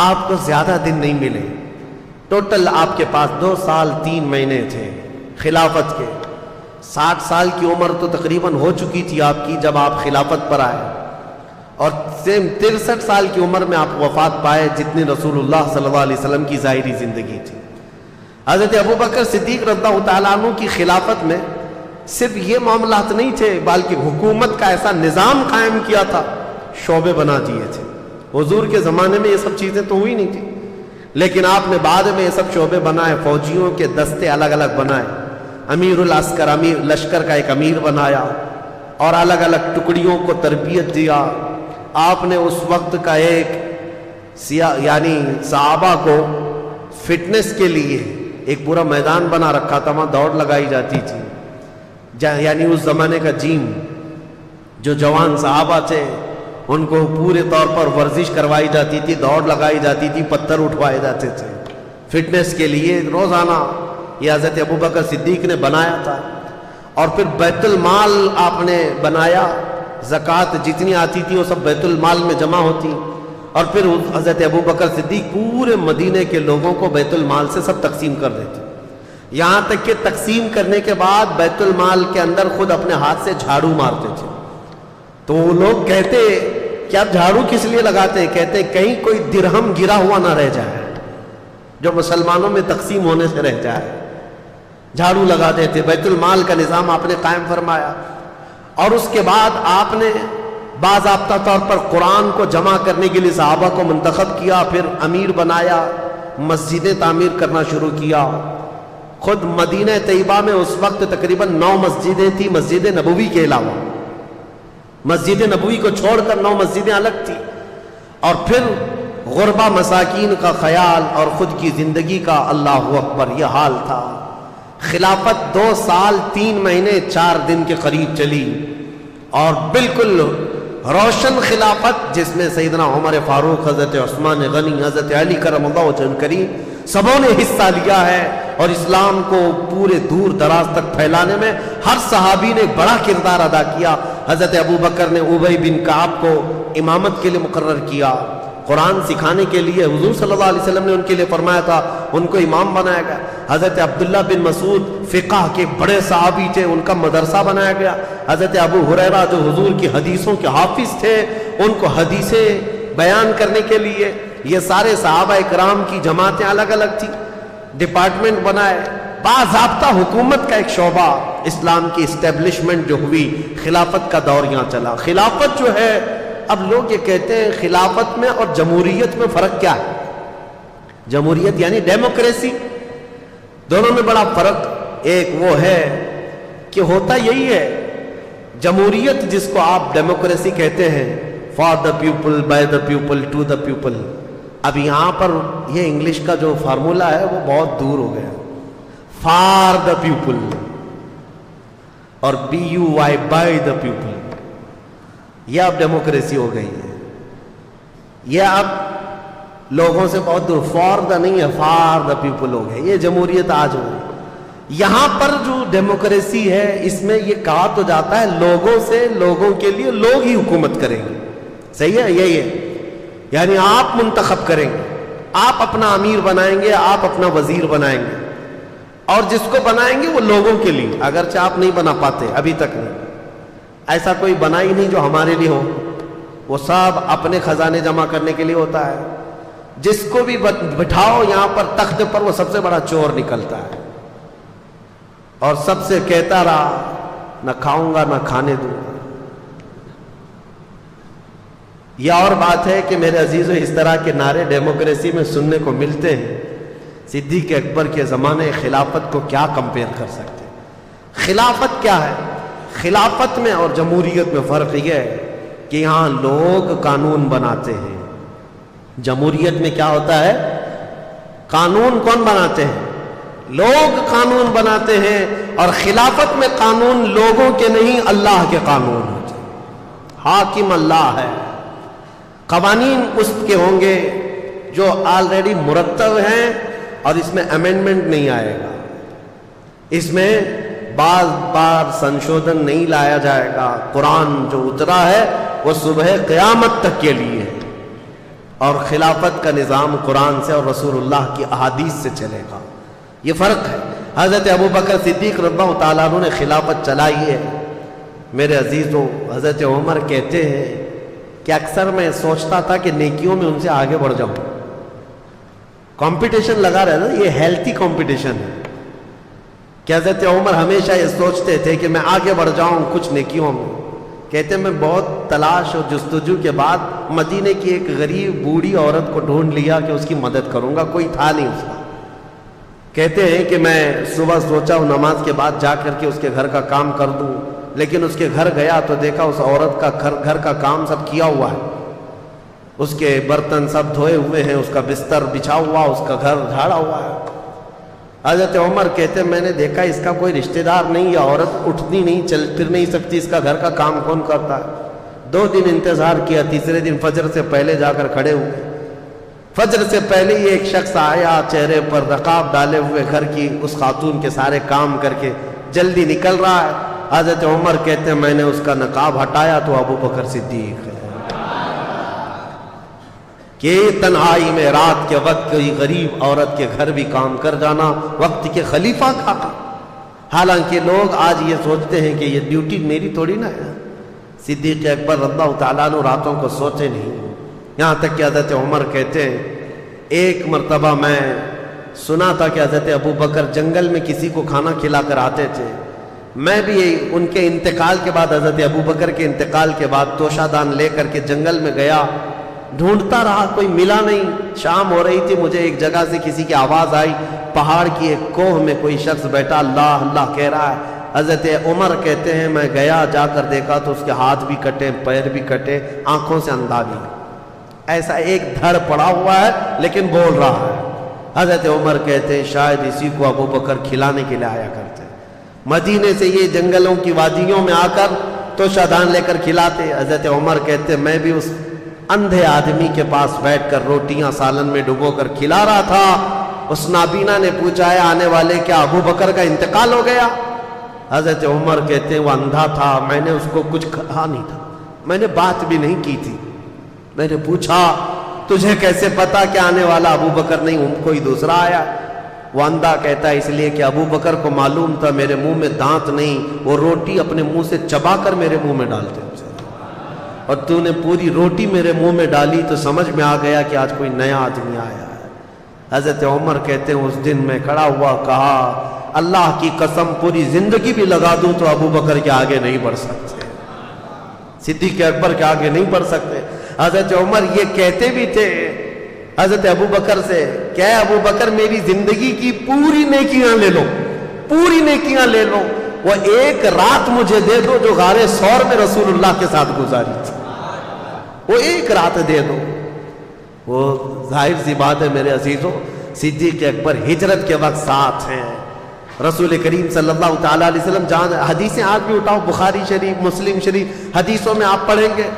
آپ کو زیادہ دن نہیں ملے۔ ٹوٹل آپ کے پاس 2 سال 3 مہینے تھے خلافت کے۔ 60 سال کی عمر تو تقریباً ہو چکی تھی آپ کی جب آپ خلافت پر آئے، اور 63 سال کی عمر میں آپ وفات پائے، جتنی رسول اللہ صلی اللہ علیہ وسلم کی ظاہری زندگی تھی۔ حضرت ابوبکر صدیق رضی اللہ تعالیٰ عنہ کی خلافت میں صرف یہ معاملات نہیں تھے، بلکہ حکومت کا ایسا نظام قائم کیا تھا، شعبے بنا دیے تھے۔ حضور کے زمانے میں یہ سب چیزیں تو ہوئی نہیں تھی، لیکن آپ نے بعد میں یہ سب شعبے بنائے، فوجیوں کے دستے الگ الگ بنائے، امیر العسکر، امیر لشکر کا ایک امیر بنایا، اور الگ الگ ٹکڑیوں کو تربیت دیا۔ آپ نے اس وقت کا ایک یعنی صحابہ کو فٹنس کے لیے ایک پورا میدان بنا رکھا تھا، وہاں دوڑ لگائی جاتی تھی، یعنی اس زمانے کا جیم، جو جوان صحابہ تھے ان کو پورے طور پر ورزش کروائی جاتی تھی، دوڑ لگائی جاتی تھی، پتھر اٹھوائے جاتے تھے فٹنس کے لیے روزانہ۔ یہ حضرت ابوبکر صدیق نے بنایا تھا۔ اور پھر بیت المال آپ نے بنایا، زکوٰۃ جتنی آتی تھی وہ سب بیت المال میں جمع ہوتی، اور پھر حضرت ابوبکر صدیق پورے مدینے کے لوگوں کو بیت المال سے سب تقسیم کر دیتے، یہاں تک کہ تقسیم کرنے کے بعد بیت المال کے اندر خود اپنے ہاتھ سے جھاڑو مارتے تھے۔ تو وہ لوگ کہتے کہ آپ جھاڑو کس لیے لگاتے ہیں؟ کہتے کہیں کوئی درہم گرا ہوا نہ رہ جائے جو مسلمانوں میں تقسیم ہونے سے رہ جائے، جھاڑو لگاتے تھے۔ بیت المال کا نظام آپ نے قائم فرمایا، اور اس کے بعد آپ نے باضابطہ طور پر قرآن کو جمع کرنے کے لیے صحابہ کو منتخب کیا، پھر امیر بنایا، مسجدیں تعمیر کرنا شروع کیا۔ خود مدینہ طیبہ میں اس وقت تقریباً 9 مسجدیں تھیں، مسجد نبوی کے علاوہ، مسجد نبوی کو چھوڑ کر 9 مسجدیں الگ تھیں۔ اور پھر غربا مساکین کا خیال اور خود کی زندگی کا اللہ اکبر یہ حال تھا۔ خلافت 2 سال 3 مہینے 4 دن کے قریب چلی، اور بالکل روشن خلافت جس میں سیدنا عمر فاروق، حضرت عثمان غنی، حضرت علی کرم اللہ وجہہ الکریم سبوں نے حصہ لیا ہے، اور اسلام کو پورے دور دراز تک پھیلانے میں ہر صحابی نے بڑا کردار ادا کیا۔ حضرت ابو بکر نے ابی بن کعب کو امامت کے لیے مقرر کیا، قرآن سکھانے کے لیے حضور صلی اللہ علیہ وسلم نے ان کے لیے فرمایا تھا، ان کو امام بنایا گیا۔ حضرت عبداللہ بن مسعود فقہ کے بڑے صحابی تھے، ان کا مدرسہ بنایا گیا۔ حضرت ابو ہریرہ جو حضور کی حدیثوں کے حافظ تھے، ان کو حدیثیں بیان کرنے کے لیے یہ سارے صحابہ اکرام کی جماعتیں الگ الگ تھیں، ڈپارٹمنٹ بنائے، باضابطہ حکومت کا ایک شعبہ، اسلام کی اسٹیبلشمنٹ جو ہوئی، خلافت کا دور یہاں چلا۔ خلافت جو ہے، اب لوگ یہ کہتے ہیں خلافت میں اور جمہوریت میں فرق کیا ہے؟ جمہوریت یعنی ڈیموکریسی، دونوں میں بڑا فرق ایک وہ ہے کہ ہوتا یہی ہے، جمہوریت جس کو آپ ڈیموکریسی کہتے ہیں، for the people, by the people, to the people, اب یہاں پر یہ انگلش کا جو فارمولا ہے وہ بہت دور ہو گیا، فار دا پیپل اور BUY بائی دا پیپل، یہ اب ڈیموکریسی ہو گئی ہے، یہ اب لوگوں سے بہت دور، فار دا نہیں ہے، فار دا پیپل ہو گئے، یہ جمہوریت آج ہو گئی۔ یہاں پر جو ڈیموکریسی ہے اس میں یہ کہا تو جاتا ہے لوگوں سے، لوگوں کے لیے لوگ ہی حکومت کریں گے، صحیح ہے، یہی ہے، یعنی آپ منتخب کریں گے، آپ اپنا امیر بنائیں گے، آپ اپنا وزیر بنائیں گے، اور جس کو بنائیں گے وہ لوگوں کے لیے، اگرچہ آپ نہیں بنا پاتے، ابھی تک نہیں، ایسا کوئی بنا ہی نہیں جو ہمارے لیے ہو، وہ سب اپنے خزانے جمع کرنے کے لیے ہوتا ہے، جس کو بھی بٹھاؤ یہاں پر تخت پر وہ سب سے بڑا چور نکلتا ہے، اور سب سے کہتا رہا نہ کھاؤں گا نہ کھانے دوں گا۔ یہ اور بات ہے کہ میرے عزیزو اس طرح کے نعرے ڈیموکریسی میں سننے کو ملتے ہیں، صدیق اکبر کے زمانے خلافت کو کیا کمپیئر کر سکتے ہیں؟ خلافت کیا ہے؟ خلافت میں اور جمہوریت میں فرق یہ ہے کہ یہاں لوگ قانون بناتے ہیں، جمہوریت میں کیا ہوتا ہے؟ قانون کون بناتے ہیں؟ لوگ قانون بناتے ہیں، اور خلافت میں قانون لوگوں کے نہیں اللہ کے قانون ہوتے ہیں، حاکم اللہ ہے، قوانین اس کے ہوں گے جو آلریڈی مرتب ہیں، اور اس میں امینڈمنٹ نہیں آئے گا، اس میں بار بار سنشودن نہیں لایا جائے گا۔ قرآن جو اترا ہے وہ صبح قیامت تک کے لیے ہے، اور خلافت کا نظام قرآن سے اور رسول اللہ کی احادیث سے چلے گا، یہ فرق ہے۔ حضرت ابو بکر صدیق رضی اللہ تعالیٰ عنہ نے خلافت چلائی ہے۔ میرے عزیزو، حضرت عمر کہتے ہیں کہ اکثر میں سوچتا تھا کہ نیکیوں میں ان سے آگے بڑھ جاؤں، کمپٹیشن لگا رہا ہے، یہ ہیلتھی کمپٹیشن ہے کہ حضرت عمر ہمیشہ یہ سوچتے تھے کہ میں آگے بڑھ جاؤں کچھ نیکیوں میں۔ کہتے ہیں میں بہت تلاش اور جستجو کے بعد مدینے کی ایک غریب بوڑھی عورت کو ڈھونڈ لیا کہ اس کی مدد کروں گا، کوئی تھا نہیں اس کا۔ کہتے ہیں کہ میں صبح سوچا ہوں نماز کے بعد جا کر کے اس کے گھر کا کام کر دوں، لیکن اس کے گھر گیا تو دیکھا اس عورت کا گھر کا کام سب کیا ہوا ہے، اس کے برتن سب دھوئے ہوئے ہیں، اس کا بستر بچھا ہوا، اس کا گھر جھاڑا ہوا ہے۔ حضرت عمر کہتے ہیں میں نے دیکھا اس کا کوئی رشتہ دار نہیں، یہ عورت اٹھتی نہیں، چل پھر نہیں سکتی، اس کا گھر کا کام کون کرتا ہے؟ 2 دن انتظار کیا، تیسرے دن فجر سے پہلے جا کر کھڑے ہوئے، فجر سے پہلے ہی ایک شخص آیا، چہرے پر نقاب ڈالے ہوئے، گھر کی اس خاتون کے سارے کام کر کے جلدی نکل رہا ہے۔ حضرت عمر کہتے ہیں میں نے اس کا نقاب ہٹایا تو ابو بکر صدیق ہے کہ تنہائی میں رات کے وقت کوئی غریب عورت کے گھر بھی کام کر جانا وقت کے خلیفہ کا۔ حالانکہ لوگ آج یہ سوچتے ہیں کہ یہ ڈیوٹی میری تھوڑی نہ ہے۔ صدیق اکبر رضی اللہ تعالیٰ عنہ راتوں کو سوتے نہیں، یہاں تک کہ حضرت عمر کہتے ہیں ایک مرتبہ میں سنا تھا کہ حضرت ابو بکر جنگل میں کسی کو کھانا کھلا کر آتے تھے، میں بھی ان کے انتقال کے بعد، حضرت ابو بکر کے انتقال کے بعد توشہ دان لے کر کے جنگل میں گیا، ڈھونڈتا رہا، کوئی ملا نہیں۔ شام ہو رہی تھی، مجھے ایک جگہ سے کسی کی آواز آئی، پہاڑ کی ایک کوہ میں کوئی شخص بیٹھا اللہ اللہ کہہ رہا ہے۔ حضرت عمر کہتے ہیں میں گیا، جا کر دیکھا تو اس کے ہاتھ بھی کٹے، پیر بھی کٹے، آنکھوں سے اندھا بھی، ایسا ایک دھڑ پڑا ہوا ہے لیکن بول رہا ہے۔ حضرت عمر کہتے ہیں شاید اسی کو ابو بکر کھلانے کے لیے آیا کرتے، مدینے سے یہ جنگلوں کی وادیوں میں آ کر تو شادان لے کر کھلاتے۔ حضرت عمر کہتے میں بھی اس اندھے آدمی کے پاس بیٹھ کر روٹیاں سالن میں ڈبو کر کھلا رہا تھا۔ اس نابینا نے پوچھا ہے آنے والے کیا ابو بکر کا انتقال ہو گیا؟ حضرت عمر کہتے ہیں وہ اندھا تھا، میں نے اس کو کچھ کہا نہیں تھا، میں نے بات بھی نہیں کی تھی۔ میں نے پوچھا تجھے کیسے پتا کہ آنے والا ابو بکر نہیں کوئی دوسرا آیا؟ وہ اندھا کہتا ہے اس لیے کہ ابو بکر کو معلوم تھا میرے منہ میں دانت نہیں، وہ روٹی اپنے منہ سے چبا کر میرے منہ میں ڈالتے، اور تو نے پوری روٹی میرے منہ میں ڈالی تو سمجھ میں آ گیا کہ آج کوئی نیا آدمی آیا ہے۔ حضرت عمر کہتے ہیں اس دن میں کھڑا ہوا کہا اللہ کی قسم پوری زندگی بھی لگا دوں تو ابو بکر کے آگے نہیں بڑھ سکتے، صدیق اکبر کے آگے نہیں بڑھ سکتے۔ حضرت عمر یہ کہتے بھی تھے حضرت ابو بکر سے کہ ابو بکر میری زندگی کی پوری نیکیاں لے لو، پوری نیکیاں لے لو، وہ ایک رات مجھے دے دو جو غار ثور میں رسول اللہ کے ساتھ گزاری تھی، وہ ایک رات دے دو۔ وہ ظاہر سی بات ہے میرے عزیزوں، صدیق اکبر ہجرت کے وقت ساتھ ہیں رسول کریم صلی اللہ تعالیٰ علیہ وسلم۔ جہاں حدیثیں آج بھی اٹھاؤ، بخاری شریف مسلم شریف حدیثوں میں آپ پڑھیں گے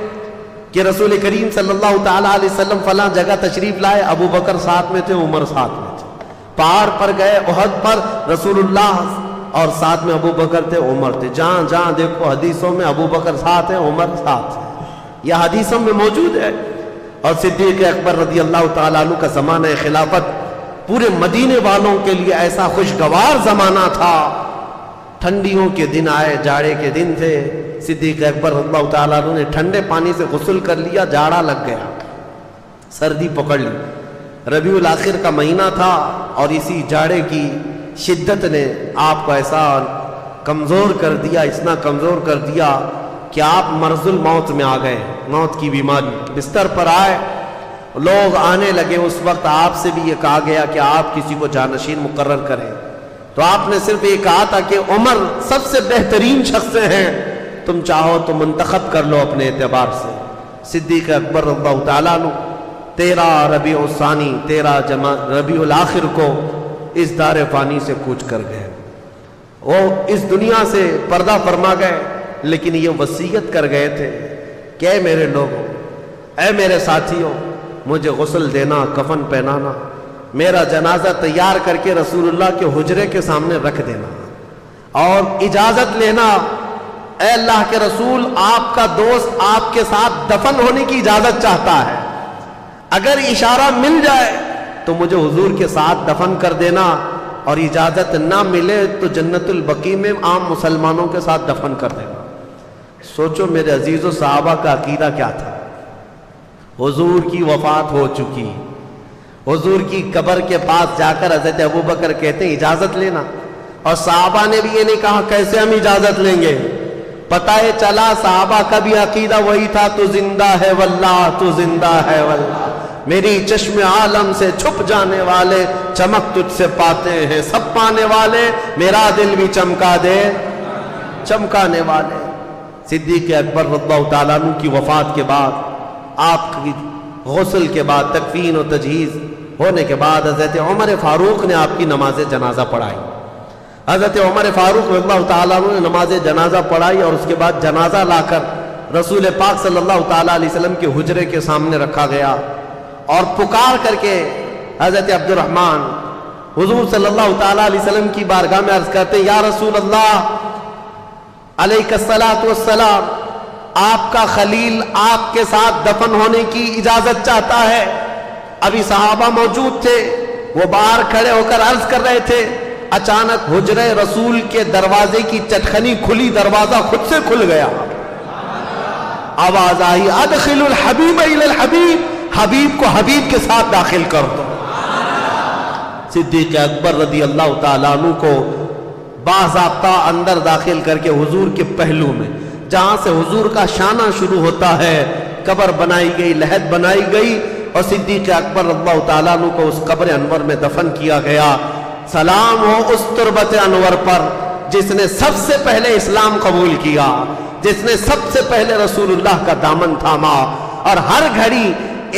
کہ رسول کریم صلی اللہ تعالیٰ علیہ وسلم فلاں جگہ تشریف لائے، ابو بکر ساتھ میں تھے، عمر ساتھ میں تھے۔ پہاڑ پر گئے احد پر، رسول اللہ اور ساتھ میں ابو بکر تھے، عمر تھے۔ جہاں جہاں دیکھو حدیثوں میں ابو بکر ساتھ ہیں، عمر ساتھ ہیں، یہ حدیثوں میں موجود ہے۔ اور صدیق اکبر رضی اللہ تعالیٰ عنہ کا زمانہ خلافت پورے مدینے والوں کے لیے ایسا خوشگوار زمانہ تھا۔ ٹھنڈیوں کے دن آئے، جاڑے کے دن تھے، صدیق اکبر رضی اللہ تعالیٰ عنہ نے ٹھنڈے پانی سے غسل کر لیا، جاڑا لگ گیا، سردی پکڑ لی۔ ربیع الاخر کا مہینہ تھا اور اسی جاڑے کی شدت نے آپ کو ایسا کمزور کر دیا، اتنا کمزور کر دیا کہ آپ مرض الموت میں آ گئے، موت کی بیماری، بستر پر آئے۔ لوگ آنے لگے، اس وقت آپ سے بھی یہ کہا گیا کہ آپ کسی کو جانشین مقرر کریں، تو آپ نے صرف یہ کہا تھا کہ عمر سب سے بہترین شخص ہیں، تم چاہو تو منتخب کر لو اپنے اعتبار سے۔ صدیق اکبر رضی اللہ تعالیٰ عنہ 13 ربیع الثانی 13 ربیع الاخر کو اس دار فانی سے کوچ کر گئے، وہ اس دنیا سے پردہ فرما گئے، لیکن یہ وصیت کر گئے تھے کہ اے میرے لوگوں، اے میرے ساتھیوں، مجھے غسل دینا، کفن پہنانا، میرا جنازہ تیار کر کے رسول اللہ کے حجرے کے سامنے رکھ دینا، اور اجازت لینا، اے اللہ کے رسول آپ کا دوست آپ کے ساتھ دفن ہونے کی اجازت چاہتا ہے، اگر اشارہ مل جائے تو مجھے حضور کے ساتھ دفن کر دینا، اور اجازت نہ ملے تو جنت البقیع میں عام مسلمانوں کے ساتھ دفن کر دینا۔ سوچو میرے عزیزو صحابہ کا عقیدہ کیا تھا۔ حضور کی وفات ہو چکی، حضور کی قبر کے پاس جا کر حضرت ابو بکر کہتے ہیں اجازت لینا، اور صحابہ نے بھی یہ نہیں کہا کیسے ہم اجازت لیں گے۔ پتہ ہے چلا صحابہ کا بھی عقیدہ وہی تھا، تو زندہ ہے واللہ، تو زندہ ہے واللہ، میری چشم عالم سے چھپ جانے والے چمک تجھ سے پاتے ہیں سب پانے والے، میرا دل بھی چمکا دے چمکانے والے۔ صدیق اکبر رضی اللہ تعالیٰ عنہ کی وفات کے بعد، آپ کی غسل کے بعد، تکفین و تجہیز ہونے کے بعد، حضرت عمر فاروق نے آپ کی نماز جنازہ پڑھائی۔ حضرت عمر فاروق رضی اللہ تعالیٰ عنہ نے نماز جنازہ پڑھائی، اور اس کے بعد جنازہ لا کر رسول پاک صلی اللہ تعالیٰ علیہ وسلم کے حجرے کے سامنے رکھا گیا، اور پکار کر کے حضرت عبد الرحمن حضور صلی اللہ تعالیٰ علیہ وسلم کی بارگاہ میں عرض کرتے ہیں یا رسول اللہ علیہ الصلاۃ والسلام، آپ کا خلیل آپ کے ساتھ دفن ہونے کی اجازت چاہتا ہے۔ ابھی صحابہ موجود تھے، وہ باہر کھڑے ہو کر عرض کر رہے تھے، اچانک حجرے رسول کے دروازے کی چٹخنی کھلی، دروازہ خود سے کھل گیا، آواز آئی ادخل الحبیب الی الحبیب، حبیب کو حبیب کے ساتھ داخل کر دو۔ صدیق اکبر رضی اللہ تعالیٰ عنہ کو باضابطہ اندر داخل کر کے حضور کے پہلو میں، جہاں سے حضور کا شانہ شروع ہوتا ہے، قبر بنائی گئی، لحد بنائی گئی، اور صدیق اکبر رضی اللہ تعالیٰ عنہ کو اس قبر انور میں دفن کیا گیا۔ سلام ہو اس تربت انور پر جس نے سب سے پہلے اسلام قبول کیا، جس نے سب سے پہلے رسول اللہ کا دامن تھاما، اور ہر گھڑی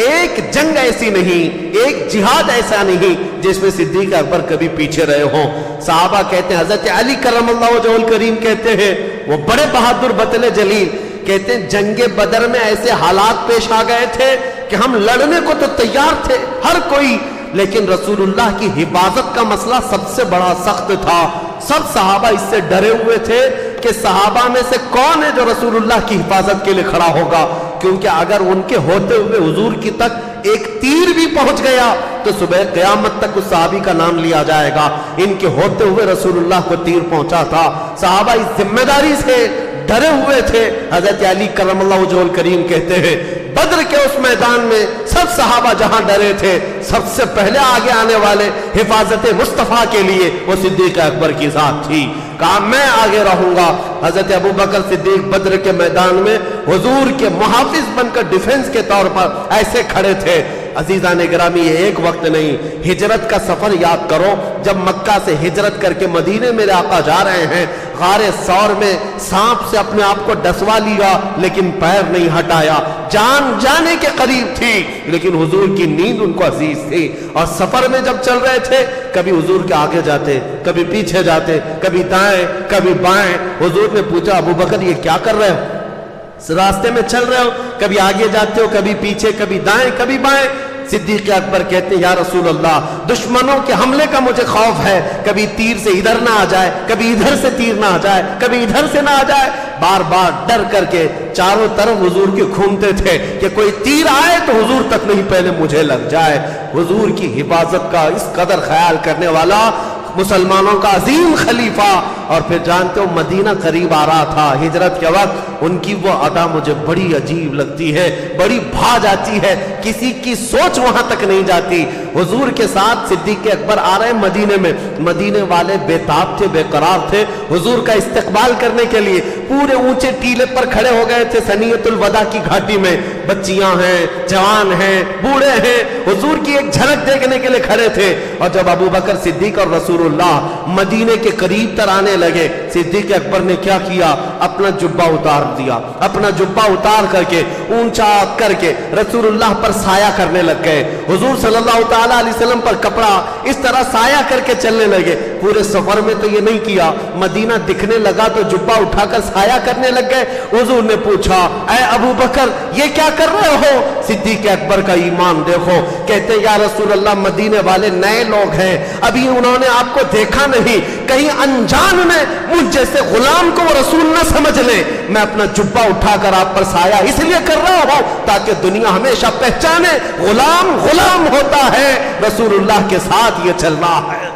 ایک جنگ ایسی نہیں، ایک جہاد ایسا نہیں جس میں صدیق اکبر کبھی پیچھے رہے ہوں۔ صحابہ کہتے ہیں، حضرت علی کرم اللہ وجہہ الکریم کہتے ہیں، وہ بڑے بہادر بطل جلیل کہتے ہیں جنگ بدر میں ایسے حالات پیش آ گئے تھے کہ ہم لڑنے کو تو تیار تھے ہر کوئی، لیکن رسول اللہ کی حفاظت کا مسئلہ سب سے بڑا سخت تھا۔ سب صحابہ اس سے ڈرے ہوئے تھے کہ صحابہ میں سے کون ہے جو رسول اللہ کی حفاظت کے لیے کھڑا ہوگا، کیونکہ اگر ان کے ہوتے ہوئے حضور کی تک ایک تیر بھی پہنچ گیا تو صبح قیامت تک اس صحابی کا نام لیا جائے گا۔ ان کے ہوتے ہوئے رسول اللہ کو تیر پہنچا تھا۔ صحابہ اس ذمہ داری سے ڈرے ہوئے تھے۔ حضرت علی کرم اللہ وجہہ الکریم کہتے ہیں بدر کے اس میدان میں سب صحابہ جہاں ڈرے تھے، سب سے پہلے آگے آنے والے حفاظت مصطفیٰ کے لیے وہ صدیق اکبر کی ذات تھی۔ کہا میں آگے رہوں گا۔ حضرت ابوبکر صدیق بدر کے میدان میں حضور کے محافظ بن کر ڈیفنس کے طور پر ایسے کھڑے تھے۔ عزیزان گرامی، یہ ایک وقت نہیں، ہجرت کا سفر یاد کرو۔ جب مکہ سے ہجرت کر کے مدینے میرے آقا جا رہے ہیں، غار ثور میں سانپ سے اپنے آپ کو ڈسوا لیا لیکن پیر نہیں ہٹایا، جان جانے کے قریب تھی لیکن حضور کی نیند ان کو عزیز تھی۔ اور سفر میں جب چل رہے تھے کبھی حضور کے آگے جاتے، کبھی پیچھے جاتے، کبھی دائیں کبھی بائیں۔ حضور نے پوچھا ابوبکر یہ کیا کر رہے ہو؟ راستے میں چل رہے ہو، کبھی آگے جاتے ہو، کبھی پیچھے، کبھی دائیں کبھی بائیں۔ صدیق اکبر کہتے ہیں یا رسول اللہ دشمنوں کے حملے کا مجھے خوف ہے، کبھی تیر سے ادھر نہ آ جائے، کبھی ادھر سے تیر نہ آ جائے، کبھی ادھر سے نہ آ جائے۔ بار بار ڈر کر کے چاروں طرف حضور کے گھومتے تھے کہ کوئی تیر آئے تو حضور تک نہیں، پہلے مجھے لگ جائے۔ حضور کی حفاظت کا اس قدر خیال کرنے والا مسلمانوں کا عظیم خلیفہ، اور پھر جانتے ہو مدینہ قریب آ رہا تھا ہجرت کے وقت، ان کی وہ ادا مجھے بڑی عجیب لگتی ہے، بڑی بھا جاتی ہے، کسی کی سوچ وہاں تک نہیں جاتی۔ حضور کے ساتھ صدیق اکبر آ رہے ہیں مدینے میں، مدینے والے بے تاب تھے، بے قرار تھے حضور کا استقبال کرنے کے لیے، پورے اونچے ٹیلے پر کھڑے ہو گئے تھے ثنیۃ الوداع کی گھاٹی میں، بچیاں ہیں، جوان ہیں، بوڑھے ہیں، حضور کی ایک جھلک دیکھنے کے لیے کھڑے تھے۔ اور جب ابوبکر صدیق اور رسول اللہ مدینے کے قریب تر آنے لگے، صدیق اکبر نے کیا کیا؟ اپنا جبہ اتار دیا، اپنا جبہ اتار کر کے اونچا کر کے رسول اللہ پر سایہ کرنے لگ گئے، حضور صلی اللہ تعالیٰ علیہ وسلم پر کپڑا اس طرح سایہ کر کے چلنے لگے۔ پورے سفر میں تو یہ نہیں کیا، مدینہ دکھنے لگا تو جبہ اٹھا کر سایہ کرنے لگ گئے۔ حضور نے پوچھا اے ابوبکر یہ کیا کر رہے ہو؟ صدیق اکبر کا ایمان دیکھو، کہتے یا رسول اللہ مدینے والے نئے لوگ ہیں، ابھی انہوں نے آپ کو دیکھا نہیں، کہیں انجان میں مجھ جیسے غلام کو وہ رسول نہ سمجھ لیں، میں اپنا جبہ اٹھا کر آپ پر سایہ اس لیے کر رہا ہوں تاکہ دنیا ہمیشہ پہچانے غلام غلام ہوتا ہے، رسول اللہ کے ساتھ یہ چل رہا ہے۔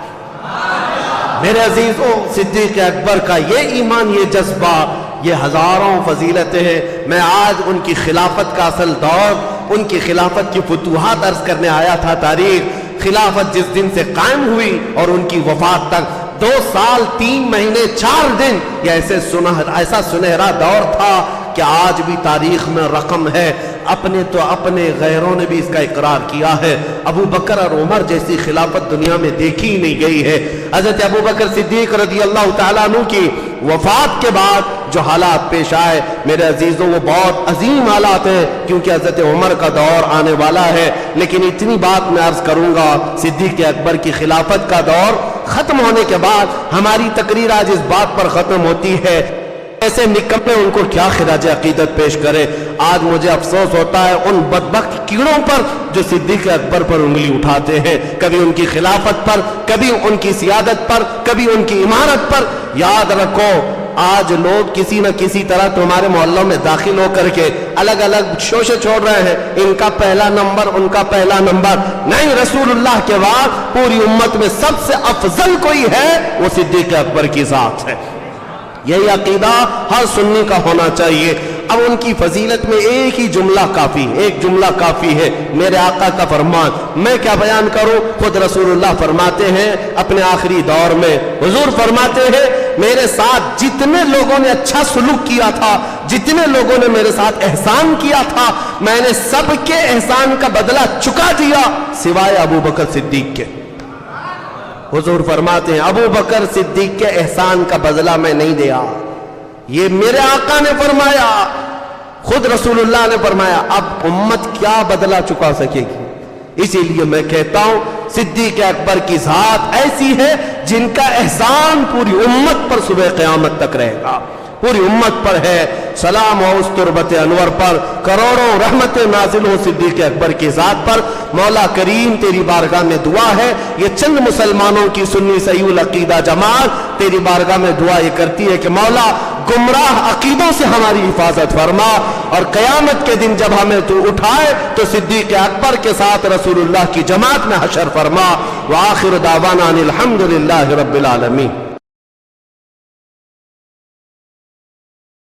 میرے عزیزوں، صدیق اکبر کا یہ ایمان، یہ جذبہ، یہ ہزاروں فضیلتیں ہیں۔ میں آج ان کی خلافت کا اصل دور، ان کی خلافت کی فتوحات عرض کرنے آیا تھا۔ تاریخ خلافت جس دن سے قائم ہوئی اور ان کی وفات تک 2 سال 3 مہینے 4 دن، یہ ایسا سنہرا دور تھا کہ آج بھی تاریخ میں رقم ہے۔ اپنے تو اپنے، غیروں نے بھی اس کا اقرار کیا ہے۔ ابو بکر اور عمر جیسی خلافت دنیا میں دیکھی ہی نہیں گئی ہے۔ حضرت ابو بکر صدیق رضی اللہ تعالیٰ عنہ کی وفات کے بعد جو حالات پیش آئے میرے عزیزوں وہ بہت عظیم حالات ہیں، کیونکہ حضرت عمر کا دور آنے والا ہے۔ لیکن اتنی بات میں عرض کروں گا، صدیق اکبر کی خلافت کا دور ختم ہونے کے بعد ہماری تقریر آج اس بات پر ختم ہوتی ہے ایسے نکمے ان کو کیا خراج عقیدت پیش کرے۔ آج مجھے افسوس ہوتا ہے ان بدبخت کیڑوں پر جو صدیق اکبر پر انگلی اٹھاتے ہیں، کبھی ان کی خلافت پر، کبھی ان کی سیادت پر، کبھی ان کی امارت پر۔ یاد رکھو آج لوگ کسی نہ کسی طرح تمہارے محلوں میں داخل ہو کر کے الگ الگ شوشے چھوڑ رہے ہیں، ان کا پہلا نمبر، ان کا پہلا نمبر نہیں۔ رسول اللہ کے بعد پوری امت میں سب سے افضل کوئی ہے وہ صدیق اکبر کی ذات ہے۔ یہی عقیدہ ہر سنی کا ہونا چاہیے۔ اب ان کی فضیلت میں ایک ہی جملہ کافی، ایک جملہ کافی ہے، میرے آقا کا فرمان۔ میں کیا بیان کروں، خود رسول اللہ فرماتے ہیں اپنے آخری دور میں، حضور فرماتے ہیں میرے ساتھ جتنے لوگوں نے اچھا سلوک کیا تھا، جتنے لوگوں نے میرے ساتھ احسان کیا تھا، میں نے سب کے احسان کا بدلہ چکا دیا سوائے ابو بکر صدیق کے۔ حضور فرماتے ہیں ابو بکر صدیق کے احسان کا بدلہ میں نہیں دیا، یہ میرے آقا نے فرمایا۔ خود رسول اللہ نے فرمایا اب امت کیا بدلا چکا سکے گی. اسی لیے میں کہتا ہوں صدیق اکبر کی ذات ایسی ہے جن کا احسان پوری امت پر صبح قیامت تک رہے گا. پوری امت پر ہے. سلام ہو اس تربت انور پر, کروڑوں رحمت نازل ہو صدیق اکبر کی ذات پر. مولا کریم تیری بارگاہ میں دعا ہے, یہ چند مسلمانوں کی سنی صحیح العقیدہ جماعت تیری بارگاہ میں دعا یہ کرتی ہے کہ مولا گمراہ عقیدوں سے ہماری حفاظت فرما, اور قیامت کے دن جب ہمیں تو اٹھائے تو صدیق اکبر کے ساتھ رسول اللہ کی جماعت میں حشر فرما. وآخر دعوانا ان الحمدللہ رب العالمین.